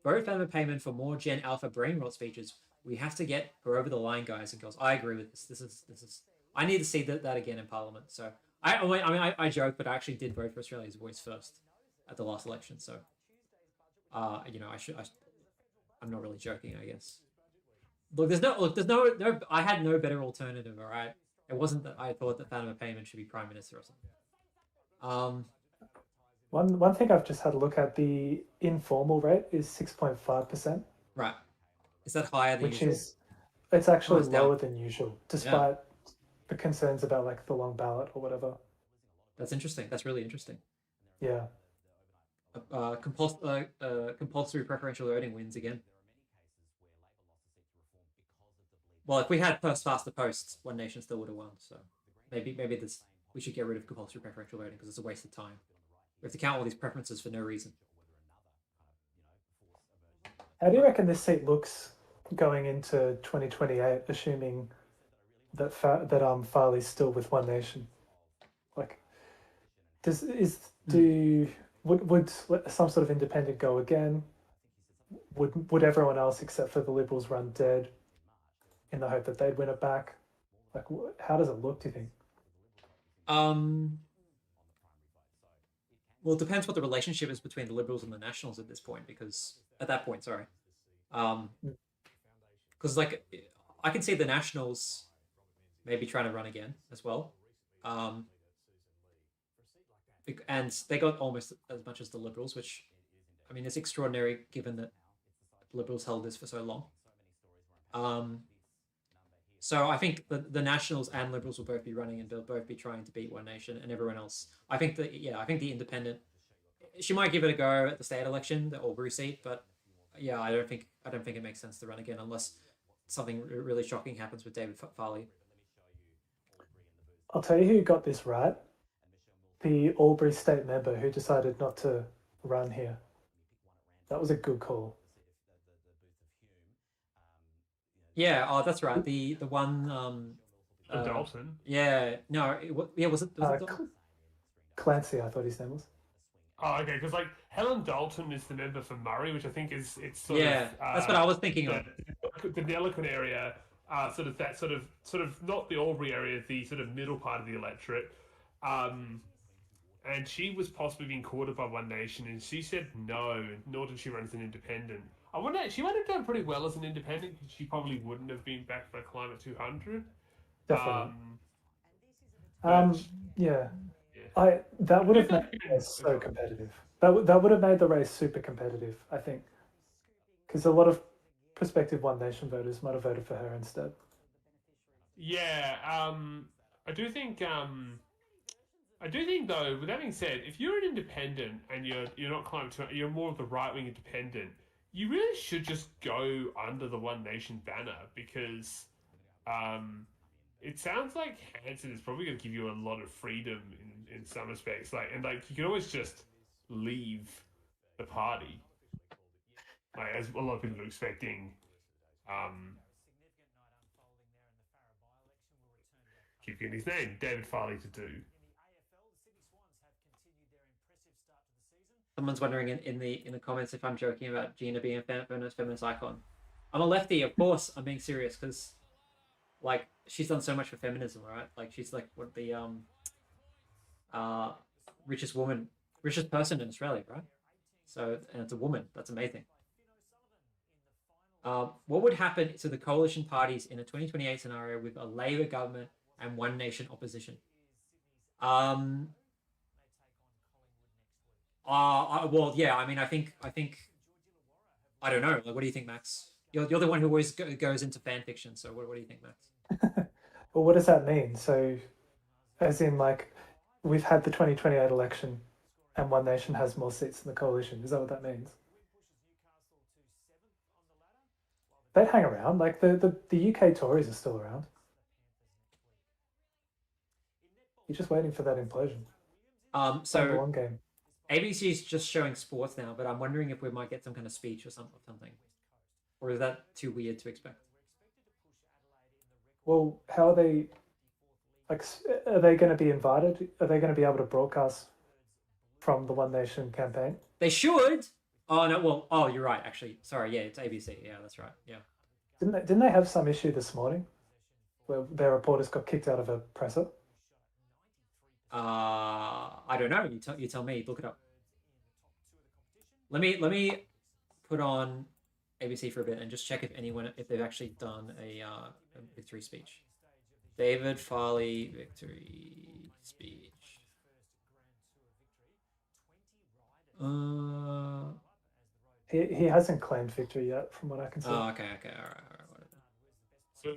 Vote Fatima Payment for more Gen Alpha brain rot speeches. We have to get her over the line, guys and girls. I agree with this. This is. I need to see that again in Parliament. So I joke, but I actually did vote for Australia's Voice first at the last election. So, you know, I'm not really joking, I guess. There's no. I had no better alternative. All right, it wasn't that I thought that Fatima Payment should be prime minister or something. One thing I've just had a look at, the informal rate is 6.5%, Right, is that higher than which usual? is it's actually it's down. lower than usual, despite the concerns about like the long ballot or whatever. That's interesting. That's really interesting. Yeah. Compulsory preferential voting wins again. Well, if we had first past the post, One Nation still would have won. So maybe we should get rid of compulsory preferential voting because it's a waste of time. We have to count all these preferences for no reason. How do you reckon this seat looks going into 2028, assuming that Farley's still with One Nation? Like, would some sort of independent go again? Would everyone else except for the Liberals run dead in the hope that they'd win it back? Like, how does it look, do you think? Well, it depends what the relationship is between the Liberals and the Nationals at this point, because at that point, sorry, because like I can see the Nationals maybe trying to run again as well, and they got almost as much as the Liberals, which I mean is extraordinary given that Liberals held this for so long. So I think the Nationals and Liberals will both be running and they'll both be trying to beat One Nation and everyone else. I think the Independent, she might give it a go at the state election, the Albury seat, but yeah, I don't think it makes sense to run again unless something really shocking happens with David Farley. I'll tell you who got this right. The Albury state member who decided not to run here. That was a good call. Yeah, oh, that's right. The one. Dalton. Yeah, no, was it? Clancy, I thought his name was. Oh, okay, because like Helen Dalton is the member for Murray, which I think is it's sort Yeah, of that's what I was thinking the of. the Nellicon area, sort of that sort of not the Albury area, the sort of middle part of the electorate. Um, and she was possibly being courted by One Nation, and she said no, nor did she run as an independent. I wonder, she might have done pretty well as an independent because she probably wouldn't have been backed by Climate 200. Definitely not. But Yeah, yeah, that I would do have feel made like the it's race been so good. competitive. That would have made the race super competitive, I think, because a lot of prospective One Nation voters might have voted for her instead. Yeah, I do think I do think though, with that being said, if you're an independent and you're not Climate 200, you're more of the right wing independent, you really should just go under the One Nation banner because um, it sounds like Hanson is probably going to give you a lot of freedom in some respects. Like, and like you can always just leave the party, like as a lot of people are expecting. Um, keep getting his name, David Farley, to do. Someone's wondering in the comments if I'm joking about Gina being a feminist icon. I'm a lefty, of course. I'm being serious because like she's done so much for feminism, right? Like she's like what the uh richest woman, richest person in Australia, right? So and it's a woman. That's amazing. What would happen to the coalition parties in a 2028 scenario with a Labor government and One Nation opposition? Um, well, yeah. I mean, I think I don't know. Like, what do you think, Max? You're the one who always goes into fan fiction. So what do you think, Max? Well, what does that mean? So, as in, like, we've had the 2028 election and One Nation has more seats in the coalition. Is that what that means? They'd hang around. Like, the UK Tories are still around. You're just waiting for that implosion. Playing the So long game. ABC is just showing sports now, but I'm wondering if we might get some kind of speech or something, or is that too weird to expect? Well, how are they? Like, are they going to be invited? Are they going to be able to broadcast from the One Nation campaign? They should. Oh no. Well. Oh, you're right. Actually, sorry. Yeah, it's ABC. Yeah, that's right. Yeah. Didn't they have some issue this morning where their reporters got kicked out of a presser? I don't know. You tell me. Look it up. Let me put on ABC for a bit and just check if they've actually done a victory speech. David Farley victory speech. Uh. He hasn't claimed victory yet, from what I can see. Oh, okay. Okay. All right. Whatever. So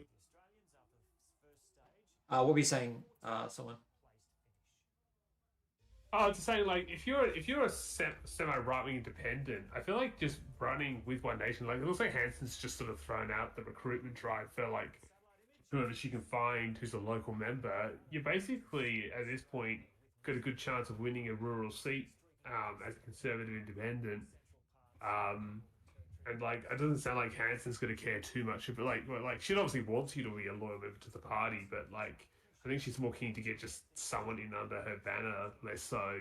What were you saying? Someone. oh, to say like if you're a semi right wing independent, I feel like just running with One Nation, like it looks like Hanson's just sort of thrown out the recruitment drive for like whoever she can find who's a local member. You basically at this point got a good chance of winning a rural seat as a conservative independent. Um, and like it doesn't sound like Hanson's going to care too much. But like she obviously wants you to be a loyal member to the party, but like I think she's more keen to get just someone in under her banner, less so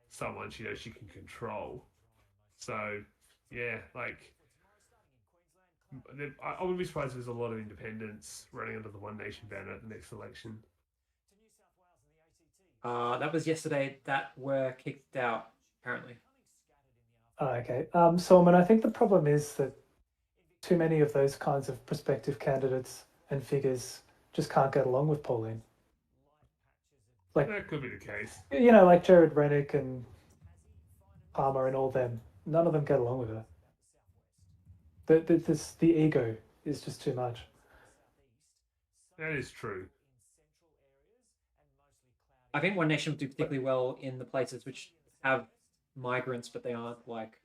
someone she knows she can control. So yeah, like I wouldn't be surprised if there's a lot of independents running under the One Nation banner at the next election. That was yesterday. That were kicked out apparently. Oh, okay. Solomon, I think the problem is that too many of those kinds of prospective candidates and figures just can't get along with Pauline. Like, That could be the case. like Jared Rennick and Palmer and all them. None of them get along with her. The ego is just too much. That is true. I think One Nation would do particularly well in the places which have migrants, but they aren't like,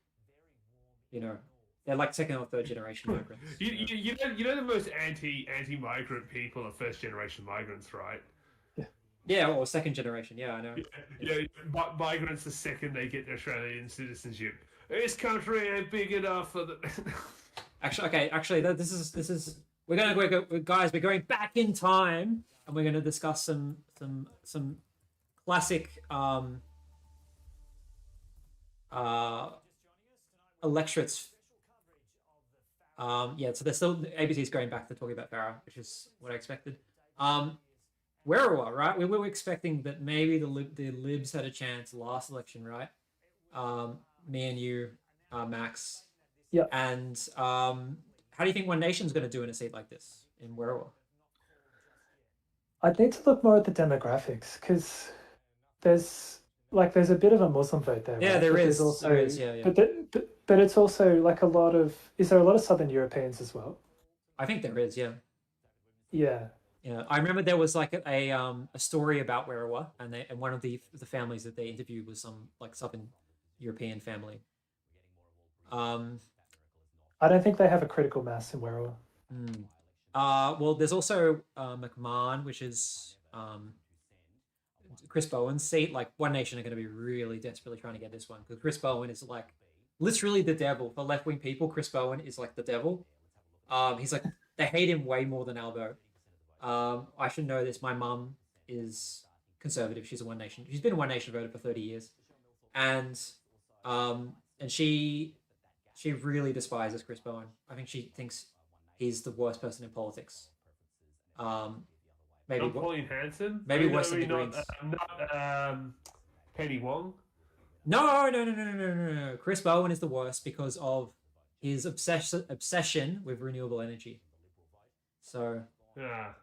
you know, they're like second or third generation migrants. You know the most anti migrant people are first generation migrants, right? Yeah, or second generation. Yeah, I know. Migrants the second they get their Australian citizenship. This country ain't big enough for the. Actually, this is we're gonna go, guys. We're going back in time, and we're gonna discuss some classic electorates. Yeah, so they're still ABC's going back to talking about Farah, which is what I expected. Wherever, right? We were expecting that maybe the Libs had a chance last election, right? Me and you, Max. Yeah. And how do you think One Nation's going to do in a seat like this in Werriwa? I'd need to look more at the demographics because there's a bit of a Muslim vote there, Yeah, right? there But is. there's also There is. Yeah, yeah. but it's also like a lot of is there a lot of Southern Europeans as well? I think there is. Yeah. Yeah. Yeah, I remember there was like a story about Werriwa, and one of the families that they interviewed was some like Southern European family. Um, I don't think they have a critical mass in Werriwa. hmm. Well, there's also McMahon, which is Chris Bowen's seat. Like One Nation are going to be really desperately trying to get this one because Chris Bowen is like literally the devil for left wing people. Chris Bowen is like the devil. He's like they hate him way more than Albo. I should know this. My mum is conservative. She's a One Nation. She's been a One Nation voter for 30 years, and she really despises Chris Bowen. I think she thinks he's the worst person in politics. Maybe Not Pauline Hanson. maybe worse than the not, Greens. not Penny Wong. No. Chris Bowen is the worst because of his obsession with renewable energy. So, Yeah.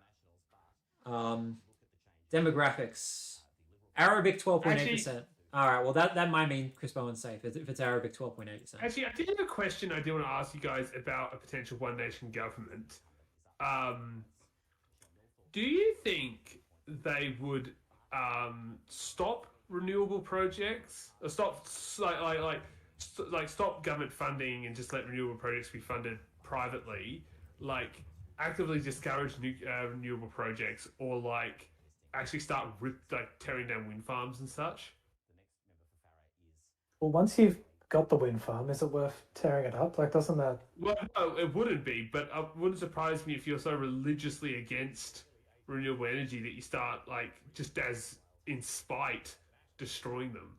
Demographics. Arabic 12.8%. All right, well that might mean Chris Bowen's safe if it's Arabic 12.8%. Actually, I did have a question I do want to ask you guys about a potential One Nation government. Do you think they would stop renewable projects or stop stop government funding and just let renewable projects be funded privately, like actively discourage renewable projects, or like actually start tearing down wind farms and such? Well, once you've got the wind farm, is it worth tearing it up? Like, doesn't that? Well, no, it wouldn't be, but it wouldn't surprise me if you're so religiously against renewable energy that you start like just as in spite destroying them.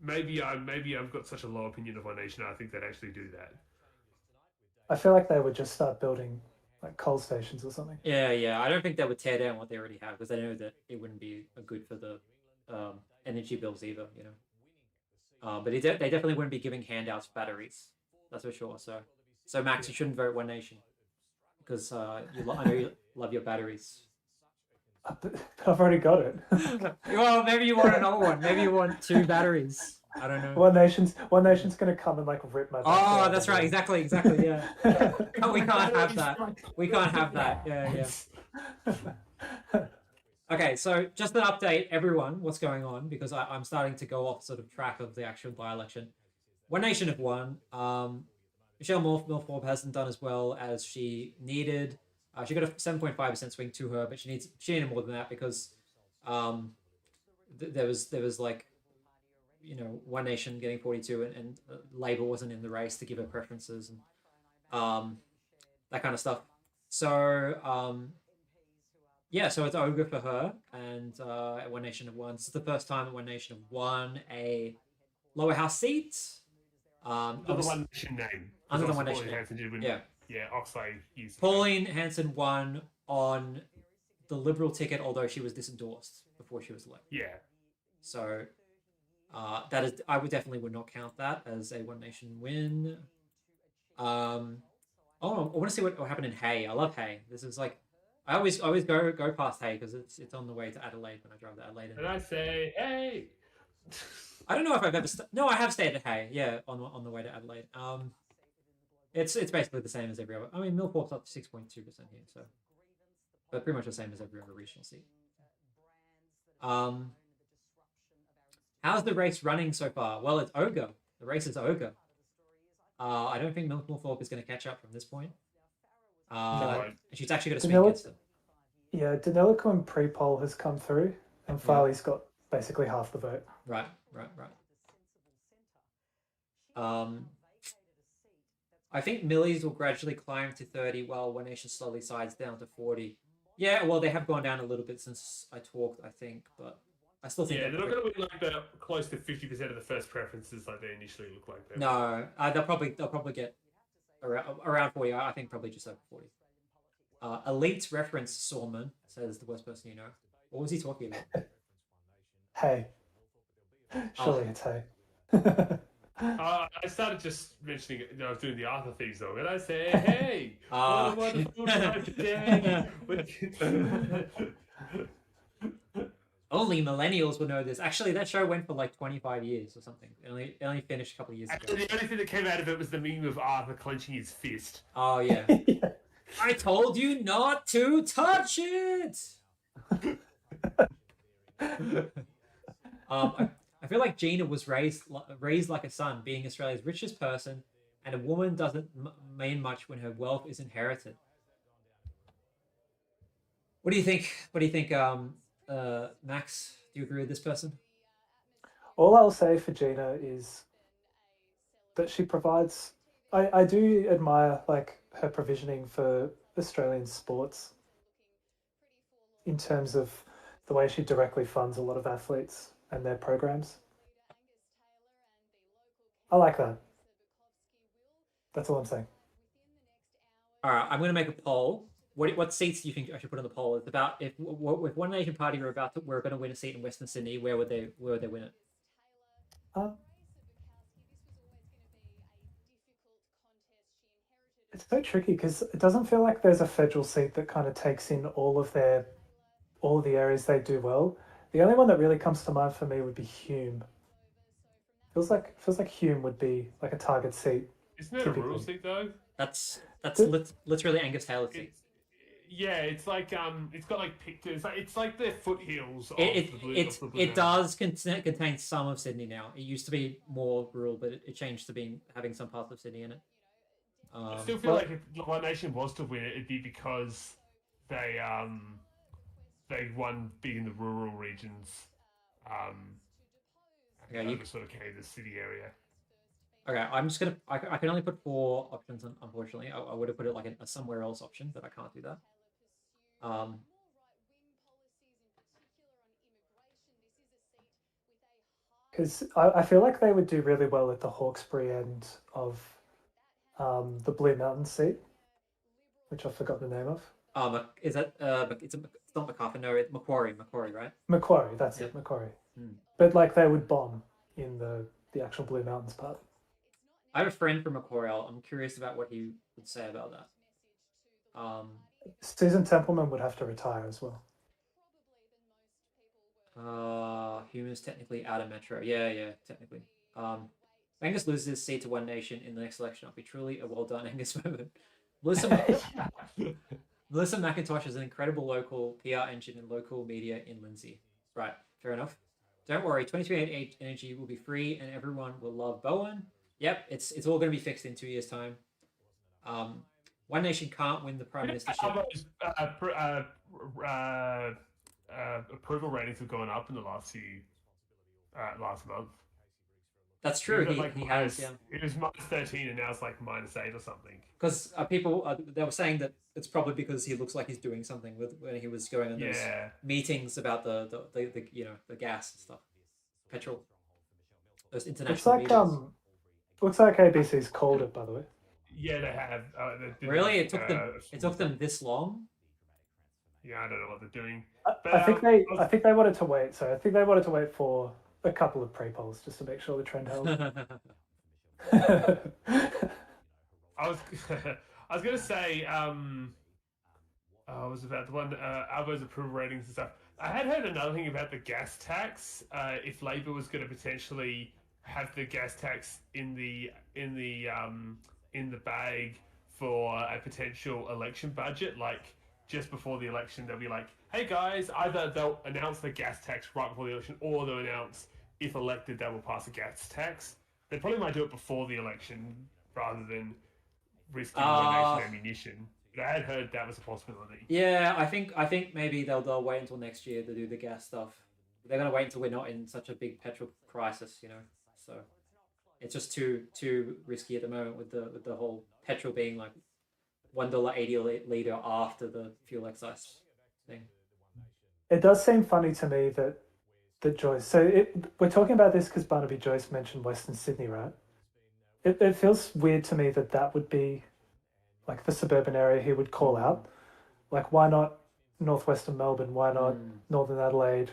Maybe I've got such a low opinion of One Nation. I think they'd actually do that. I feel like they would just start building like coal stations or something. Yeah. I don't think they would tear down what they already have because they know that it wouldn't be good for the energy bills either. You know, but they definitely wouldn't be giving handouts for batteries. That's for sure. So Max, you shouldn't vote One Nation because I know you love your batteries. But I've already got it. Well, maybe you want another one. Maybe you want 2 batteries. I don't know. One Nation's gonna come and like rip my. Oh, that's right. Exactly. Yeah. No, we can't have that. We can't have that. Yeah. Okay, so just an update, everyone, what's going on, because I'm starting to go off sort of track of the actual by-election. One Nation have won. Michelle Milthorpe hasn't done as well as she needed. She got a 7.5% swing to her, but she needed more than that because there was like, you know, One Nation getting 42 and Labour wasn't in the race to give her preferences and that kind of stuff. So yeah, so it's over for her, and One Nation have won. This is the first time that One Nation have won a lower house seat. Under the One Nation name. Under the One Nation name. Yeah, Oxley used Pauline Hanson won on the Liberal ticket, although she was disendorsed before she was elected. Yeah. So that is, I would not count that as a One Nation win. I want to see what happened in Hay. I love Hay. This is like, I always go past Hay because it's on the way to Adelaide when I drive to Adelaide. And I say, hey. I don't know if I've ever. No, I have stayed at Hay. Yeah, on the way to Adelaide. It's basically the same as every other. I mean, Millthorpe's up to 6.2% here, so, but pretty much the same as every other regional seat. How's the race running so far? Well, it's Ogre. The race is Ogre. I don't think Millthorpe is going to catch up from this point. She's actually going to swing against them. Yeah, Denelico and pre-poll has come through, and Farley's got basically half the vote. Right. I think Millies will gradually climb to 30 while One Nation slowly sides down to 40. Yeah, well, they have gone down a little bit since I talked, I think, but I still think Yeah, that they're not going to win like the close to 50% of the first preferences like they initially look like they will. no, they'll probably get around 40. I think probably just over 40. Elite reference Sorman says the worst person you know. What was he talking about? Hey, Oh, surely it's hey. I started just mentioning, I was doing the Arthur theme song, and I say, "Hey, what a uh, wonderful time today!" only millennials will know this. Actually, that show went for like 25 years or something. It only finished a couple of years ago. Actually, the only thing that came out of it was the meme of Arthur clenching his fist. Oh yeah. Yeah. I told you not to touch it. I feel like Gina was raised like a son, being Australia's richest person, and a woman doesn't mean much when her wealth is inherited. What do you think? What do you think, Max? Do you agree with this person? All I'll say for Gina is that she provides. I do admire like her provisioning for Australian sports in terms of the way she directly funds a lot of athletes and their programs. I like that. That's all I'm saying. All right, I'm going to make a poll. What seats do you think I should put on the poll? It's about if with One Nation Party we're going to win a seat in Western Sydney. Where would they win it? Um, it's so tricky because it doesn't feel like there's a federal seat that kind of takes in all of the areas they do well. The only one that really comes to mind for me would be Hume. Feels like Hume would be like a target seat Isn't that a rural typically. seat though? That's Th- literally Angus Taylor's seat. Yeah, it's like it's got like pictures. It's like the foothills of It the blue it of the Blue it Mountains. does contain some of Sydney now. It used to be more rural, but it changed to being having some parts of Sydney in it. I still feel Well, like if One Nation was to win it, it'd be because they um they won big in the rural regions, um Okay, over sort of Kansas City area. okay. I'm just gonna. I can only put four options. Unfortunately, I would have put it like a somewhere else option, but I can't do that. Um, because I feel like they would do really well at the Hawkesbury end of the Blue Mountain seat, which I forgot the name of. is that it's not MacArthur. No, it's Macquarie, right? Macquarie, that's Yep. it, Macquarie. Hmm. But like they would bomb in the actual Blue Mountains part. I have a friend from Macquarie. I'm curious about what he would say about that. Susan Templeman would have to retire as well. Humans technically out of Metro. Yeah, technically. Angus loses his seat to One Nation in the next election. It'll be truly a well done Angus moment. Melissa Yeah. Melissa McIntosh is an incredible local PR engine and local media in Lindsay. Right, fair enough. Don't worry, 2028 energy will be free and everyone will love Bowen. Yep, it's all going to be fixed in 2 years' time. One Nation can't win the prime ministership. Almost, approval ratings have gone up in the last month. That's It true. was at He like he minus, has, yeah. it was -13 and now it's like -8 or something. Because people they were saying that it's probably because he looks like he's doing something with when he was going on those Yeah. meetings about the the gas and stuff, petrol, those Looks international like meetings. looks like ABC's called it, by the way. Yeah, they have. They did Really, a it took them this long. Yeah, I don't know what they're doing. I, But I think they I I think they wanted to wait. So I think they wanted to wait for a couple of pre-polls just to make sure the trend held. was I was gonna say I was about the one Albo's approval ratings and stuff. I had heard another thing about the gas tax. If Labor was going to potentially have the gas tax in the bag for a potential election budget, like just before the election, they'll be like, "Hey guys," either they'll announce the gas tax right before the election, or they'll announce if elected they will pass a gas tax. They probably might do it before the election rather than risking One uh Nation ammunition. But I had heard that was a possibility. yeah, I think maybe they'll wait until next year to do the gas stuff. They're gonna wait until we're not in such a big petrol crisis, you know. So it's just too risky at the moment with the whole petrol being like $1.80 a liter after the fuel excise thing. It does seem funny to me that that Joyce. So we're talking about this because Barnaby Joyce mentioned Western Sydney, right? It feels weird to me that that would be like the suburban area he would call out. Like, why not northwestern Melbourne? Why not northern Adelaide?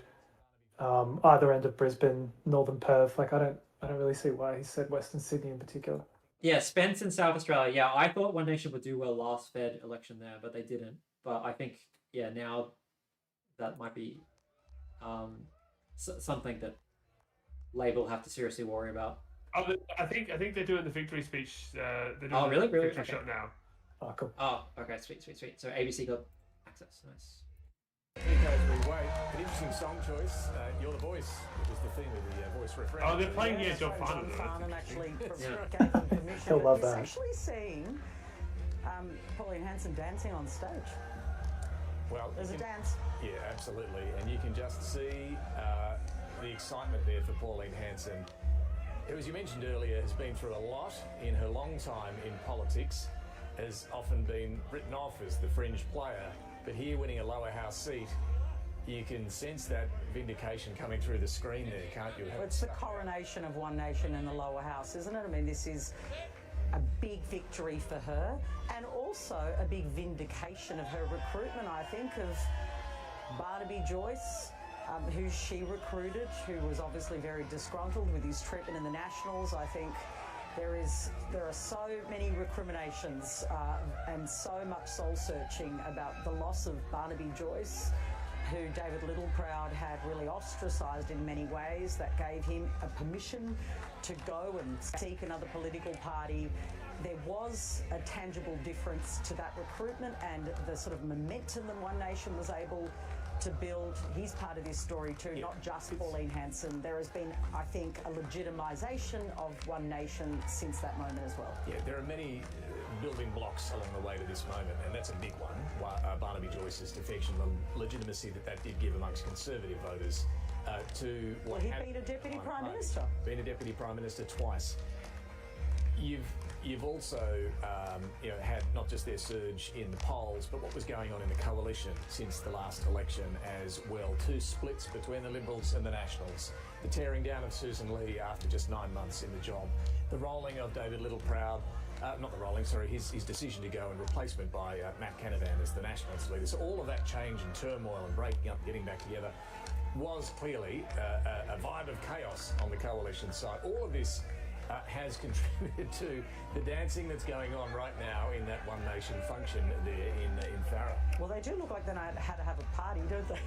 Either end of Brisbane, northern Perth. Like, I don't really see why he said Western Sydney in particular. Yeah, Spence in South Australia. Yeah, I thought One Nation would do well last Fed election there, but they didn't. But I think, yeah, now that might be something that Labor will have to seriously worry about. Oh, I think they're doing the victory speech. They're doing really? the Really? victory Okay. shot now. Oh, cool. Oh, okay, sweet. So ABC got access. Nice. As we wait, an interesting song choice. You're the voice. It was the theme of the voice referendum. Oh, they're playing Yeah, John Farnham. Farnham actually gave Yeah. him permission. He'll love He's that. actually seeing Pauline Hanson dancing on stage. Well, There's a dance. Yeah, absolutely. And you can just see the excitement there for Pauline Hanson, who, as you mentioned earlier, has been through a lot in her long time in politics, has often been written off as the fringe player. But here, winning a lower house seat, you can sense that vindication coming through the screen there, can't you? Well, it's the coronation of One Nation in the lower house, isn't it? I mean, this is a big victory for her and also a big vindication of her recruitment, I think, of Barnaby Joyce, who she recruited, who was obviously very disgruntled with his treatment in the Nationals. I think there are so many recriminations and so much soul searching about the loss of Barnaby Joyce, who David Littleproud had really ostracised in many ways. That gave him a permission to go and seek another political party. There was a tangible difference to that recruitment and the sort of momentum that One Nation was able to build. He's part of this story too, not just Pauline Hanson. There has been, I think, a legitimisation of One Nation since that moment as well. Yeah, there are many building blocks along the way to this moment, and that's a big one. Barnaby Joyce's defection, the legitimacy that did give amongst Conservative voters to Well, what he'd had been a Deputy one Prime party. Minister. Been a Deputy Prime Minister twice. You've also had not just their surge in the polls, but what was going on in the coalition since the last election as well. Two splits between the Liberals and the Nationals. The tearing down of Susan Lee after just 9 months in the job. The rolling of David Littleproud. His decision to go in replacement by Matt Canavan as the Nationals leader. So all of that change and turmoil and breaking up, getting back together, was clearly a vibe of chaos on the coalition side. All of this has contributed to the dancing that's going on right now in that One Nation function there in Farrer. Well, they do look like they know how to have a party, don't they?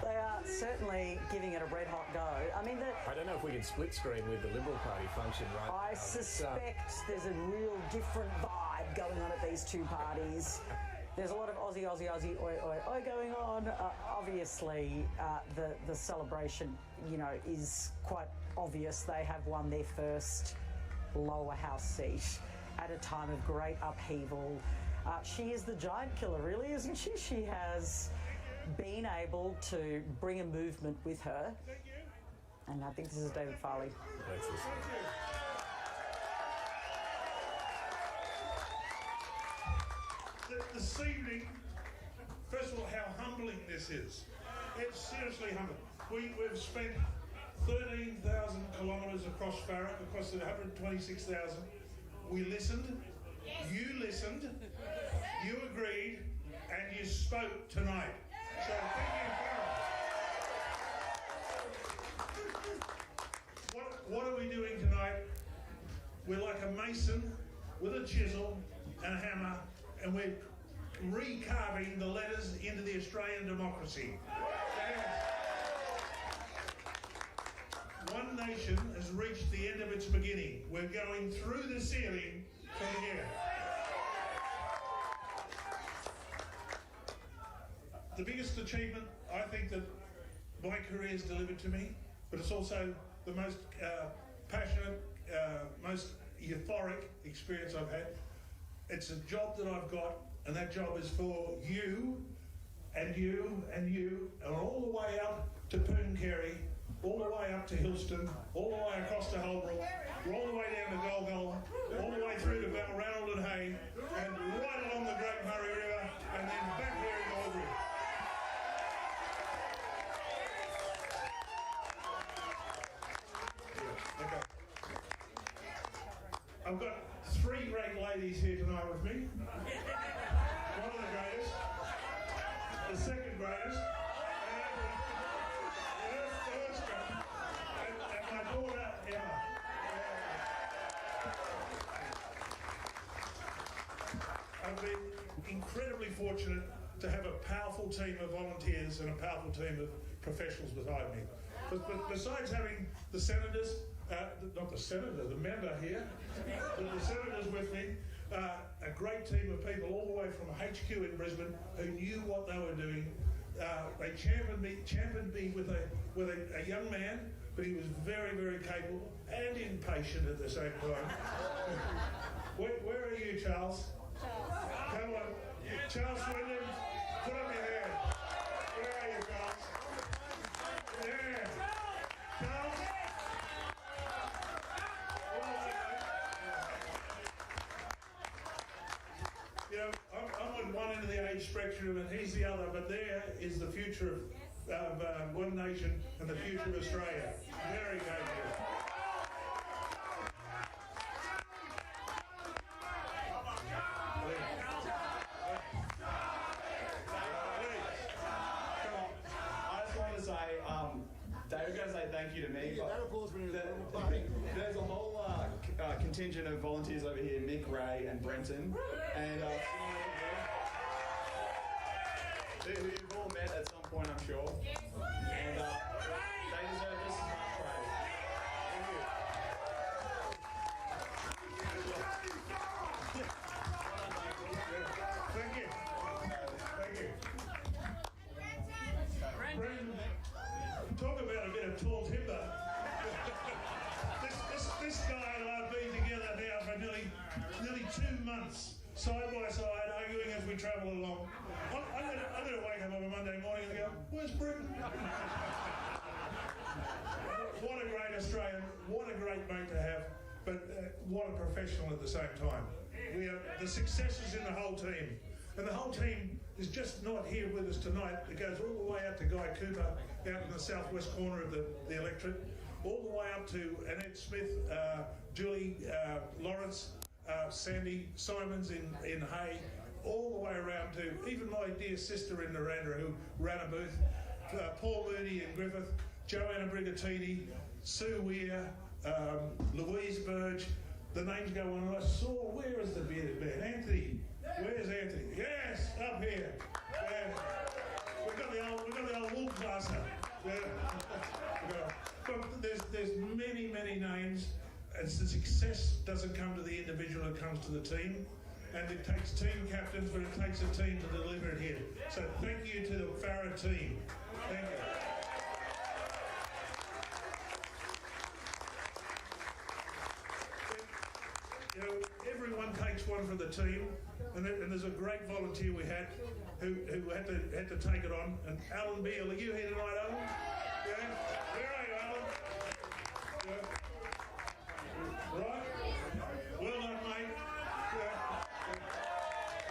They are certainly giving it a red-hot go. I mean, I don't know if we can split screen with the Liberal Party function right now. I suspect there's a real different vibe going on at these two parties. There's a lot of Aussie, oi, oi, oi going on. Obviously, the celebration, is quite obvious. They have won their first lower house seat at a time of great upheaval. She is the giant killer, really, isn't she? She has been able to bring a movement with her. And I think this is David Farley. Let's listen. This evening, first of all, how humbling this is. It's seriously humbling. We've spent 13,000 kilometres across Farrer, across the 126,000. We listened, you listened, you agreed, and you spoke tonight. So thank you, Farrer. What are we doing tonight? We're like a mason with a chisel and a hammer, and we're recarving the letters into the Australian democracy. One Nation has reached the end of its beginning. We're going through the ceiling from here. The biggest achievement, I think, that my career has delivered to me, but it's also the most passionate, most euphoric experience I've had. It's a job that I've got, and that job is for you, and you, and you, and all the way up to Pooncarie, all the way up to Hillston, all the way across to Holbrook, all the way down to Golgol, all the way through to Balranald and Hay, and right along the Great Murray River, and then back here in Albury. three great ladies here tonight with me. One of the greatest, the second greatest, and the first greatest, and my daughter Emma. I've been incredibly fortunate to have a powerful team of volunteers and a powerful team of professionals behind me. But besides having the senators, not the senator, the member here, but the senators with me, a great team of people all the way from HQ in Brisbane who knew what they were doing. They championed me with a young man, but he was very, very capable and impatient at the same time. Where are you, Charles? Come on. Charles Wyndham, put up your hand. Where are you, Charles? Yeah. Charles? You know, I'm on one end of the age spectrum and he's the other, but there is the future of One Nation and the future of Australia. Very capable. David going to say thank you to me. Yeah, that applause when there's a whole contingent of volunteers over here, Mick, Ray and Brenton. And who you've all met at some point, I'm sure. And they deserve just as much praise. Thank you. Thank you. Brenton, talk about a bit of tall timber. This guy and I have been together now for nearly 2 months, side by side, arguing as we travel along. I'm going to wake up on a Monday morning and go, where's Brenton? What a great Australian, what a great mate to have, but what a professional at the same time. The success is in the whole team. And the whole team is just not here with us tonight. It goes all the way up to Guy Cooper out in the southwest corner of the electorate, all the way up to Annette Smith, Julie Lawrence, Sandy Simons in Hay, all the way around to even my dear sister in Narendra who ran a booth, Paul Mooney in Griffith, Joanna Brigatini, Sue Weir, Louise Burge. The names go on, and I saw, where is the bearded man? Anthony. Where's Anthony? Yes, up here. Yeah. We've got the old wolf blaster. Yeah. But there's many, many names. And the success doesn't come to the individual, it comes to the team. And it takes team captains, but it takes a team to deliver it here. So thank you to the Farah team. Thank you. You know, everyone takes one for the team, and there's a great volunteer we had who had to take it on. And Alan Beale, are you here tonight, Alan? Yeah. Where are you, Alan? Yeah. Right. Well done, mate. Yeah.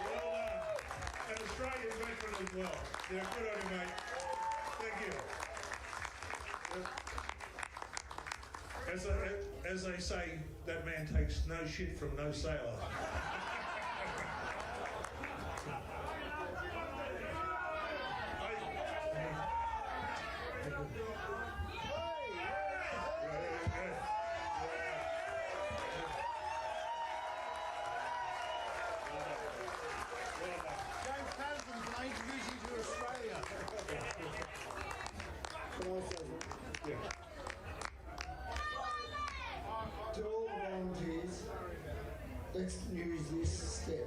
Well done. And Australian veteran as well. Yeah, good on you, mate. Thank you. Yeah. As they say, that man takes no shit from no sailor. James Patterson, can I introduce you to Australia? Yeah. To all the volunteers, let's use this step.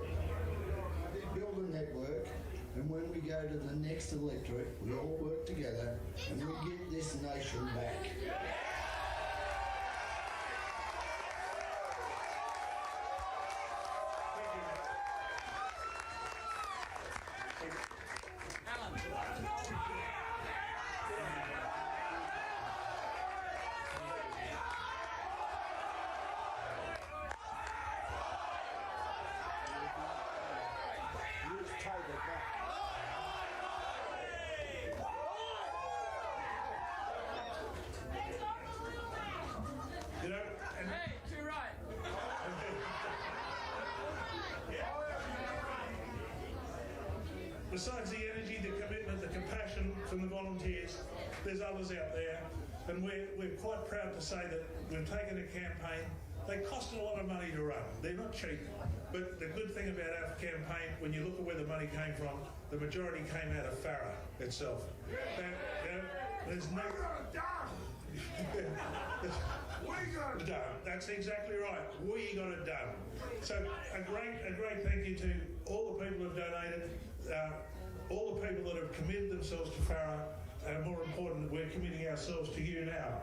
Build a network, and when we go to the next electorate, we all work together and we get this nation back. besides the energy, the commitment, the compassion from the volunteers, there's others out there. And we're quite proud to say that we've taken a campaign. They cost a lot of money to run. They're not cheap. But the good thing about our campaign, when you look at where the money came from, the majority came out of Farah itself. There's no... We got it done. That's exactly right. We got it done. So a great thank you to all the people who have donated, all the people that have committed themselves to Farah, and more important, we're committing ourselves to you now.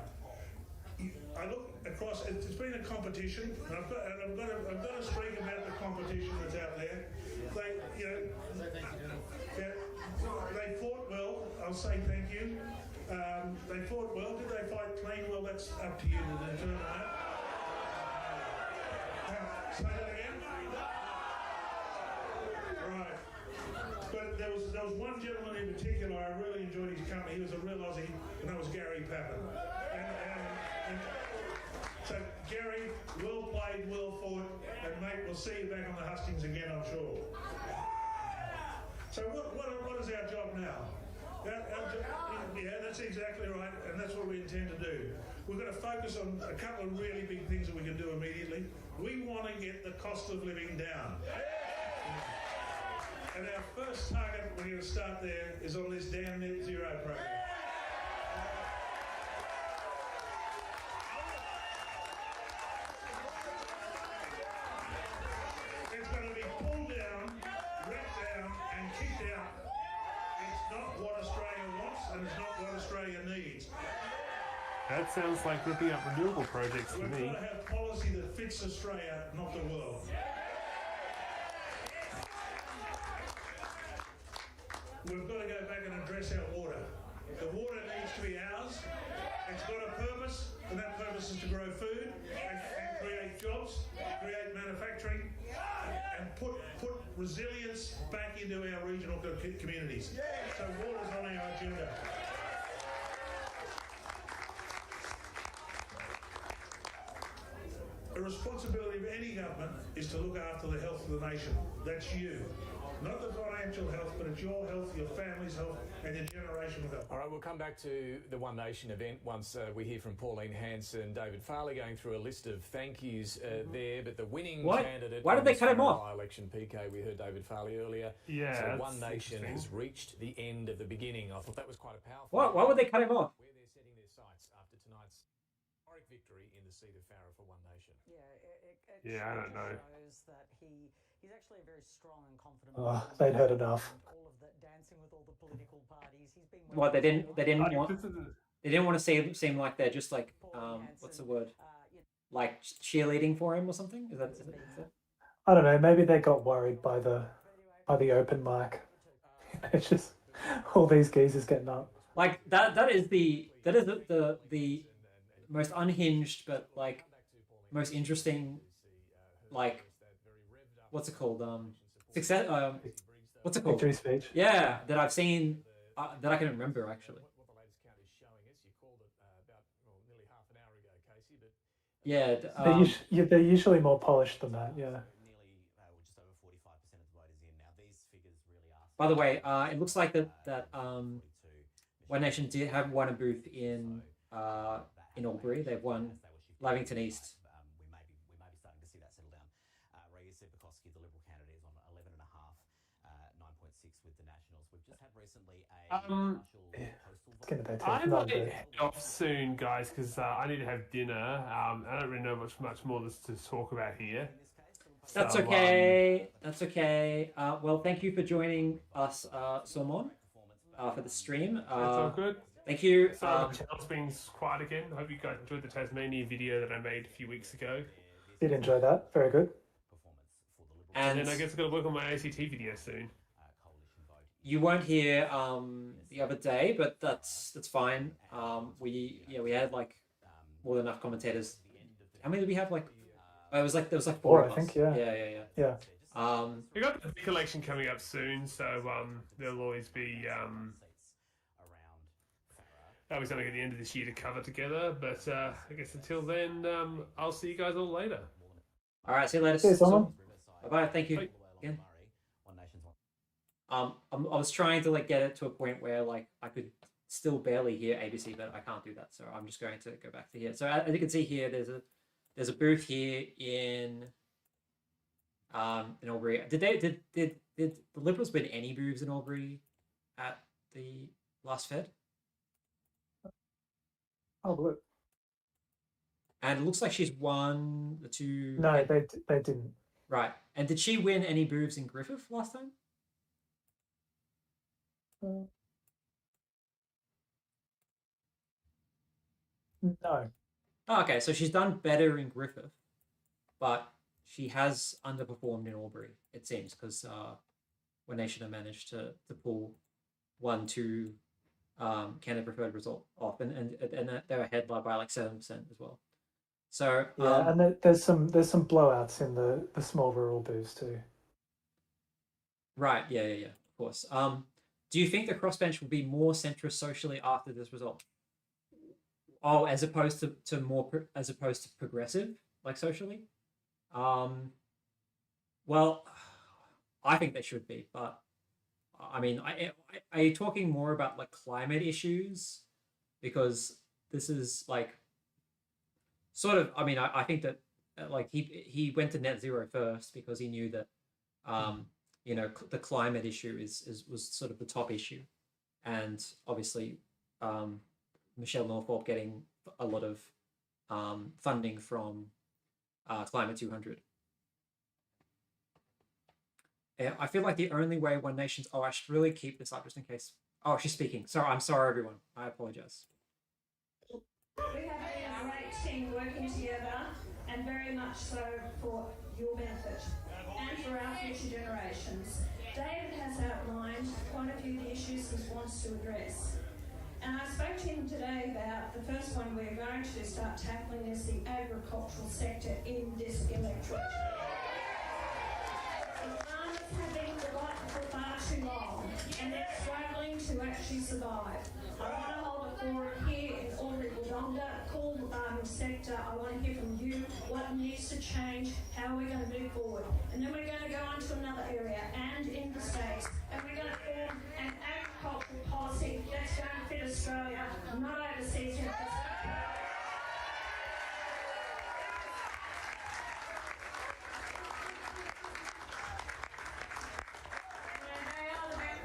I look across. It's been a competition, and I've got to speak about the competition that's out there. They fought well. I'll say thank you. They fought well. Did they fight clean? Well, that's up to you to determine that. Say that again. Right. But there was one gentleman in particular. I really enjoyed his company. He was a real Aussie, and that was Gary Pappen. And so Gary, well played, well fought, and mate, we'll see you back on the hustings again, I'm sure. So what is our job now? Yeah, that's exactly right, and that's what we intend to do. We're going to focus on a couple of really big things that we can do immediately. We want to get the cost of living down. And our first target, we're going to start there, is on this damn net zero program. It's going to be pulled down, wrapped down, and kicked out. It's not what Australia wants, and it's not what Australia needs. That sounds like ripping up renewable projects to me. We've got to have policy that fits Australia, not the world. We've got to go back and address our water. The water needs to be ours. It's got a purpose, and that purpose is to grow food and create jobs, create manufacturing, and put resilience back into our regional communities. So water's on our agenda. The responsibility of any government is to look after the health of the nation. That's you. Not the financial health, but it's your health, your family's health, and your generational health. All right, we'll come back to the One Nation event once we hear from Pauline Hanson, David Farley going through a list of thank yous there, but the winning candidate... Why did they cut him off? ...election, PK, we heard David Farley earlier. Yeah, so One Nation has reached the end of the beginning. I thought that was quite a powerful... Why would they cut him off? Where they're setting their sights after tonight's historic victory in the seat of Farah for One Nation. Yeah, I don't know. Shows that he's actually a very strong and confident. They'd heard enough. All of the dancing with all the political parties. He's been What they didn't want to seem like they're just like what's the word? Like cheerleading for him or something? Is that? I don't know. Maybe they got worried by the open mic. It's just all these geezers getting up. Like that is the most unhinged but like most interesting, like what's it called? Success. What's it called? Victory speech. Yeah, that I've seen that I can remember actually. What the latest count is showing us, you called it about nearly half an hour ago, Casey. But Yeah, they're usually more polished than that. Yeah. Just over 45% of the voters in now. These figures really are. By the way, it looks like that One Nation did have won a booth in Albury. They've won Lavington East. We may be starting to see that settle down. Ray Sipakoski, the Liberal candidate, is on 11.5, 9.6 with the Nationals. We've just had recently a I might head off soon, guys, because I need to have dinner. I don't really know much more to talk about here. That's okay. That's okay. Well, thank you for joining us, Solomon, for the stream. That's all good. Thank you. Sorry, the channel's being quiet again. I hope you guys enjoyed the Tasmania video that I made a few weeks ago. Did enjoy that. Very good. And then I guess I've got to work on my ACT video soon. You weren't here the other day, but that's fine. We had like more than enough commentators. How many did we have? Like there was like four of I think. us. Yeah. We got the big election coming up soon, so there'll always be I was going to get the end of this year to cover together, but I guess until then, I'll see you guys all later. All right, see you later. See you, Solomon. Bye-bye. Thank you. Bye. Again. I was trying to like get it to a point where like I could still barely hear ABC, but I can't do that. So I'm just going to go back to here. So as you can see here, there's a booth here in Albury. Did the Liberals win any booths in Albury at the last Fed? Oh, look. And it looks like she's won the two. No, they didn't. Right. And did she win any booths in Griffith last time? No. Oh, okay, so she's done better in Griffith, but she has underperformed in Albury, it seems, because One Nation have managed to pull 1-2 candidate preferred result off, and they're ahead by like 7% as well. So yeah, and there's some blowouts in the small rural booths too. Right, yeah, of course. Do you think the crossbench will be more centrist socially after this result? Oh, as opposed to progressive, like socially? Well, I think they should be, but I mean, are you talking more about like climate issues? Because this is like sort of. I mean, I think that like he went to net zero first because he knew that the climate issue was sort of the top issue, and obviously Michelle Northorpe getting a lot of funding from Climate 200. Yeah, I feel like the only way One Nation's... Oh, I should really keep this up just in case. Oh, she's speaking. Sorry, I'm sorry, everyone. I apologize. We have been a great team working together, and very much so for your benefit and for our future generations. David has outlined quite a few of the issues he wants to address. And I spoke to him today about the first one we're going to start tackling is the agricultural sector in this electorate. The farmers have been forgotten for far too long, and they're struggling to actually survive. I want to hold a forum here in Albury-Wodonga, call the farming sector. I want to hear from you what needs to change, how we're going to move forward. And then we're going to go on to another area and in the States, and we're going to form an agricultural policy that's going to fit Australia, not overseas.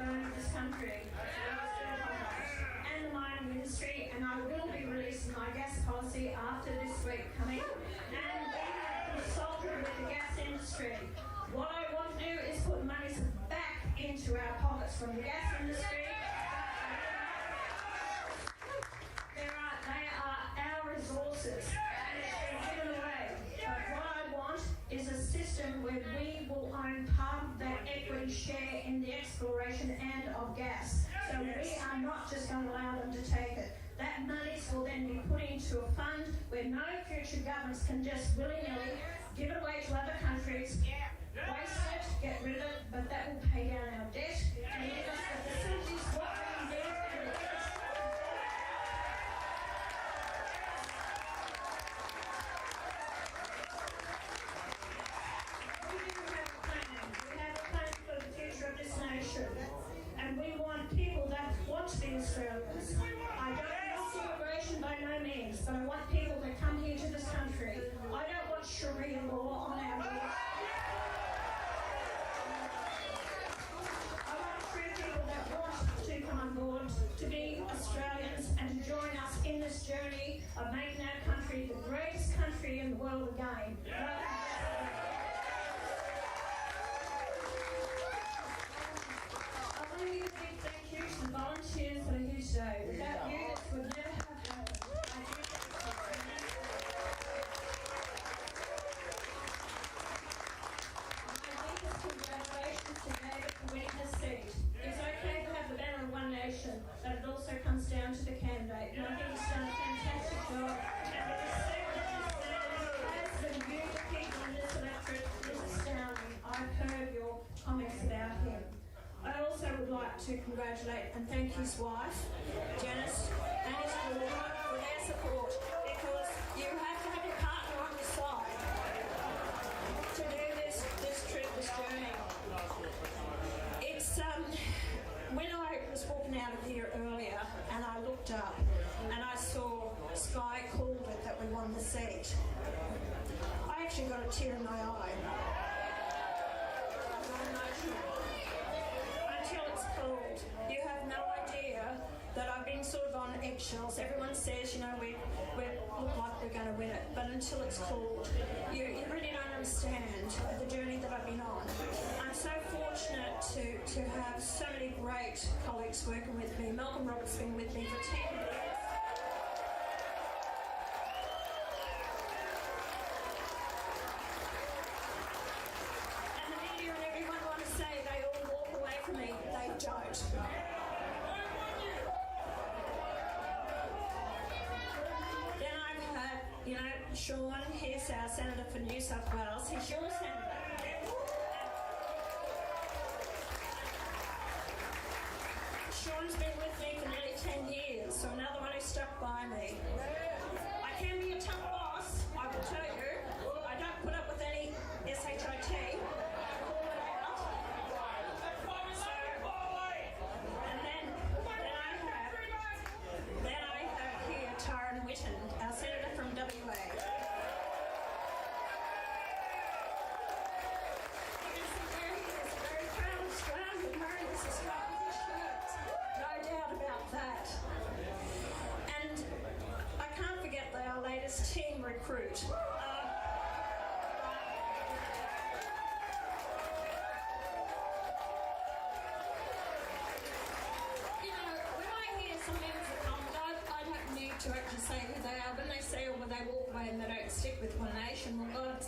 Of this country and the mining industry, and I will be releasing my gas policy after this week coming, and we have consulted with the gas industry. What I want to do is put money back into our pockets from the gas industry. They are our resources, and it's been given away. But what I want is a system where we will own part of that equity share in the exploration and of gas. So we are not just going to allow them to take it. That money will then be put into a fund where no future governments can just willy-nilly give it away to other countries, waste it, get rid of it, but that will pay down our debt and give us the facilities what we need. And we want people that want to be Australians. I don't want immigration by no means, but I want people that come here to this country. I don't want Sharia law on our borders. I want free people that want to come on board, to be Australians, and to join us in this journey of making our country the greatest country in the world again. Thank you to the volunteers that are here today. Without you, this would never have happened. My deepest congratulations to David for winning his seat. It's okay to have the banner of One Nation, but it also comes down to the candidate. And I think he's done a fantastic job. And the respect that he has for you, the people in this electorate, is astounding. I've heard your comments about him. I also would like to congratulate and thank his wife, Janice, and his daughter for their support, because you have to have your partner on your side to do this trip, this journey. It's tear in my eye. Until it's cooled. You have no idea that I've been sort of on eggshells. Everyone says, you know, we look like we're going to win it, but until it's cooled, you really don't understand the journey that I've been on. I'm so fortunate to have so many great colleagues working with me. Malcolm Roberts has been with me for 10 years. And the media and everyone want to say they all walk away from me. They don't. Then I've had, you know, Sean, he's our Senator for New South Wales. He's your Senator. Sean's been with me for nearly 10 years, so another one who stuck by me. I can be a tough boss, I will tell you. I don't put up with any SHIT. I call it out. And then I have here Tyron Whitten, our Senator from WA. You can see there he is, a very proud Australian wearing this Australian shirt. No doubt about that. And I can't forget our latest team recruit. You know, when I hear some members of Parliament, I don't need to actually say who they are. When they say, oh, well, they walk away and they don't stick with One Nation, well, God,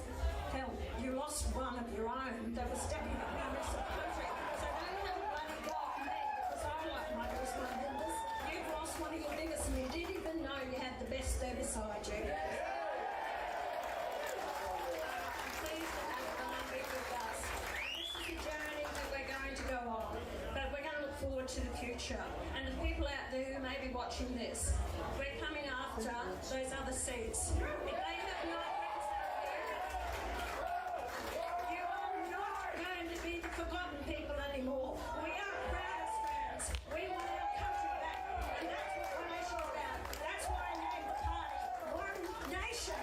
hell, you lost one of your own that was Deputy Prime Minister of the country. So don't have a bloody go at me because I like my biggest one members. You've lost one of your biggest and you didn't even know you had the best there beside you. Please have be with us. This is the journey that we're going to go on. But we're going to look forward to the future. And the people out there who may be watching this, we're coming after those other seats. If they have not you are not going to be the forgotten people anymore. We are proud Australians. We want our country back. And that's what One Nation is about. That's why I named the party One Nation.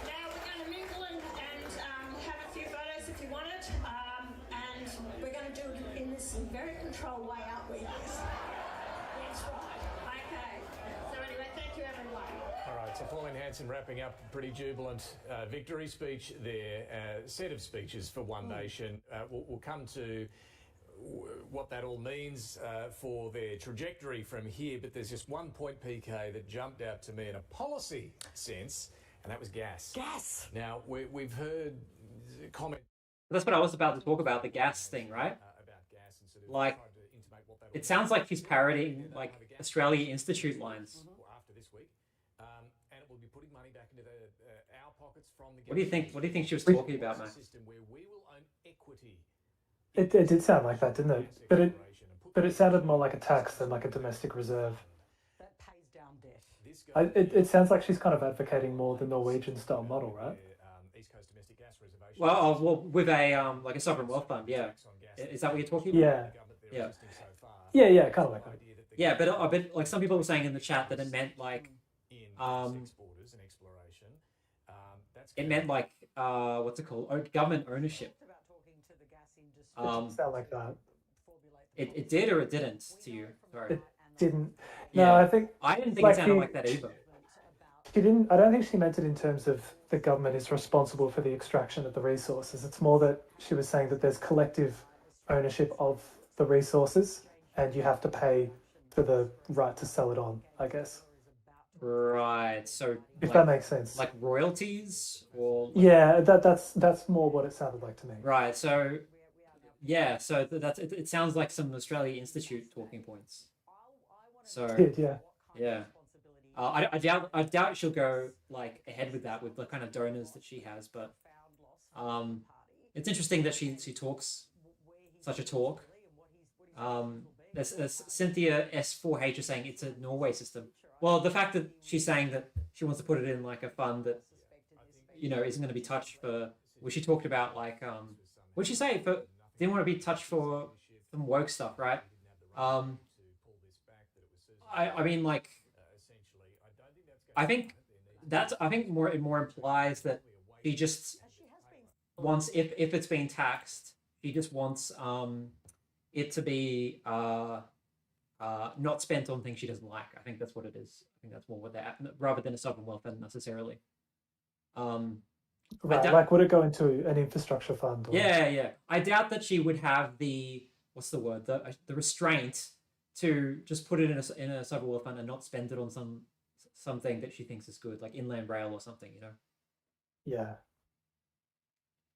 Now we're going to mingle and have a few photos if you want it. And we're going to do it in this very controlled way, aren't we? Yes. That's right. Okay. So anyway, thank you everyone. All right, so Pauline Hanson wrapping up a pretty jubilant victory speech there, set of speeches for One Nation. We'll come to what that all means for their trajectory from here, but there's just one point, PK, that jumped out to me in a policy sense, and that was gas. Gas! Now, we've heard comments That's what I was about to talk about, the gas thing, right? about gas and sort of Like, tried to intimate what that it sounds like he's parodying like Australia Institute lines. after this week, and it will be putting money back into our pockets from the. What do you think? What do you think she was talking about, man? System where we will own equity. It did sound like that, didn't it? But it sounded more like a tax than like a domestic reserve. That pays down debt. It sounds like she's kind of advocating more the Norwegian style model, right? East Coast domestic gas reservation. Well, with a like a sovereign wealth fund, yeah. Is that what you're talking about? Yeah. Yeah. Yeah, kind of like that. Yeah, but I bet like some people were saying in the chat that it meant like it meant like what's it called? Government ownership. It didn't sound like that. It did or it didn't to you? Sorry. It didn't. Yeah. No, I think I didn't think like it sounded he- like that either. she didn't. I don't think she meant it in terms of the government is responsible for the extraction of the resources. It's more that she was saying that there's collective ownership of the resources, and you have to pay for the right to sell it on, I guess. Right. So If like, that makes sense. like royalties or Yeah, that's more what it sounded like to me. right. So yeah. So that's it sounds like some Australia Institute talking points. So It did, yeah. yeah. I doubt she'll go like ahead with that with the kind of donors that she has, but it's interesting that she talks such a talk. there's Cynthia S4H is saying it's a Norway system. Well, the fact that she's saying that she wants to put it in like a fund that, you know, isn't going to be touched for, well, she talked about like, what'd she say? For, didn't want to be touched for some woke stuff, right? I mean, like, I think more it more implies that he just wants, if it's being taxed, he just wants it to be not spent on things she doesn't like. I think that's what it is. I think that's more what that, rather than a sovereign wealth fund necessarily. Right, like would it go into an infrastructure fund? Or... Yeah. I doubt that she would have the, what's the word, the restraint to just put it in a sovereign wealth fund and not spend it on something that she thinks is good, like Inland Rail or something, you know? Yeah.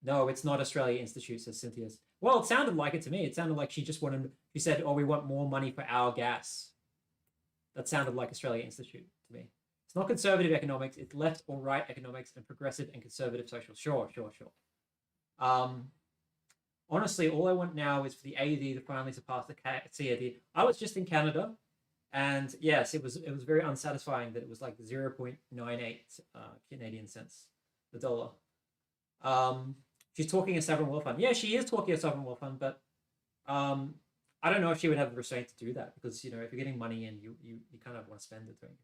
No, it's not Australia Institute, says Cynthia's. Well, it sounded like it to me. It sounded like she just wanted, she said, oh, we want more money for our gas. That sounded like Australia Institute to me. It's not conservative economics. It's left or right economics and progressive and conservative social. Sure. Honestly, all I want now is for the AUD to finally surpass the CAD. I was just in Canada, and yes, it was very unsatisfying that it was like 0.98 Canadian cents, the dollar. She's talking a sovereign wealth fund. Yeah, she is talking a sovereign wealth fund, but I don't know if she would have the restraint to do that, because, you know, if you're getting money in, you kind of want to spend it, don't you?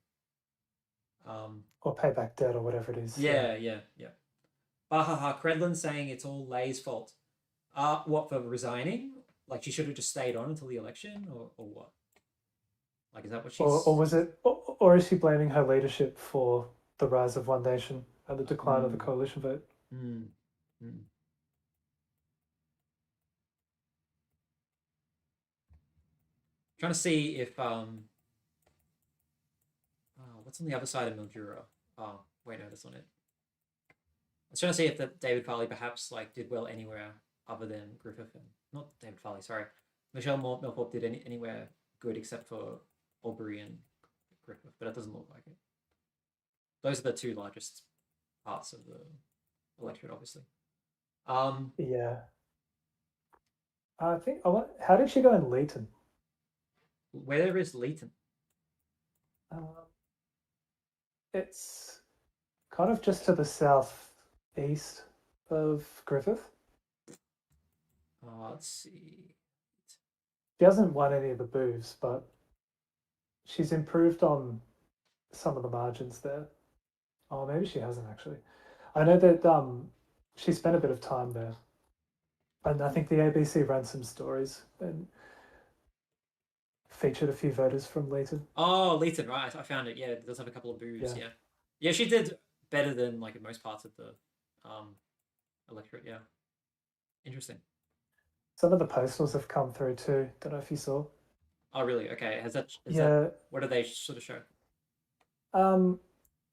Or pay back debt or whatever it is. Yeah. Bahaha Credlin saying it's all Lay's fault. What, for resigning? Like she should have just stayed on until the election, or what? Like, is that what she's... Or was it, or is she blaming her leadership for the rise of One Nation and the decline of the coalition vote? Trying to see if what's on the other side of Mildura? Oh, wait, no, that's not it. I was trying to see if that David Farley perhaps like did well anywhere other than Griffith, and not David Farley, sorry, Michelle Milthorpe did anywhere good except for Albury and Griffith, but it doesn't look like it. Those are the two largest parts of the electorate, obviously. Yeah. I think how did she go in Leeton? Where is Leeton? It's kind of just to the southeast of Griffith. Let's see. She hasn't won any of the booths, but she's improved on some of the margins there. Oh, maybe she hasn't actually. I know that she spent a bit of time there, and I think the ABC ran some stories and featured a few voters from Leeton. Oh, Leeton, right? I found it. Yeah, it does have a couple of booths. Yeah. She did better than like in most parts of the electorate. Yeah, interesting. Some of the postals have come through too. Don't know if you saw. Oh, really? Okay. Is that what do they sort of show?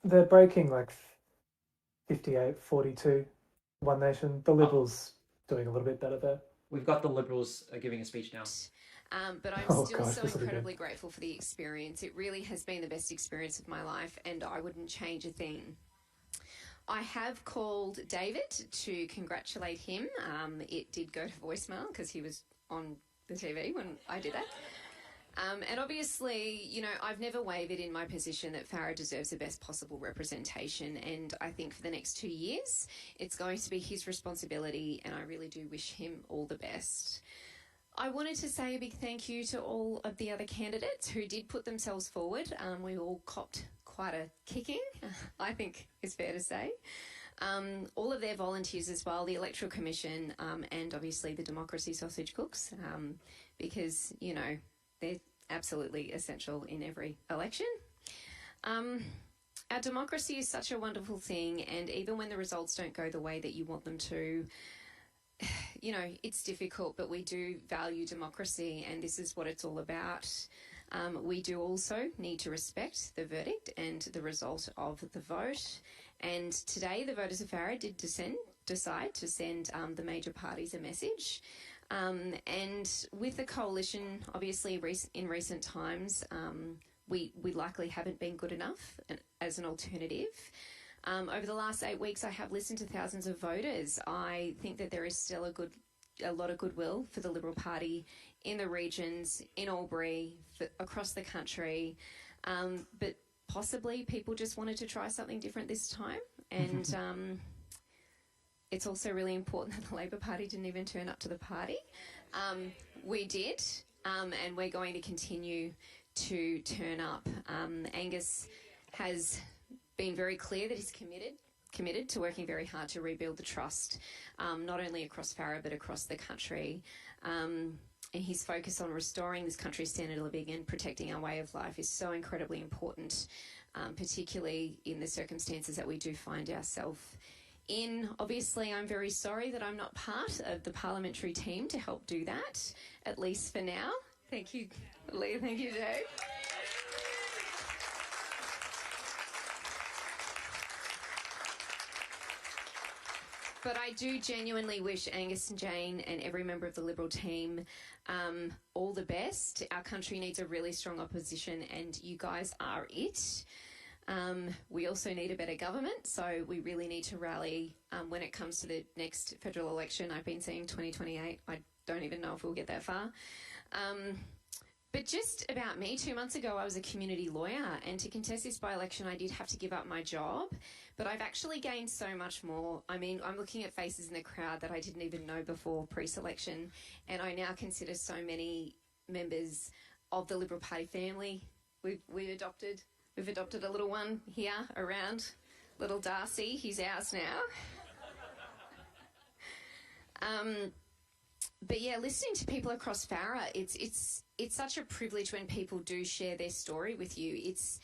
They're breaking like 58-42 One Nation. The Liberals doing a little bit better there. We've got the Liberals giving a speech now. But I'm still so incredibly grateful for the experience. It really has been the best experience of my life, and I wouldn't change a thing. I have called David to congratulate him. It did go to voicemail because he was on the TV when I did that. And obviously, you know, I've never wavered in my position that Farah deserves the best possible representation. And I think for the next 2 years, it's going to be his responsibility. And I really do wish him all the best. I wanted to say a big thank you to all of the other candidates who did put themselves forward. We all copped quite a kicking, I think is fair to say. All of their volunteers as well, the Electoral Commission, and obviously the Democracy Sausage Cooks, because, you know, they're absolutely essential in every election. Our democracy is such a wonderful thing, and even when the results don't go the way that you want them to, you know, it's difficult, but we do value democracy, and this is what it's all about. We do also need to respect the verdict and the result of the vote. And today, the voters of Farah did decide to send the major parties a message. And with the coalition, obviously, in recent times, we likely haven't been good enough as an alternative. Over the last 8 weeks, I have listened to thousands of voters. I think that there is still a lot of goodwill for the Liberal Party in the regions, in Albury, across the country, but possibly people just wanted to try something different this time. And it's also really important that the Labor Party didn't even turn up to the party. We did, and we're going to continue to turn up. Angus has been very clear that he's committed to working very hard to rebuild the trust, not only across Farrer but across the country. And his focus on restoring this country's standard of living and protecting our way of life is so incredibly important, particularly in the circumstances that we do find ourselves in. Obviously, I'm very sorry that I'm not part of the parliamentary team to help do that, at least for now. Thank you, Lee. Thank you, Dave. But I do genuinely wish Angus and Jane and every member of the Liberal team all the best. Our country needs a really strong opposition, and you guys are it. We also need a better government, so we really need to rally when it comes to the next federal election. I've been saying 2028. I don't even know if we'll get that far. But just about me, 2 months ago, I was a community lawyer, and to contest this by-election, I did have to give up my job, but I've actually gained so much more. I mean, I'm looking at faces in the crowd that I didn't even know before pre-selection, and I now consider so many members of the Liberal Party family. We've adopted a little one here around, little Darcy. He's ours now. But yeah, listening to people across Farrer, it's such a privilege when people do share their story with you. It's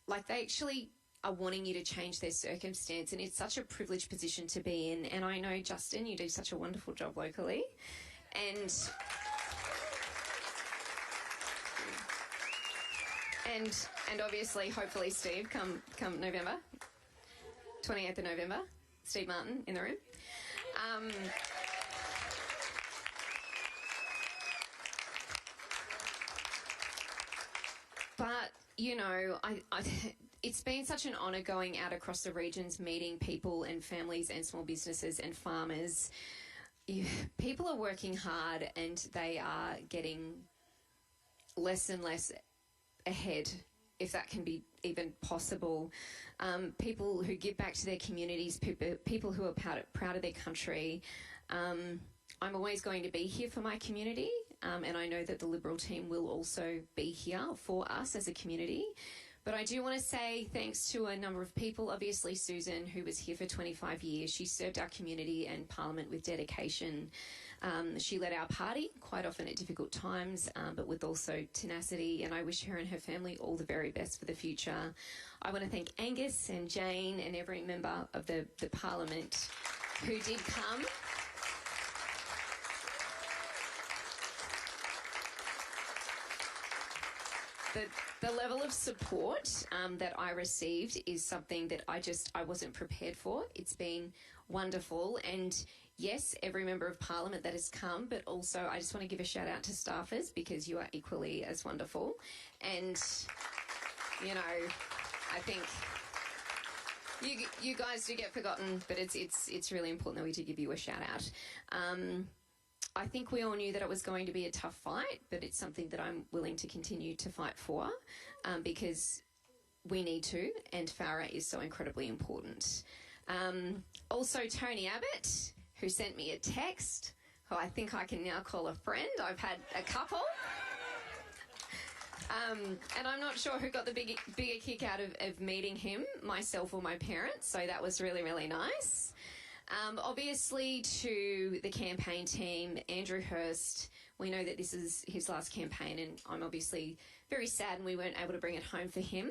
like they actually are wanting you to change their circumstance, and it's such a privileged position to be in. And I know, Justin, you do such a wonderful job locally. And obviously, hopefully, Steve, come November, 28th of November, Steve Martin in the room. But, you know, it's been such an honour going out across the regions, meeting people and families and small businesses and farmers. People are working hard and they are getting less and less ahead, if that can be even possible. People who give back to their communities, people who are proud of their country. I'm always going to be here for my community. And I know that the Liberal team will also be here for us as a community. But I do want to say thanks to a number of people. Obviously, Susan, who was here for 25 years, she served our community and Parliament with dedication. She led our party quite often at difficult times, but with also tenacity, and I wish her and her family all the very best for the future. I want to thank Angus and Jane and every member of the Parliament who did come. The level of support that I received is something that I wasn't prepared for. It's been wonderful, and yes, every member of Parliament that has come, but also I just want to give a shout out to staffers because you are equally as wonderful. And, you know, I think you guys do get forgotten, but it's really important that we do give you a shout out. I think we all knew that it was going to be a tough fight, but it's something that I'm willing to continue to fight for because we need to, and Farrer is so incredibly important. Also, Tony Abbott, who sent me a text, who I think I can now call a friend. I've had a couple. And I'm not sure who got the bigger kick out of meeting him, myself or my parents, so that was really, really nice. Obviously, to the campaign team, Andrew Hurst, we know that this is his last campaign, and I'm obviously very sad and we weren't able to bring it home for him.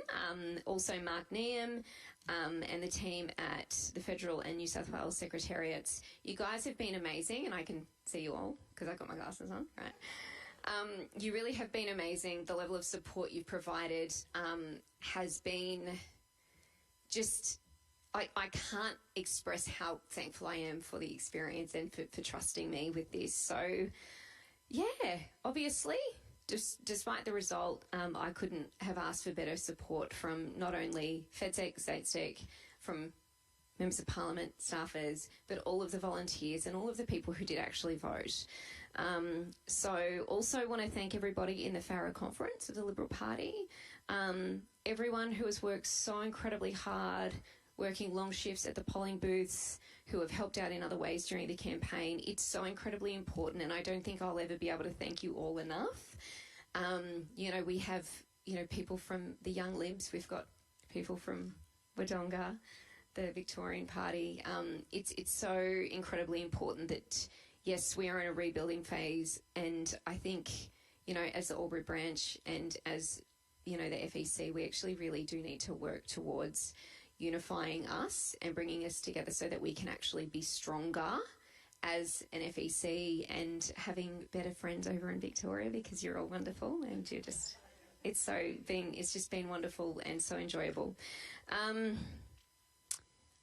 Also, Mark Neame and the team at the Federal and New South Wales Secretariats. You guys have been amazing, and I can see you all because I've got my glasses on, right? You really have been amazing. The level of support you've provided has been just... I can't express how thankful I am for the experience and for trusting me with this. So, yeah, obviously, despite the result, I couldn't have asked for better support from not only FedSec, StateSec, from members of Parliament, staffers, but all of the volunteers and all of the people who did actually vote. So also want to thank everybody in the Farrer Conference of the Liberal Party, everyone who has worked so incredibly hard, working long shifts at the polling booths, who have helped out in other ways during the campaign. It's so incredibly important, and I don't think I'll ever be able to thank you all enough. You know, we have, you know, people from the Young Libs, we've got people from Wodonga, the Victorian Party. It's so incredibly important that, yes, we are in a rebuilding phase, and I think, you know, as the Albury branch and as, you know, the FEC, we actually really do need to work towards unifying us and bringing us together so that we can actually be stronger as an FEC and having better friends over in Victoria, because you're all wonderful and you're just, it's just been wonderful and so enjoyable.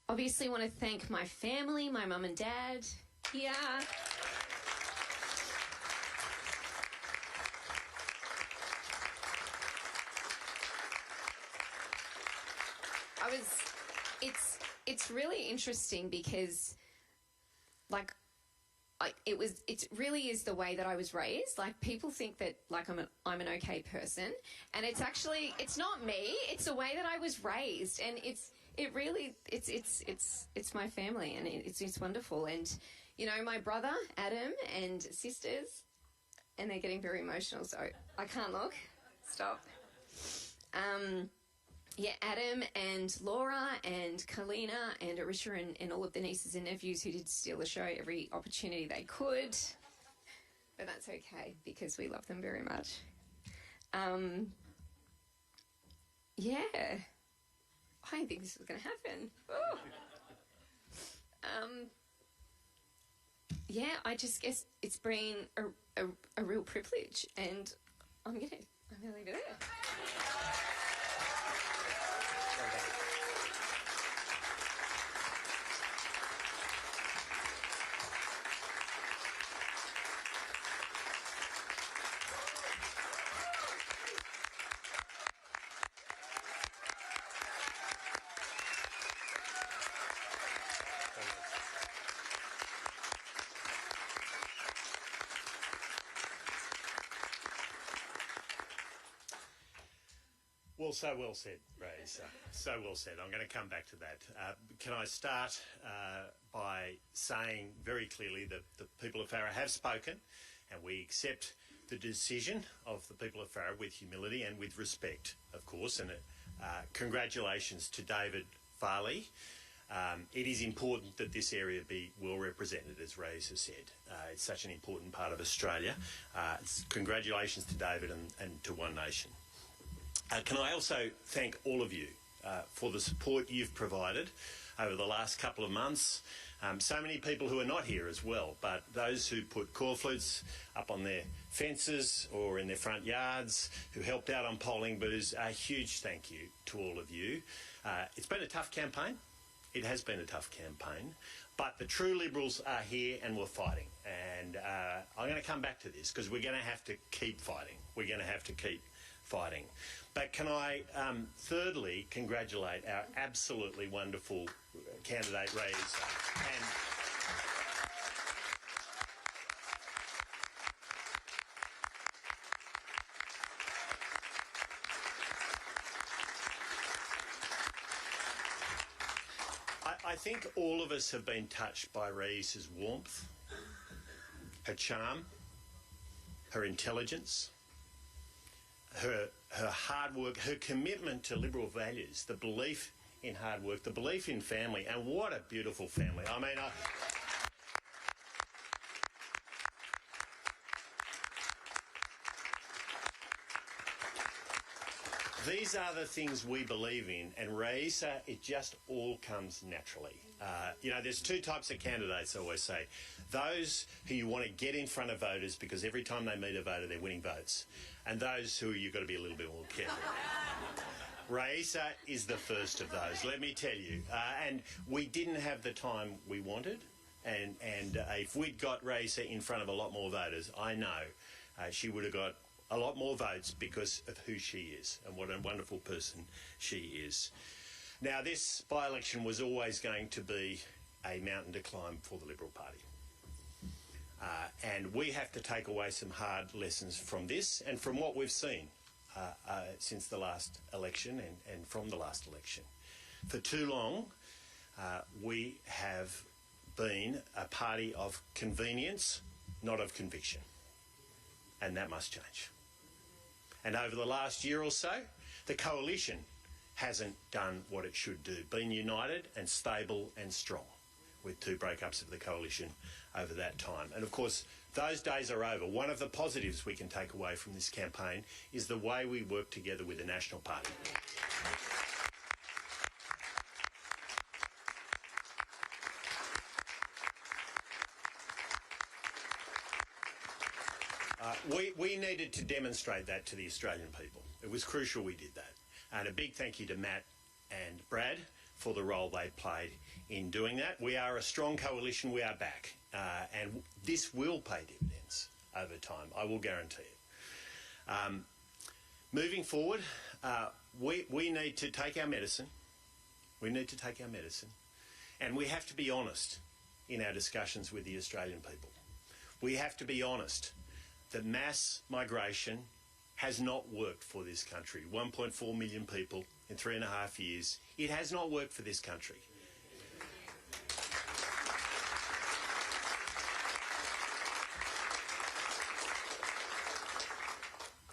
Obviously want to thank my family, my mum and dad. Yeah. It's really interesting because, like, it really is the way that I was raised. Like, people think that, like, I'm an okay person, and it's actually, it's not me. It's the way that I was raised, and it's my family, and it's wonderful. And, you know, my brother Adam and sisters, and they're getting very emotional, so I can't look. Stop. Yeah, Adam and Laura and Kalina and Arisha and all of the nieces and nephews who did steal the show every opportunity they could. But that's okay, because we love them very much. Yeah. I didn't think this was going to happen. Yeah, I just guess it's been a real privilege, and I'm going to leave it there. Well, so well said, Ray. So well said. I'm going to come back to that. Can I start by saying very clearly that the people of Farrer have spoken, and we accept the decision of the people of Farrer with humility and with respect, of course. And congratulations to David Farley. It is important that this area be well represented, as Ray has said. It's such an important part of Australia. Congratulations to David and to One Nation. Can I also thank all of you for the support you've provided over the last couple of months. So many people who are not here as well, but those who put corflutes up on their fences or in their front yards, who helped out on polling booths, a huge thank you to all of you. It's been a tough campaign. It has been a tough campaign, but the true Liberals are here and we're fighting. And I'm going to come back to this because we're going to have to keep fighting. We're going to have to keep fighting. But can I thirdly congratulate our absolutely wonderful candidate, Ray. And I think all of us have been touched by Reese's warmth, her charm, her intelligence, her hard work, her commitment to Liberal values, the belief in hard work, the belief in family, and what a beautiful family. I mean, these are the things we believe in, and Raisa, it just all comes naturally. You know, there's two types of candidates, I always say. Those who you want to get in front of voters because every time they meet a voter, they're winning votes. And those who you've got to be a little bit more careful. Raisa is the first of those, let me tell you. And we didn't have the time we wanted. And if we'd got Raisa in front of a lot more voters, I know she would have got a lot more votes because of who she is and what a wonderful person she is. Now, this by-election was always going to be a mountain to climb for the Liberal Party. And we have to take away some hard lessons from this and from what we've seen since the last election and from the last election. For too long, we have been a party of convenience, not of conviction. And that must change. And over the last year or so, the coalition hasn't done what it should do, been united and stable and strong, with 2 breakups of the coalition over that time. And of course, those days are over. One of the positives we can take away from this campaign is the way we work together with the National Party. We needed to demonstrate that to the Australian people. It was crucial we did that. And a big thank you to Matt and Brad for the role they played in doing that. We are a strong coalition. We are back. And this will pay dividends over time. I will guarantee it. Moving forward, we need to take our medicine. We need to take our medicine. And we have to be honest in our discussions with the Australian people. We have to be honest that mass migration has not worked for this country. 1.4 million people in 3.5 years. It has not worked for this country.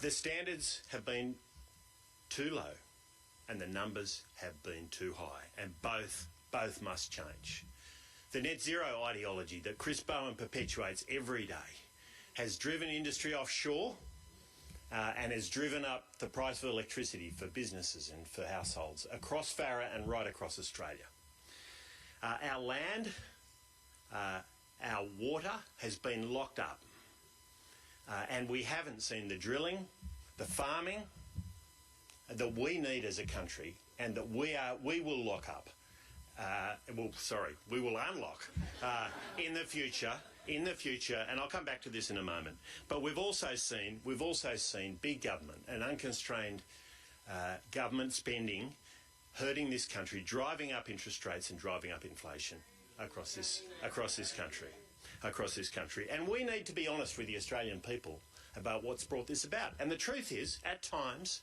The standards have been too low and the numbers have been too high, and both must change. The net zero ideology that Chris Bowen perpetuates every day has driven industry offshore and has driven up the price of electricity for businesses and for households across Farah and right across Australia. Our land, our water has been locked up, and we haven't seen the drilling, the farming that we need as a country, and that we will lock up. We will unlock in the future. And I'll come back to this in a moment. But we've also seen big government and unconstrained government spending hurting this country, driving up interest rates and driving up inflation across this country. And we need to be honest with the Australian people about what's brought this about. And the truth is, at times,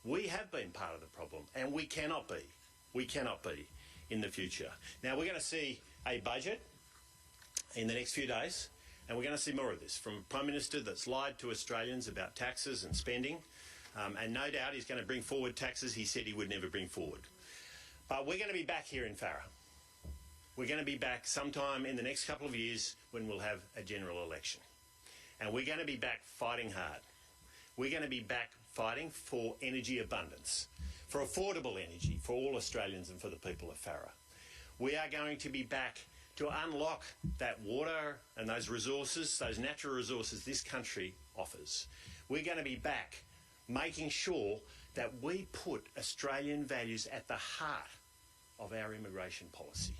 we have been part of the problem, and we cannot be. We cannot be in the future. Now, we're going to see a budget in the next few days, and we're going to see more of this from a Prime Minister that's lied to Australians about taxes and spending, and no doubt he's going to bring forward taxes he said he would never bring forward. But we're going to be back here in Farah. We're going to be back sometime in the next couple of years when we'll have a general election. And we're going to be back fighting hard. We're going to be back fighting for energy abundance, for affordable energy for all Australians and for the people of Farah. We are going to be back to unlock that water and those resources, those natural resources this country offers. We're going to be back making sure that we put Australian values at the heart of our immigration policy.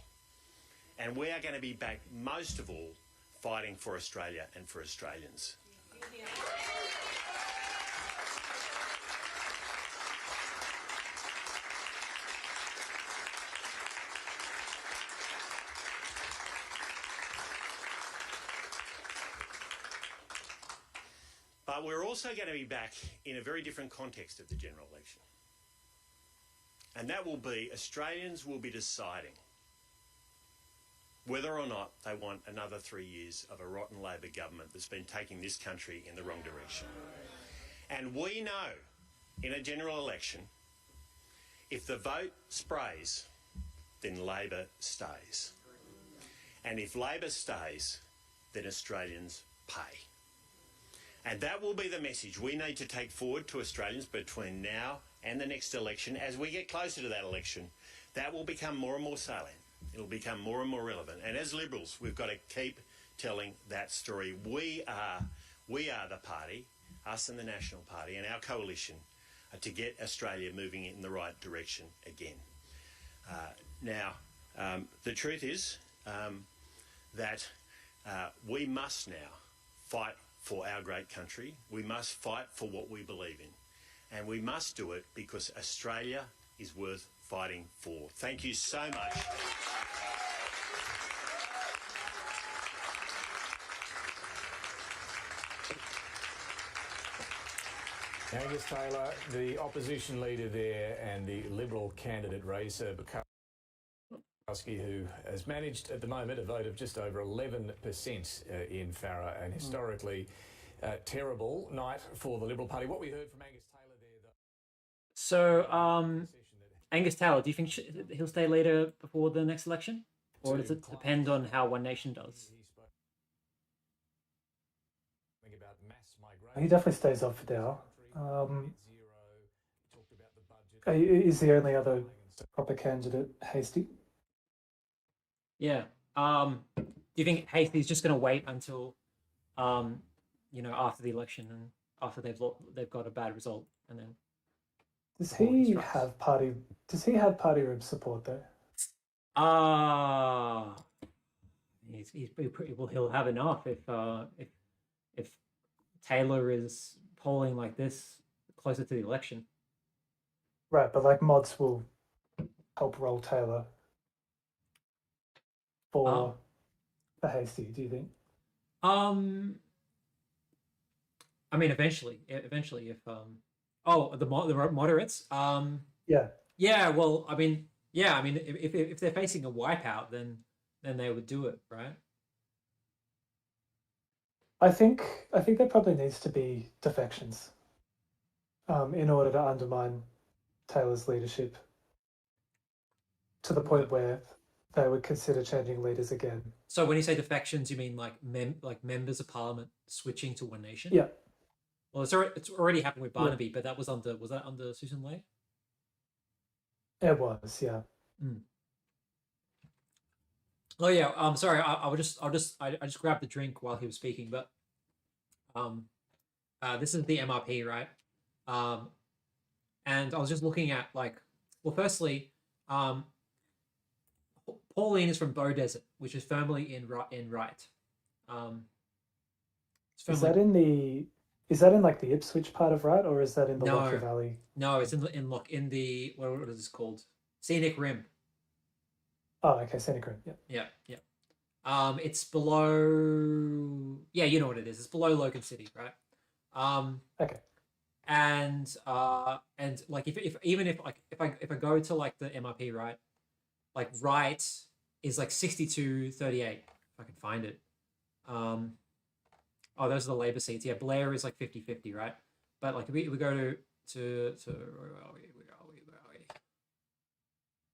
And we are going to be back, most of all, fighting for Australia and for Australians. But we're also going to be back in a very different context of the general election. And that will be, Australians will be deciding whether or not they want another 3 years of a rotten Labor government that's been taking this country in the wrong direction. And we know in a general election, if the vote sprays, then Labor stays. And if Labor stays, then Australians pay. And that will be the message we need to take forward to Australians between now and the next election. As we get closer to that election, that will become more and more salient. It'll become more and more relevant. And as Liberals, we've got to keep telling that story. We are the party, us and the National Party and our coalition, to get Australia moving in the right direction again. The truth is that we must now fight for our great country. We must fight for what we believe in. And we must do it because Australia is worth fighting for. Thank you so much. Angus Taylor, the opposition leader there, and the Liberal candidate Raisa Bukowski, who has managed at the moment a vote of just over 11% in Farrer, and historically terrible night for the Liberal Party. What we heard from Angus Taylor there, though. So, Angus Taylor, do you think he'll stay leader before the next election? Or does it depend on how One Nation does? He definitely stays up for now. Is the only other proper candidate Hastie? Yeah. Do you think Hasty's just going to wait until, after the election and after they've got a bad result, and then? Does he have party room support though? He'll have enough if Taylor is polling like this closer to the election. Right, but like mods will help roll Taylor for Hastie, do you think? I mean, eventually, if the moderates. Yeah. Well, I mean, if they're facing a wipeout, then they would do it, right? I think there probably needs to be defections in order to undermine Taylor's leadership to the point where they would consider changing leaders again. So when you say defections, you mean like members of parliament switching to One Nation? Yeah. Well, it's already happened with Barnaby, but was that under Susan Ley? It was, yeah. Oh yeah. Sorry. I just grabbed the drink while he was speaking, but this is the MRP, right? And I was just looking at firstly, Pauline is from Bow Desert, which is firmly in right. Is that in like the Ipswich part of right, or is that in the Lockyer Valley? No, it's in the what is this called? Scenic Rim. Oh, okay, Scenic Rim. Yeah. It's below. Yeah, you know what it is. It's below Logan City, right? Okay. And like if I go to like the MRP, right, like right is like 62-38 if I can find it. Those are the Labour seats. Yeah, Blair is like 50-50, right? But like we go to where are we?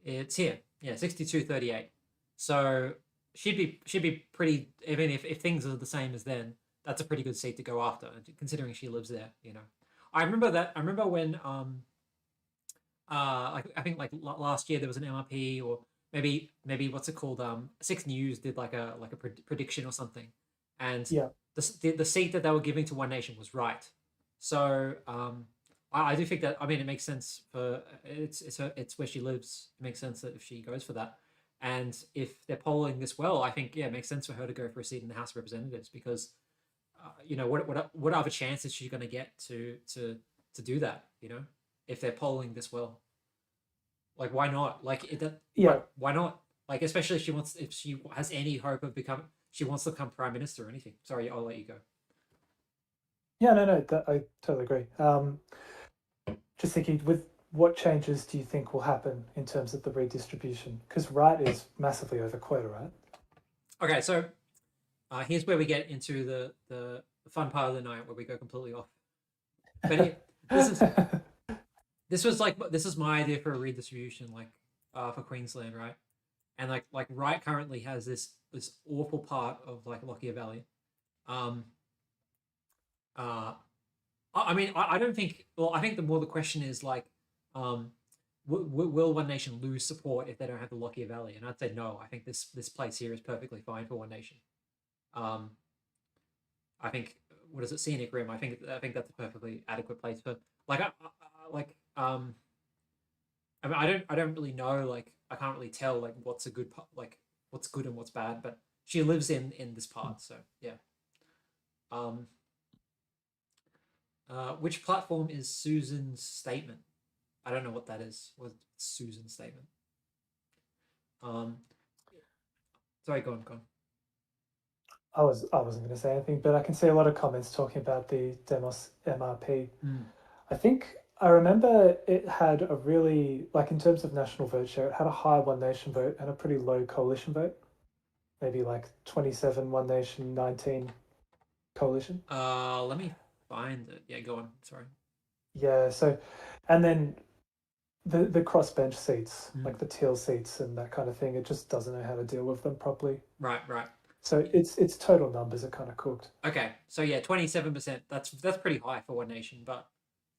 It's here. Yeah, 62-38. So she'd be pretty, even if things are the same as then, that's a pretty good seat to go after, considering she lives there, I remember when I think like last year there was an MRP, or maybe what's it called, 6 News did like a prediction or something, and the seat that they were giving to One Nation was right. So I do think that, I mean, it makes sense for it's where she lives. It makes sense that if she goes for that, and if they're polling this well, I think it makes sense for her to go for a seat in the House of Representatives, because what other chance is she going to get to do that? If they're polling this well, like why not? Why not? Like, especially if she has any hope of she wants to become Prime Minister or anything. Sorry, I'll let you go. Yeah, no, I totally agree. Just thinking, with what changes do you think will happen in terms of the redistribution? Because right is massively over quota, right? Okay, so here's where we get into the fun part of the night, where we go completely off. But this is my idea for a redistribution, for Queensland, right? And like right currently has this awful part of like Lockyer Valley. I mean, I don't think. Well, I think the question is like, will One Nation lose support if they don't have the Lockyer Valley? And I'd say no. I think this place here is perfectly fine for One Nation. I think, what is it, Scenic Rim? I think that's a perfectly adequate place for I mean, I don't really know. Like, I can't really tell like what's a good what's good and what's bad. But she lives in this part, so yeah. Which platform is Susan's statement? I don't know what that is. What's Susan's statement? Sorry, go on. I wasn't going to say anything, but I can see a lot of comments talking about the Demos MRP. I think I remember it had a really, like in terms of national vote share, it had a high One Nation vote and a pretty low coalition vote. Maybe like 27 One Nation, 19 coalition. Let me find it. Yeah, go on. Sorry. Yeah, so, and then the crossbench seats, Mm. like the teal seats and that kind of thing, it just doesn't know how to deal with them properly. Right. So its total numbers are kind of cooked. Okay, so yeah, 27%. That's pretty high for One Nation, but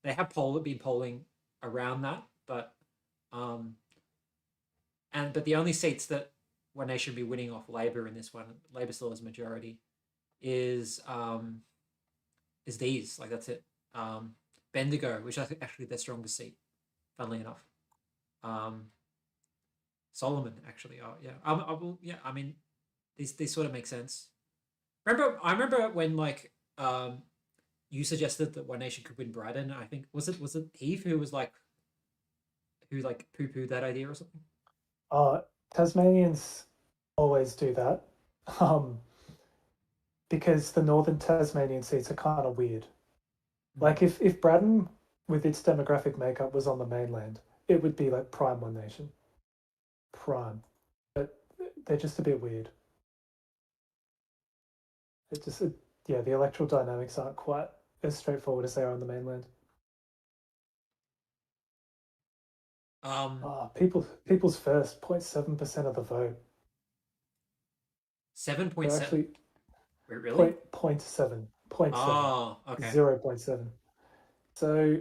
they have been polling around that. But but the only seats that One Nation would be winning off Labor in this one, Labor still has majority, is these. Like that's it. Bendigo, which I think actually their strongest seat, funnily enough. Solomon actually. Oh yeah. I mean, these sort of make sense. I remember when like you suggested that One Nation could win Brighton. I think was it Eve who was like who poo pooed that idea or something. Tasmanians always do that, because the northern Tasmanian seats are kind of weird. Like if Braddon with its demographic makeup was on the mainland, it would be like prime One Nation. Prime. But they're just a bit weird. Yeah, the electoral dynamics aren't quite as straightforward as they are on the mainland. People's First, 0.7% of the vote. 7.7. Actually, wait, really? 0.7. 0.7. Oh, okay. 0.7. So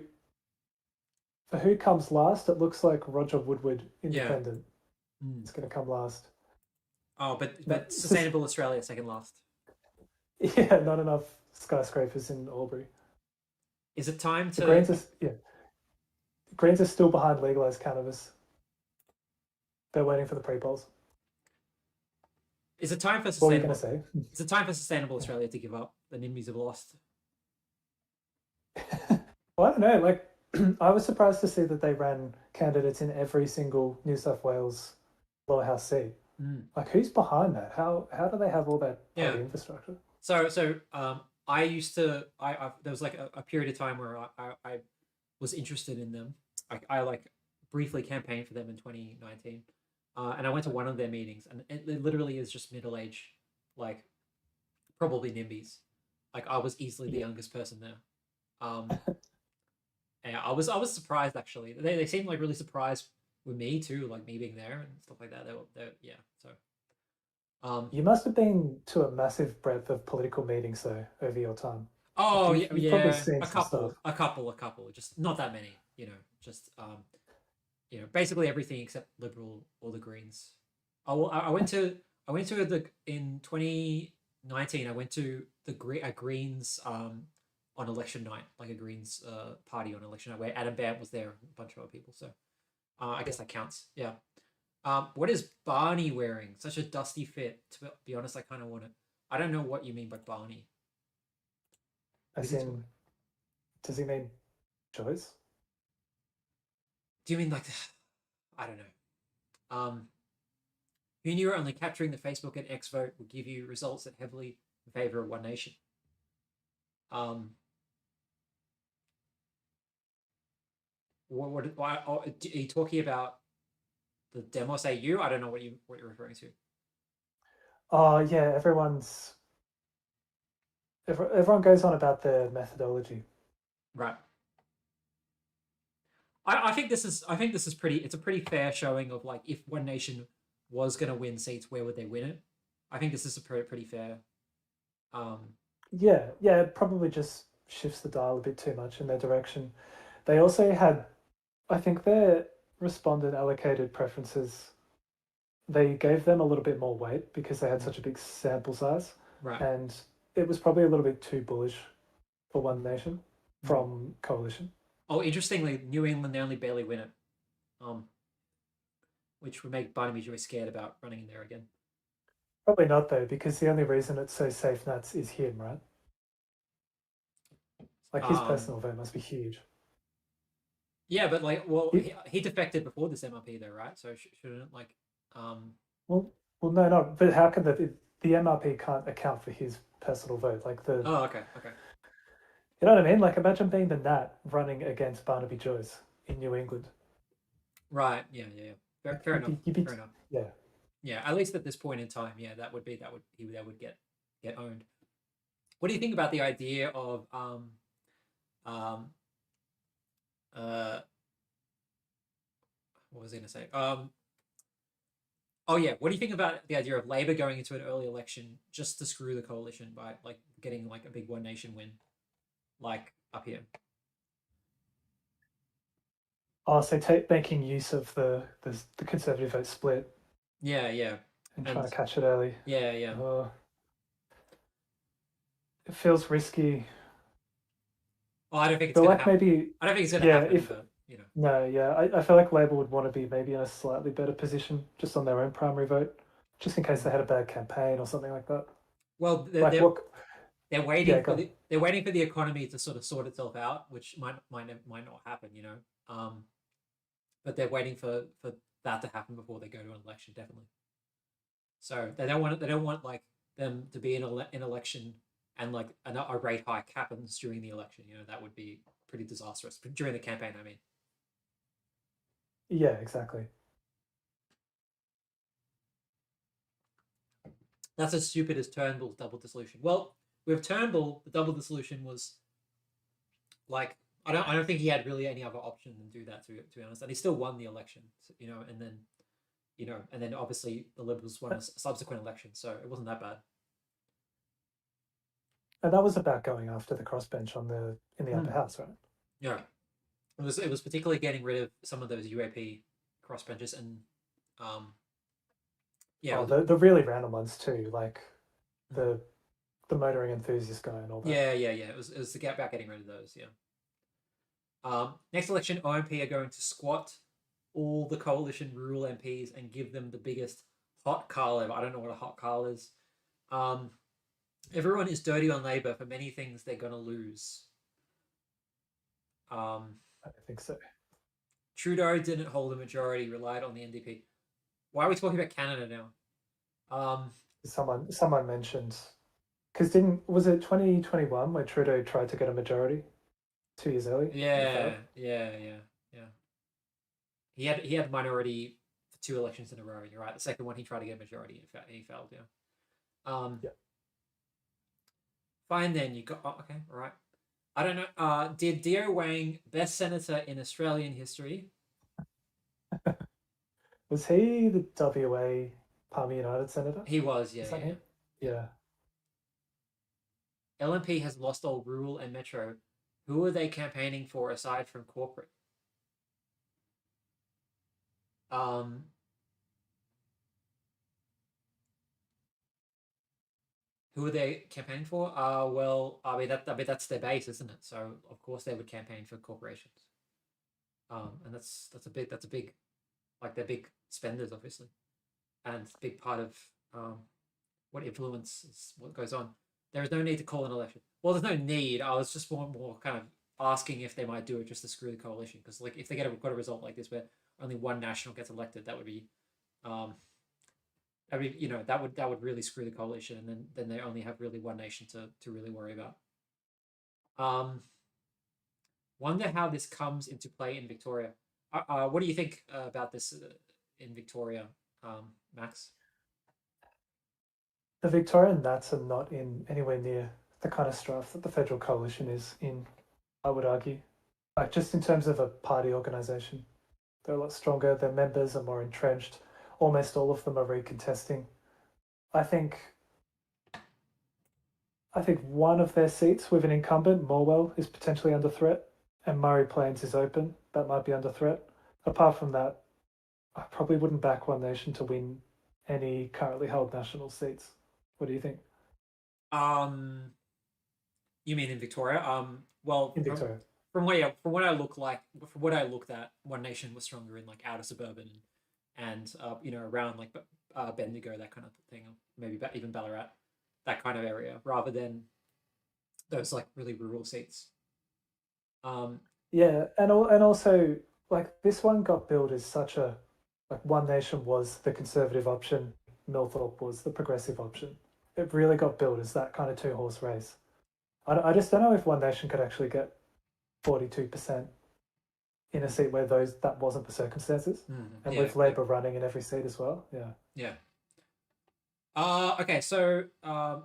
for who comes last, it looks like Roger Woodward, Independent. Yeah. It's going to come last. Oh, but Sustainable Australia second last. Yeah, not enough skyscrapers in Albury. Is it time to? Greens are still behind legalized cannabis. They're waiting for the pre-polls. Is it time for sustainable? What were you going to say? Is it time for Sustainable Australia to give up? The NIMBYs have lost. Well, I don't know. Like, I was surprised to see that they ran candidates in every single New South Wales lower house seat. Like, who's behind that? How do they have all that party infrastructure? So I used to there was like a period of time where I was interested in them. I like briefly campaigned for them in 2019, and I went to one of their meetings, and it literally is just middle age, like probably NIMBYs. Like I was easily the youngest person there. And I was surprised actually. They seemed like really surprised with me too, like me being there and stuff like that. They yeah. So you must have been to a massive breadth of political meetings though over your time. Oh like you've probably seen a couple, just not that many. You know, just basically everything except Liberal or the Greens. I went to in 2019. I went to the Greens on election night, like a Greens party on election night, where Adam Bant was there, and a bunch of other people. So I guess that counts. Yeah. What is Barney wearing? Such a dusty fit. To be honest, I kind of want it. I don't know what you mean by Barney. As in, does he mean choice? Do you mean like, I don't know. Who knew only capturing the Facebook and X vote would give you results that heavily in favor of One Nation? Are you talking about the Demos AU? I don't know what you're referring to. Oh yeah, everyone goes on about their methodology. Right. I think this is it's a pretty fair showing of like if One Nation was going to win seats, where would they win it? I think this is a pretty fair. Yeah, it probably just shifts the dial a bit too much in their direction. They also had, I think their respondent allocated preferences, they gave them a little bit more weight because they had such a big sample size. Right. And it was probably a little bit too bullish for One Nation from Coalition. Oh, interestingly, New England, they only barely win it. Which would make Barnaby Joy scared about running in there again. Probably not though, because the only reason it's so safe nuts is him, right? Like his personal vote must be huge. Yeah, but like, well, he defected before this MRP though, right? So shouldn't like, Well, no. But how can the MRP can't account for his personal vote? Like the. Oh, okay. You know what I mean? Like, imagine being the Nat running against Barnaby Joyce in New England. Right. Yeah. Yeah. Yeah. Fair enough. Fair enough. Yeah. Yeah. At least at this point in time, yeah, that would get owned. What do you think about the idea of what was I going to say? Oh yeah, what do you think about the idea of Labor going into an early election just to screw the coalition by like getting like a big One Nation win, like up here? Oh, so making use of the Conservative vote split. Yeah, yeah. And trying to catch it early. Yeah, yeah. It feels risky. Well, I don't think it's gonna happen. Maybe I don't think it's gonna happen, but you know. No, yeah. I feel like Labor would want to be maybe in a slightly better position just on their own primary vote, just in case they had a bad campaign or something like that. Well, they're waiting for they're waiting for the economy to sort itself out, which might not happen, you know. But they're waiting for that to happen before they go to an election, definitely. So they don't want like them to be in an election and like a rate hike happens during the election. You know, that would be pretty disastrous. But during the campaign, I mean. Yeah, exactly. That's as stupid as Turnbull's double dissolution. Well, with Turnbull, the double dissolution was like I don't think he had really any other option than do that, to be honest. And he still won the election, you know, and then obviously the Liberals won a subsequent election, so it wasn't that bad. And that was about going after the crossbench in the upper house, right? Yeah. It was particularly getting rid of some of those UAP crossbenchers and yeah. Oh, the really random ones too, like the motoring enthusiast guy and all that. Yeah. It was about getting rid of those, yeah. Next election, OMP are going to squat all the coalition rural MPs and give them the biggest hot car ever. I don't know what a hot car is. Everyone is dirty on Labor. For many things, they're going to lose. I think so. Trudeau didn't hold a majority, relied on the NDP. Why are we talking about Canada now? Someone mentioned, because was it 2021 where Trudeau tried to get a majority 2 years early? Yeah. He had minority for 2 elections in a row. You're right. The second one he tried to get a majority. In fact, he failed. Yeah. Yeah. Fine then. You got okay. All right. I don't know. Did Dio Wang, best senator in Australian history? Was he the WA Palmer United senator? He was. Yeah. Yeah. LNP has lost all rural and metro. Who are they campaigning for aside from corporate? Who are they campaigning for? Well, I mean that's their base, isn't it? So of course they would campaign for corporations. And that's a big, like they're big spenders, obviously, and a big part of what influences what goes on. There is no need to call an election. Well, there's no need. I was just more kind of asking if they might do it just to screw the coalition, because like if they got a result like this where only one national gets elected, that would be, I mean, you know, that would really screw the coalition, and then they only have really one nation to really worry about. Wonder how this comes into play in Victoria. What do you think about this in Victoria, Max? The Victorian Nats are not in anywhere near the kind of strife that the federal coalition is in, I would argue. Like just in terms of a party organisation, they're a lot stronger. Their members are more entrenched. Almost all of them are recontesting. I think one of their seats with an incumbent, Morwell, is potentially under threat, and Murray Plains is open. That might be under threat. Apart from that, I probably wouldn't back One Nation to win any currently held national seats. What do you think? You mean in Victoria? Well, in Victoria. From what I looked at, One Nation was stronger in like outer suburban and you know, around like Bendigo, that kind of thing, maybe even Ballarat, that kind of area, rather than those like really rural seats. Yeah, and also like this one got billed as such a like One Nation was the conservative option, Millthorpe was the progressive option. It really got billed as that kind of 2-horse race. I just don't know if One Nation could actually get 42% in a seat where that wasn't the circumstances, and with Labour running in every seat as well. Yeah. Yeah. Okay, so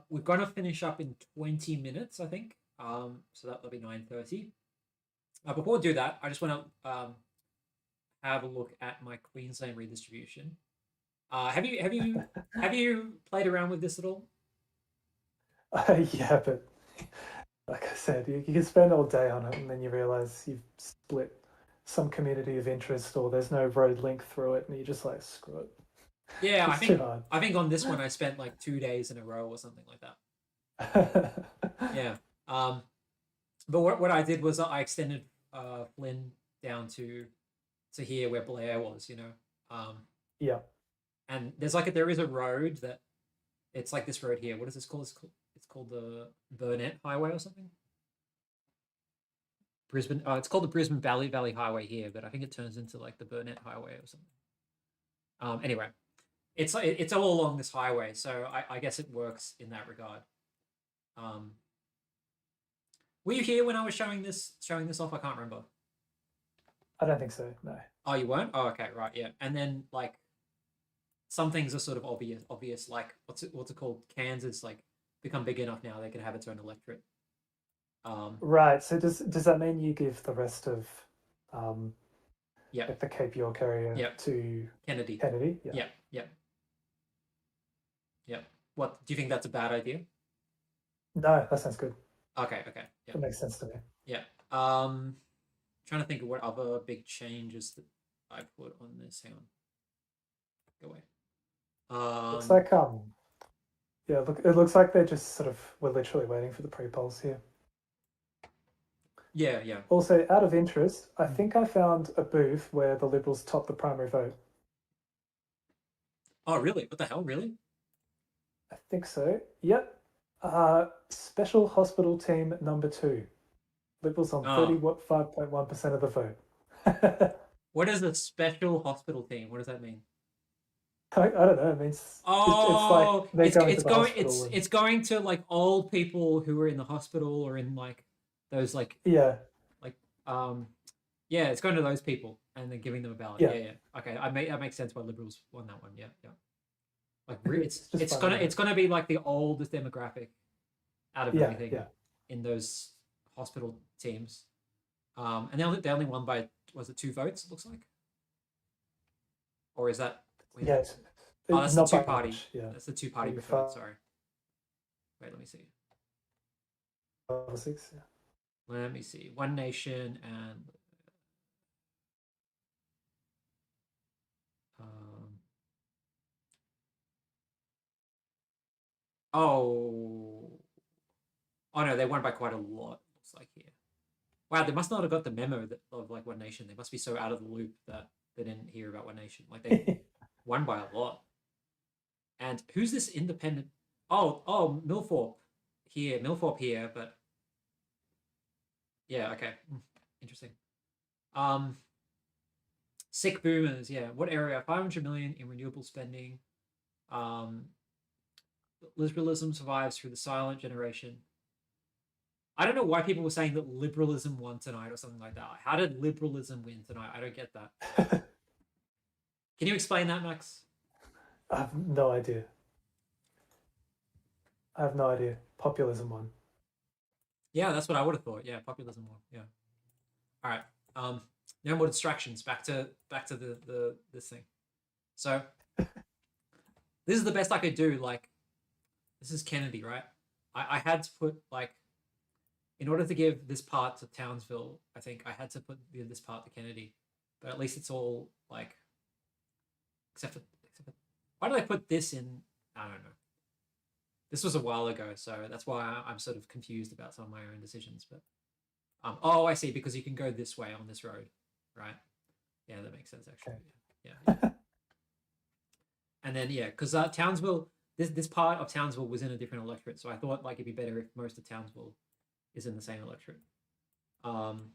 we're gonna finish up in 20 minutes, I think. So that'll be 9:30. Before we do that, I just want to have a look at my Queensland redistribution. Have you played around with this at all? Yeah, but like I said, you can spend all day on it, and then you realise you've split some community of interest, or there's no road link through it, and you're just like, screw it. Yeah, It's too hard. I think on this one I spent like 2 days in a row or something like that. Yeah. But what I did was I extended Flynn down to here where Blair was, you know. Yeah. And there is a road that it's like this road here. What is this called? It's called the Burnett Highway or something. Brisbane. It's called the Brisbane Valley Highway here, but I think it turns into like the Burnett Highway or something. Anyway, it's all along this highway, so I guess it works in that regard. Were you here when I was showing this off? I can't remember. I don't think so. No. Oh, you weren't? Oh, okay, right, yeah. And then like some things are sort of obvious. Like what's it called? Kansas like become big enough now they can have its own electorate. Right. So does that mean you give the rest of yeah, like the Cape York area to Kennedy? Yeah. Yeah. What do you think? That's a bad idea? No, that sounds good. Okay. Yeah. That makes sense to me. Yeah. Trying to think of what other big changes that I put on this. Hang on. Go away. Looks like yeah, look, it looks like they just sort of were literally waiting for the pre-polls here. Yeah. Also, out of interest, I think I found a booth where the Liberals topped the primary vote. Oh, really? What the hell? Really? I think so. Yep. Special Hospital Team number 2. Liberals on 35.1% of the vote. What is a Special Hospital Team? What does that mean? I don't know. It means it's going to like old people who are in the hospital or in like those like yeah it's going to those people and then giving them a ballot. Yeah. Okay, that makes sense why Liberals won that one. Yeah. Like it's gonna be like the oldest demographic out of everything in those hospital teams. And they only won by, was it 2 votes? It looks like, or is that? Yes. Oh, that's the 2-party. Yeah. That's the 2-party preferred. Sorry. Wait, let me see. 6. Yeah. Let me see. One Nation and oh no, they won by quite a lot. Looks like here. Wow, they must not have got the memo of like One Nation. They must be so out of the loop that they didn't hear about One Nation. Like they won by a lot. And who's this independent? Oh, Milthorpe here, but yeah, okay, interesting. Sick boomers, yeah. What area? 500 million in renewable spending. Liberalism survives through the silent generation. I don't know why people were saying that liberalism won tonight or something like that. How did liberalism win tonight? I don't get that. Can you explain that, Max? I have no idea. Populism won. Yeah, that's what I would have thought. Yeah, populism won. Yeah. All right. No more distractions. Back to the this thing. So this is the best I could do. Like, this is Kennedy, right? I had to put like, in order to give this part to Townsville, I think I had to put this part to Kennedy. But at least it's all like, except for why did I put this in? I don't know. This was a while ago, so that's why I'm sort of confused about some of my own decisions. But I see, because you can go this way on this road, right? Yeah, that makes sense actually. Okay. Yeah. And then because Townsville, this part of Townsville was in a different electorate, so I thought like it'd be better if most of Townsville is in the same electorate. And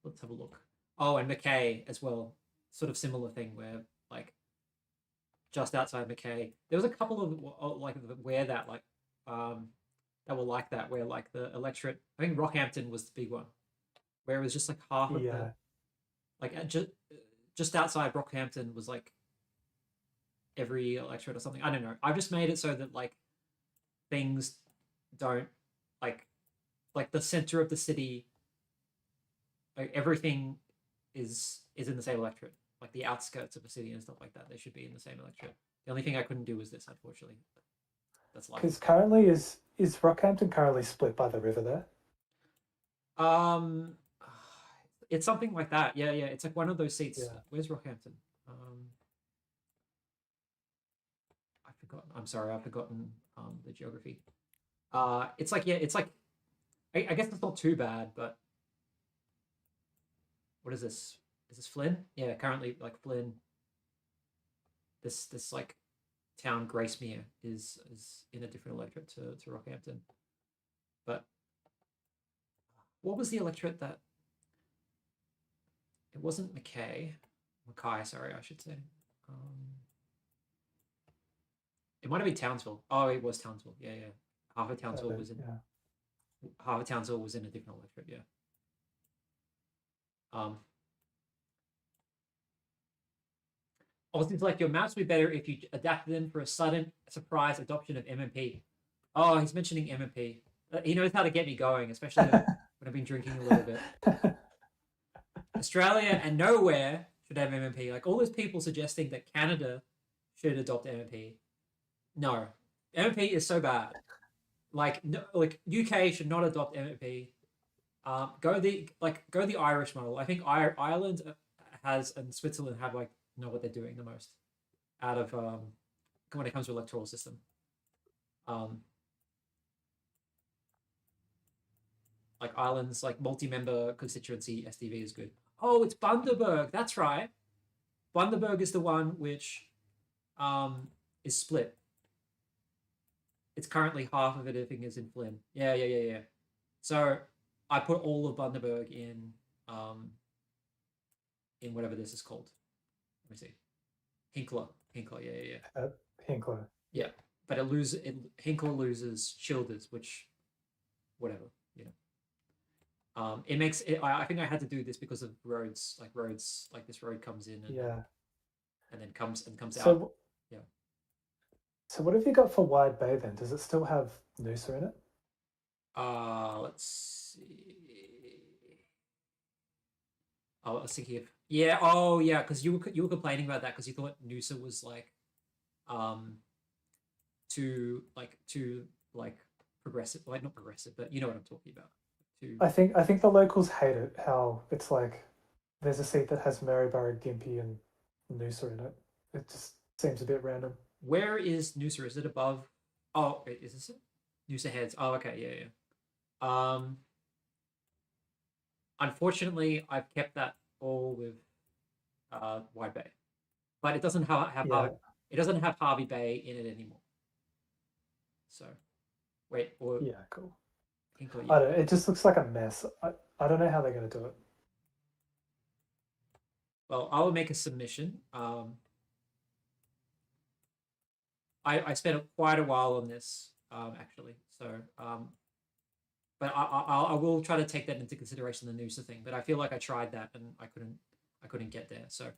let's have a look. Oh, and Mackay as well. Sort of similar thing where like just outside Mackay. There was a couple of like where that like that were like that, where like the electorate. I think Rockhampton was the big one, where it was just like half of the like just outside Rockhampton was like every electorate or something. I don't know. I've just made it so that like things don't like the center of the city. Like everything is in the same electorate. Like the outskirts of the city and stuff like that, they should be in the same electorate. The only thing I couldn't do was this, unfortunately. That's life. Because currently is Rockhampton currently split by the river there? It's something like that. Yeah. It's like one of those seats. Yeah. Where's Rockhampton? I've forgotten. I'm sorry, I've forgotten the geography. It's like I guess it's not too bad, but what is this? Is this Flynn? Yeah, currently like Flynn. This like town Gracemere is in a different electorate to Rockhampton. But what was the electorate that? It wasn't Mackay, sorry, I should say. It might have been Townsville. Oh, it was Townsville. Yeah. Half of Townsville was in. Yeah. Half of Townsville was in a different electorate. Yeah. Also, like your maps would be better if you adapted them for a sudden surprise adoption of MMP. Oh, he's mentioning MMP. He knows how to get me going, especially when I've been drinking a little bit. Australia and nowhere should have MMP. Like all those people suggesting that Canada should adopt MMP. No, MMP is so bad. Like no, like UK should not adopt MMP. Go the Irish model. I think Ireland has and Switzerland have like know what they're doing the most out of when it comes to electoral system. Like Ireland's like multi-member constituency STV is good. Oh, it's Bundaberg. That's right. Bundaberg is the one which is split. It's currently half of it, I think, is in Flynn. Yeah. So I put all of Bundaberg in whatever this is called. Let me see. Hinkler, yeah. Hinkler. Yeah, but Hinkler loses Childers, which, whatever, you know. It makes it. I think I had to do this because of roads. Like this road comes in and then comes out. Yeah. So what have you got for Wide Bay then? Does it still have Noosa in it? Let's see. Oh, I was thinking of because you were complaining about that because you thought Noosa was like, too progressive. Like not progressive, but you know what I'm talking about. I think the locals hate it. How it's like there's a seat that has Maryborough, Gympie, and Noosa in it. It just seems a bit random. Where is Noosa? Is it above? Oh, wait, is this it? Noosa Heads. Oh, okay, yeah. Unfortunately, I've kept that all with Wide Bay, but it doesn't have Harvey Bay in it anymore. So, wait, or cool. Hinkler, I don't. It just looks like a mess. I don't know how they're going to do it. Well, I will make a submission. I spent quite a while on this actually, so but I will try to take that into consideration, the Noosa thing. But I feel like I tried that and I couldn't get there. So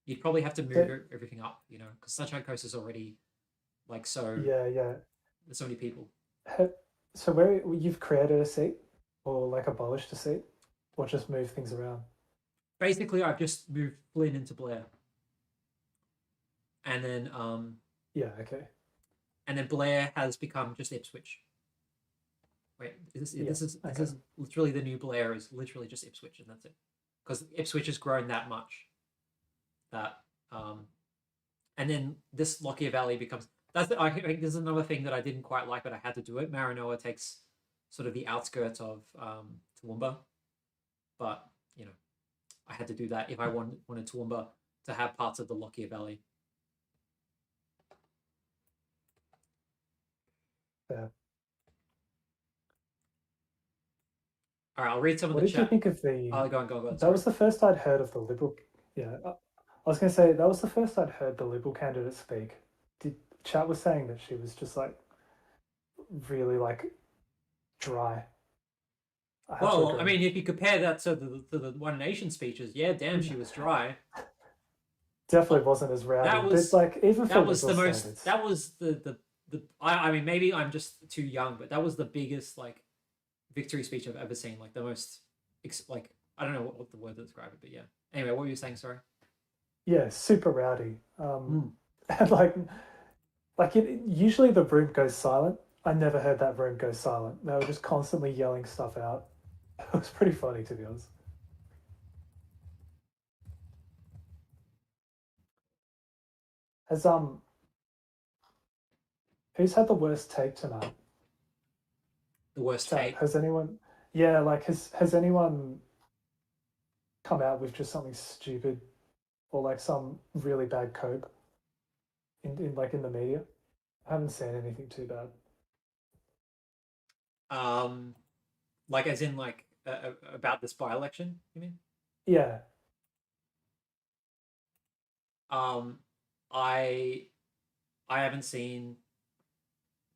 you'd probably have to move everything up, you know, because Sunshine Coast is already like so. Yeah. There's so many people. So where you've created a seat, or like abolished a seat, or just move things around? Basically, I've just moved Flynn into Blair, and then okay. And then Blair has become just Ipswich. Wait, this is literally the new Blair is literally just Ipswich, and that's it. Because Ipswich has grown that much. That and then this Lockyer Valley becomes. I think there's another thing that I didn't quite like, but I had to do it. Maranoa takes sort of the outskirts of Toowoomba, but you know, I had to do that if I wanted Toowoomba to have parts of the Lockyer Valley. Yeah. All right, I'll read some of the chat. What did you think of the... Oh, go on. That was the first I'd heard of the Liberal... Yeah. I was going to say that was the first I'd heard the Liberal candidate speak. Chat was saying that she was just like really like dry. Well, I mean, if you compare that to the One Nation speeches, yeah, damn, she was dry. Definitely wasn't as rowdy. That was but like even for that was the Liberal most. standards. That was the. I mean, maybe I'm just too young, but that was the biggest like victory speech I've ever seen. Like the most like I don't know what the word to describe it, but yeah. Anyway, what were you saying? Sorry. Yeah, super rowdy. And like usually the room goes silent. I never heard that room go silent. They were just constantly yelling stuff out. It was pretty funny, to be honest. Has who's had the worst take tonight? The worst take? Has anyone? Yeah, like has anyone come out with just something stupid or like some really bad cope in like in the media? I haven't seen anything too bad. Like as in like about this by-election, you mean? Yeah. I haven't seen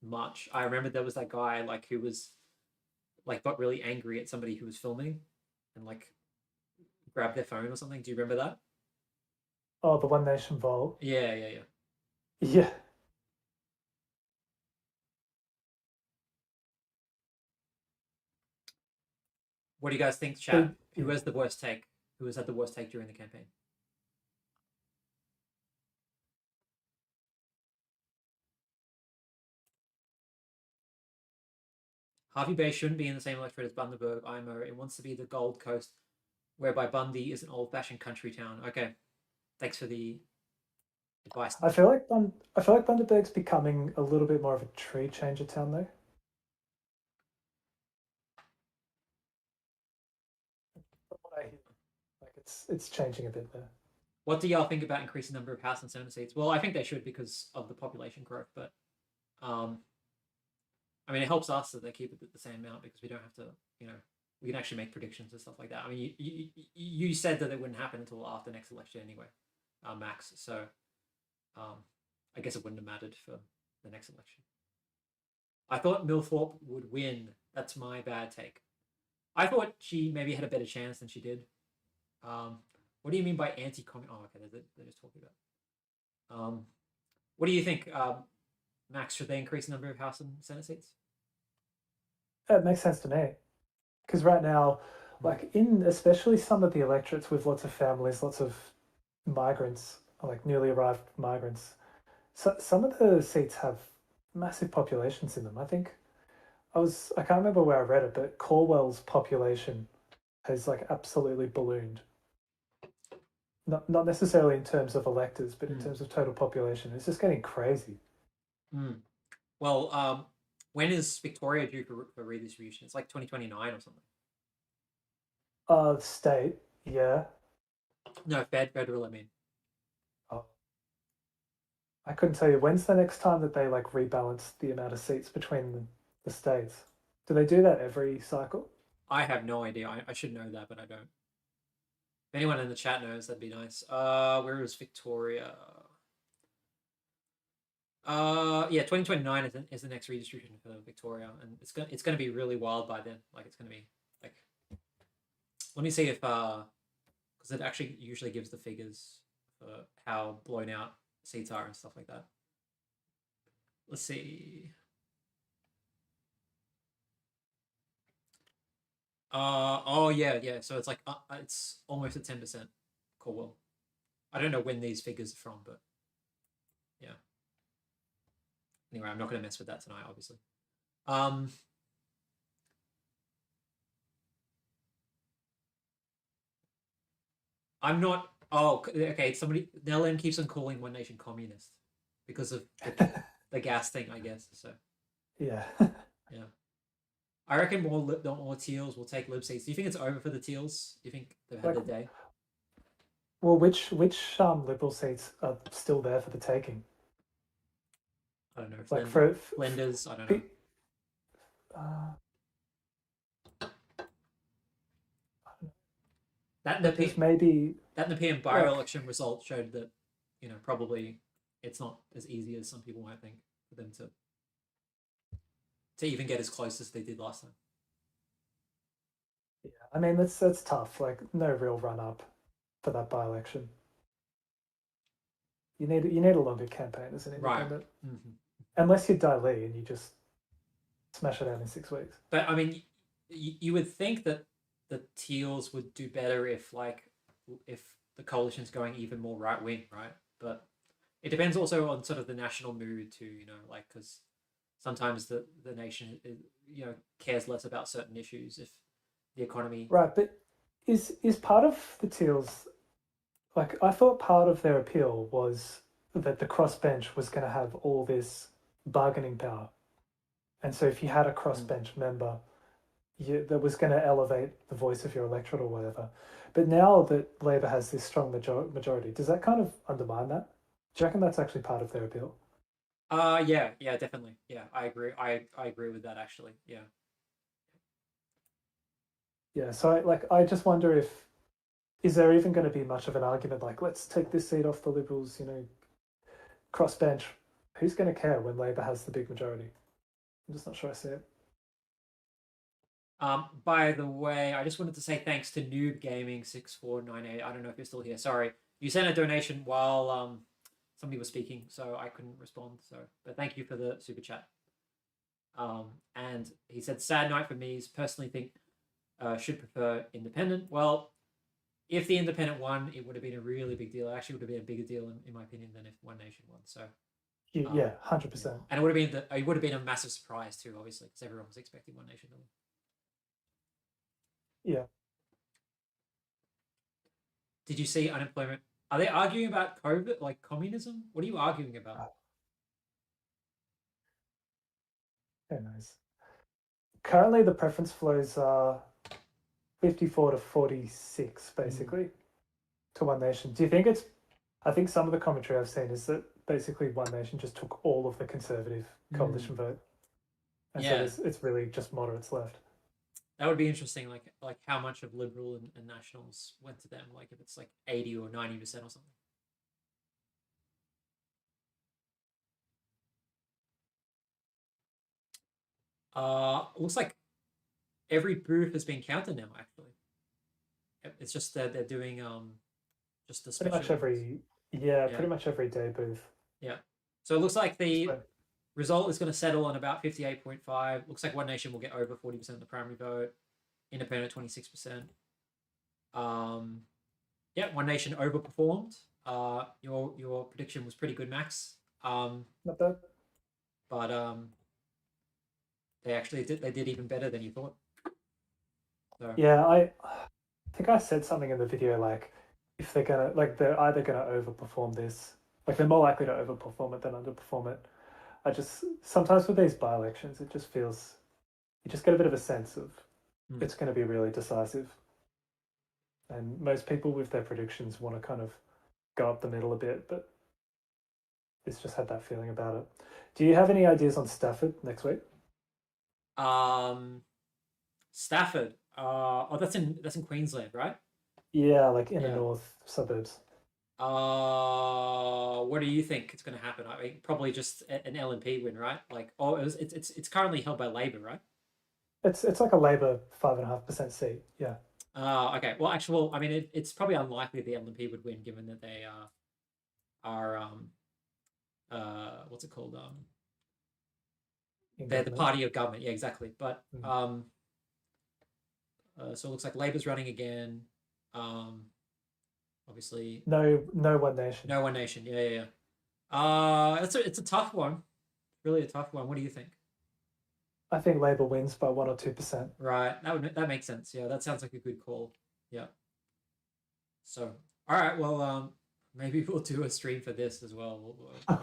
much. I remember there was that guy like who was like got really angry at somebody who was filming and like grabbed their phone or something. Do you remember that? Oh, the One Nation vote. Yeah. Yeah. What do you guys think, chat? Who has the worst take? Who has had the worst take during the campaign? Harvey Bay shouldn't be in the same electorate as Bundaberg, IMO. It wants to be the Gold Coast, whereby Bundy is an old-fashioned country town. Okay, thanks for the advice. I feel like Bundaberg's becoming a little bit more of a tree changer town, though. From what I hear, like it's changing a bit there. What do y'all think about increasing the number of House and Senate seats? Well, I think they should because of the population growth, but I mean, it helps us that they keep it at the same amount because we don't have to, we can actually make predictions and stuff like that. I mean, you said that it wouldn't happen until after next election anyway, Max. So I guess it wouldn't have mattered for the next election. I thought Milthorpe would win. That's my bad take. I thought she maybe had a better chance than she did. What do you mean by anti-communist? Oh, okay, they're just talking about. What do you think, Max? Should they increase the number of House and Senate seats? It makes sense to me, because right now, like in especially some of the electorates with lots of families, lots of migrants, like newly arrived migrants, so some of the seats have massive populations in them. I think I can't remember where I read it, but Cornwall's population has like absolutely ballooned. Not necessarily in terms of electors, but in terms of total population. It's just getting crazy. Well, when is Victoria due for redistribution? It's like 2029 or something. State, yeah. No, federal, I mean. Oh. I couldn't tell you. When's the next time that they like rebalance the amount of seats between the states? Do they do that every cycle? I have no idea. I should know that, but I don't. If anyone in the chat knows, that'd be nice. Where is Victoria? Yeah, 2029 is the next redistribution for Victoria, and it's gonna be really wild by then. Like it's gonna be like, let me see if because it actually usually gives the figures for how blown out seats are and stuff like that. Let's see. Oh yeah. So it's like it's almost at 10%. Cool. I don't know when these figures are from, but yeah. Anyway, I'm not going to mess with that tonight, obviously. I'm not. Oh, okay. Somebody Nellen keeps on calling One Nation communist because of the gas thing, I guess. So yeah. Yeah. I reckon more Teals will take lib seats. Do you think it's over for the Teals? Do you think they've had their day? Well, which Liberal seats are still there for the taking? I don't know. Like Flinders, I don't know. That There's maybe that Nepean by-election result showed that, you know, probably it's not as easy as some people might think for them to even get as close as they did last time. Yeah, I mean that's tough. Like no real run up for that by-election. You need a longer campaign as an independent, unless you're Dai Li and you just smash it out in 6 weeks. But I mean, you would think that the Teals would do better if the coalition's going even more right wing, right? But it depends also on sort of the national mood too, you know, like because sometimes the nation you know cares less about certain issues if the economy. Right, but is part of the Teals, like I thought part of their appeal was that the crossbench was going to have all this bargaining power, and so if you had a crossbench member, that was going to elevate the voice of your electorate or whatever. But now that Labor has this strong majority, does that kind of undermine that? Do you reckon that's actually part of their appeal? Yeah, definitely. Yeah, I agree. I agree with that actually. Yeah. Yeah, so I just wonder is there even going to be much of an argument like let's take this seat off the Liberals, you know, crossbench. Who's going to care when Labor has the big majority? I'm just not sure I see it. By the way, I just wanted to say thanks to Noob Gaming 6498. I don't know if you're still here. Sorry, you sent a donation while somebody was speaking, so I couldn't respond. So, but thank you for the super chat. And he said, "Sad night for me. Personally, think should prefer independent." Well, if the independent won, it would have been a really big deal. It actually would have been a bigger deal, in my opinion, than if One Nation won. So, yeah, 100%. And it would have been a massive surprise too, obviously, because everyone was expecting One Nation to win. Yeah. Did you see unemployment? Are they arguing about COVID, like communism? What are you arguing about? Who knows? Currently, the preference flows are 54 to 46, basically, to One Nation. Do you think it's... I think some of the commentary I've seen is that basically One Nation just took all of the Conservative coalition vote. And so it's really just moderates left. That would be interesting, like how much of Liberal and Nationals went to them, like if it's like 80 or 90% or something. Looks like every booth has been counted now, actually. It's just that they're doing just the special pretty much every day booth. Yeah. So it looks like the result is going to settle on about 58.5. Looks like One Nation will get over 40% of the primary vote. Independent 26%. Yeah, One Nation overperformed. Your prediction was pretty good, Max. Not bad. But they did even better than you thought. So. Yeah, I think I said something in the video like if they're either gonna overperform this, like they're more likely to overperform it than underperform it. I just sometimes with these by-elections it just feels you just get a bit of a sense of it's going to be really decisive. And most people with their predictions want to kind of go up the middle a bit, but it's just had that feeling about it. Do you have any ideas on Stafford next week? Stafford. That's in Queensland, right? Yeah, like in the north suburbs. What do you think is going to happen? I mean, probably just an LNP win, right? Like, it's currently held by Labor, right? It's like a Labor 5.5% seat. Yeah. Okay. Well, actually, I mean, it's probably unlikely the LNP would win, given that they are what's it called? They're the party of government. Yeah, exactly. But so it looks like Labor's running again. Obviously. No One Nation. No One Nation. Yeah. It's a tough one. Really a tough one. What do you think? I think Labor wins by 1 or 2%. Right. That makes sense. Yeah, that sounds like a good call. Yeah. So, all right. Well, maybe we'll do a stream for this as well. I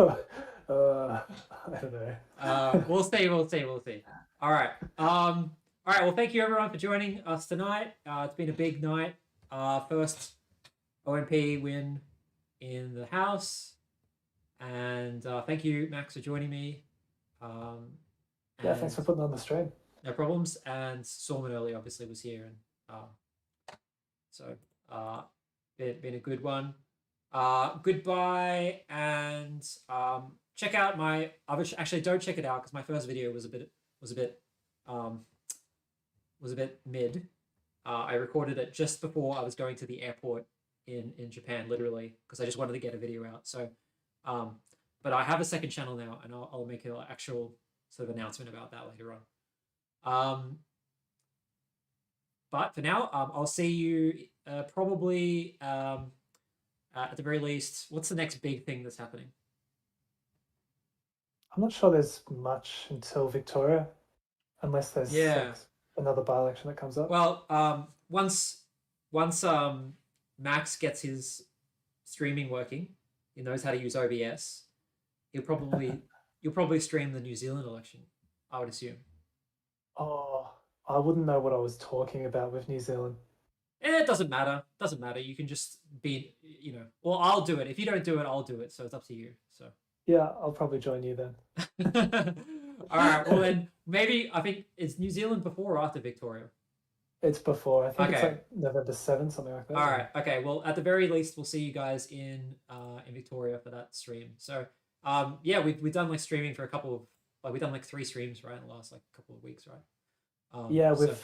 don't know. We'll see. All right. All right. Well, thank you everyone for joining us tonight. It's been a big night. First OMP win in the House, and thank you, Max, for joining me. Yeah, thanks for putting on the stream. No problems. And Sorman earlier obviously was here, and so Been a good one. Goodbye, and check out my other. Actually, don't check it out because my first video was a bit mid. I recorded it just before I was going to the airport in Japan, literally, because I just wanted to get a video out. So, but I have a second channel now, and I'll make an actual sort of announcement about that later on. But for now, I'll see you probably at the very least. What's the next big thing that's happening? I'm not sure there's much until Victoria, unless there's like, another by-election that comes up. Well, once Max gets his streaming working, he knows how to use OBS. You'll probably stream the New Zealand election, I would assume. Oh, I wouldn't know what I was talking about with New Zealand. It doesn't matter. Doesn't matter. You can just be, well, I'll do it. If you don't do it, I'll do it. So it's up to you. So. Yeah, I'll probably join you then. All right. Well, then maybe I think it's New Zealand before or after Victoria. It's before. I think it's like November 7th, something like that. All right. Okay. Well, at the very least, we'll see you guys in Victoria for that stream. So, yeah, we've done like streaming for a couple of we've done like 3 streams, right, in the last like couple of weeks, right? Yeah, we've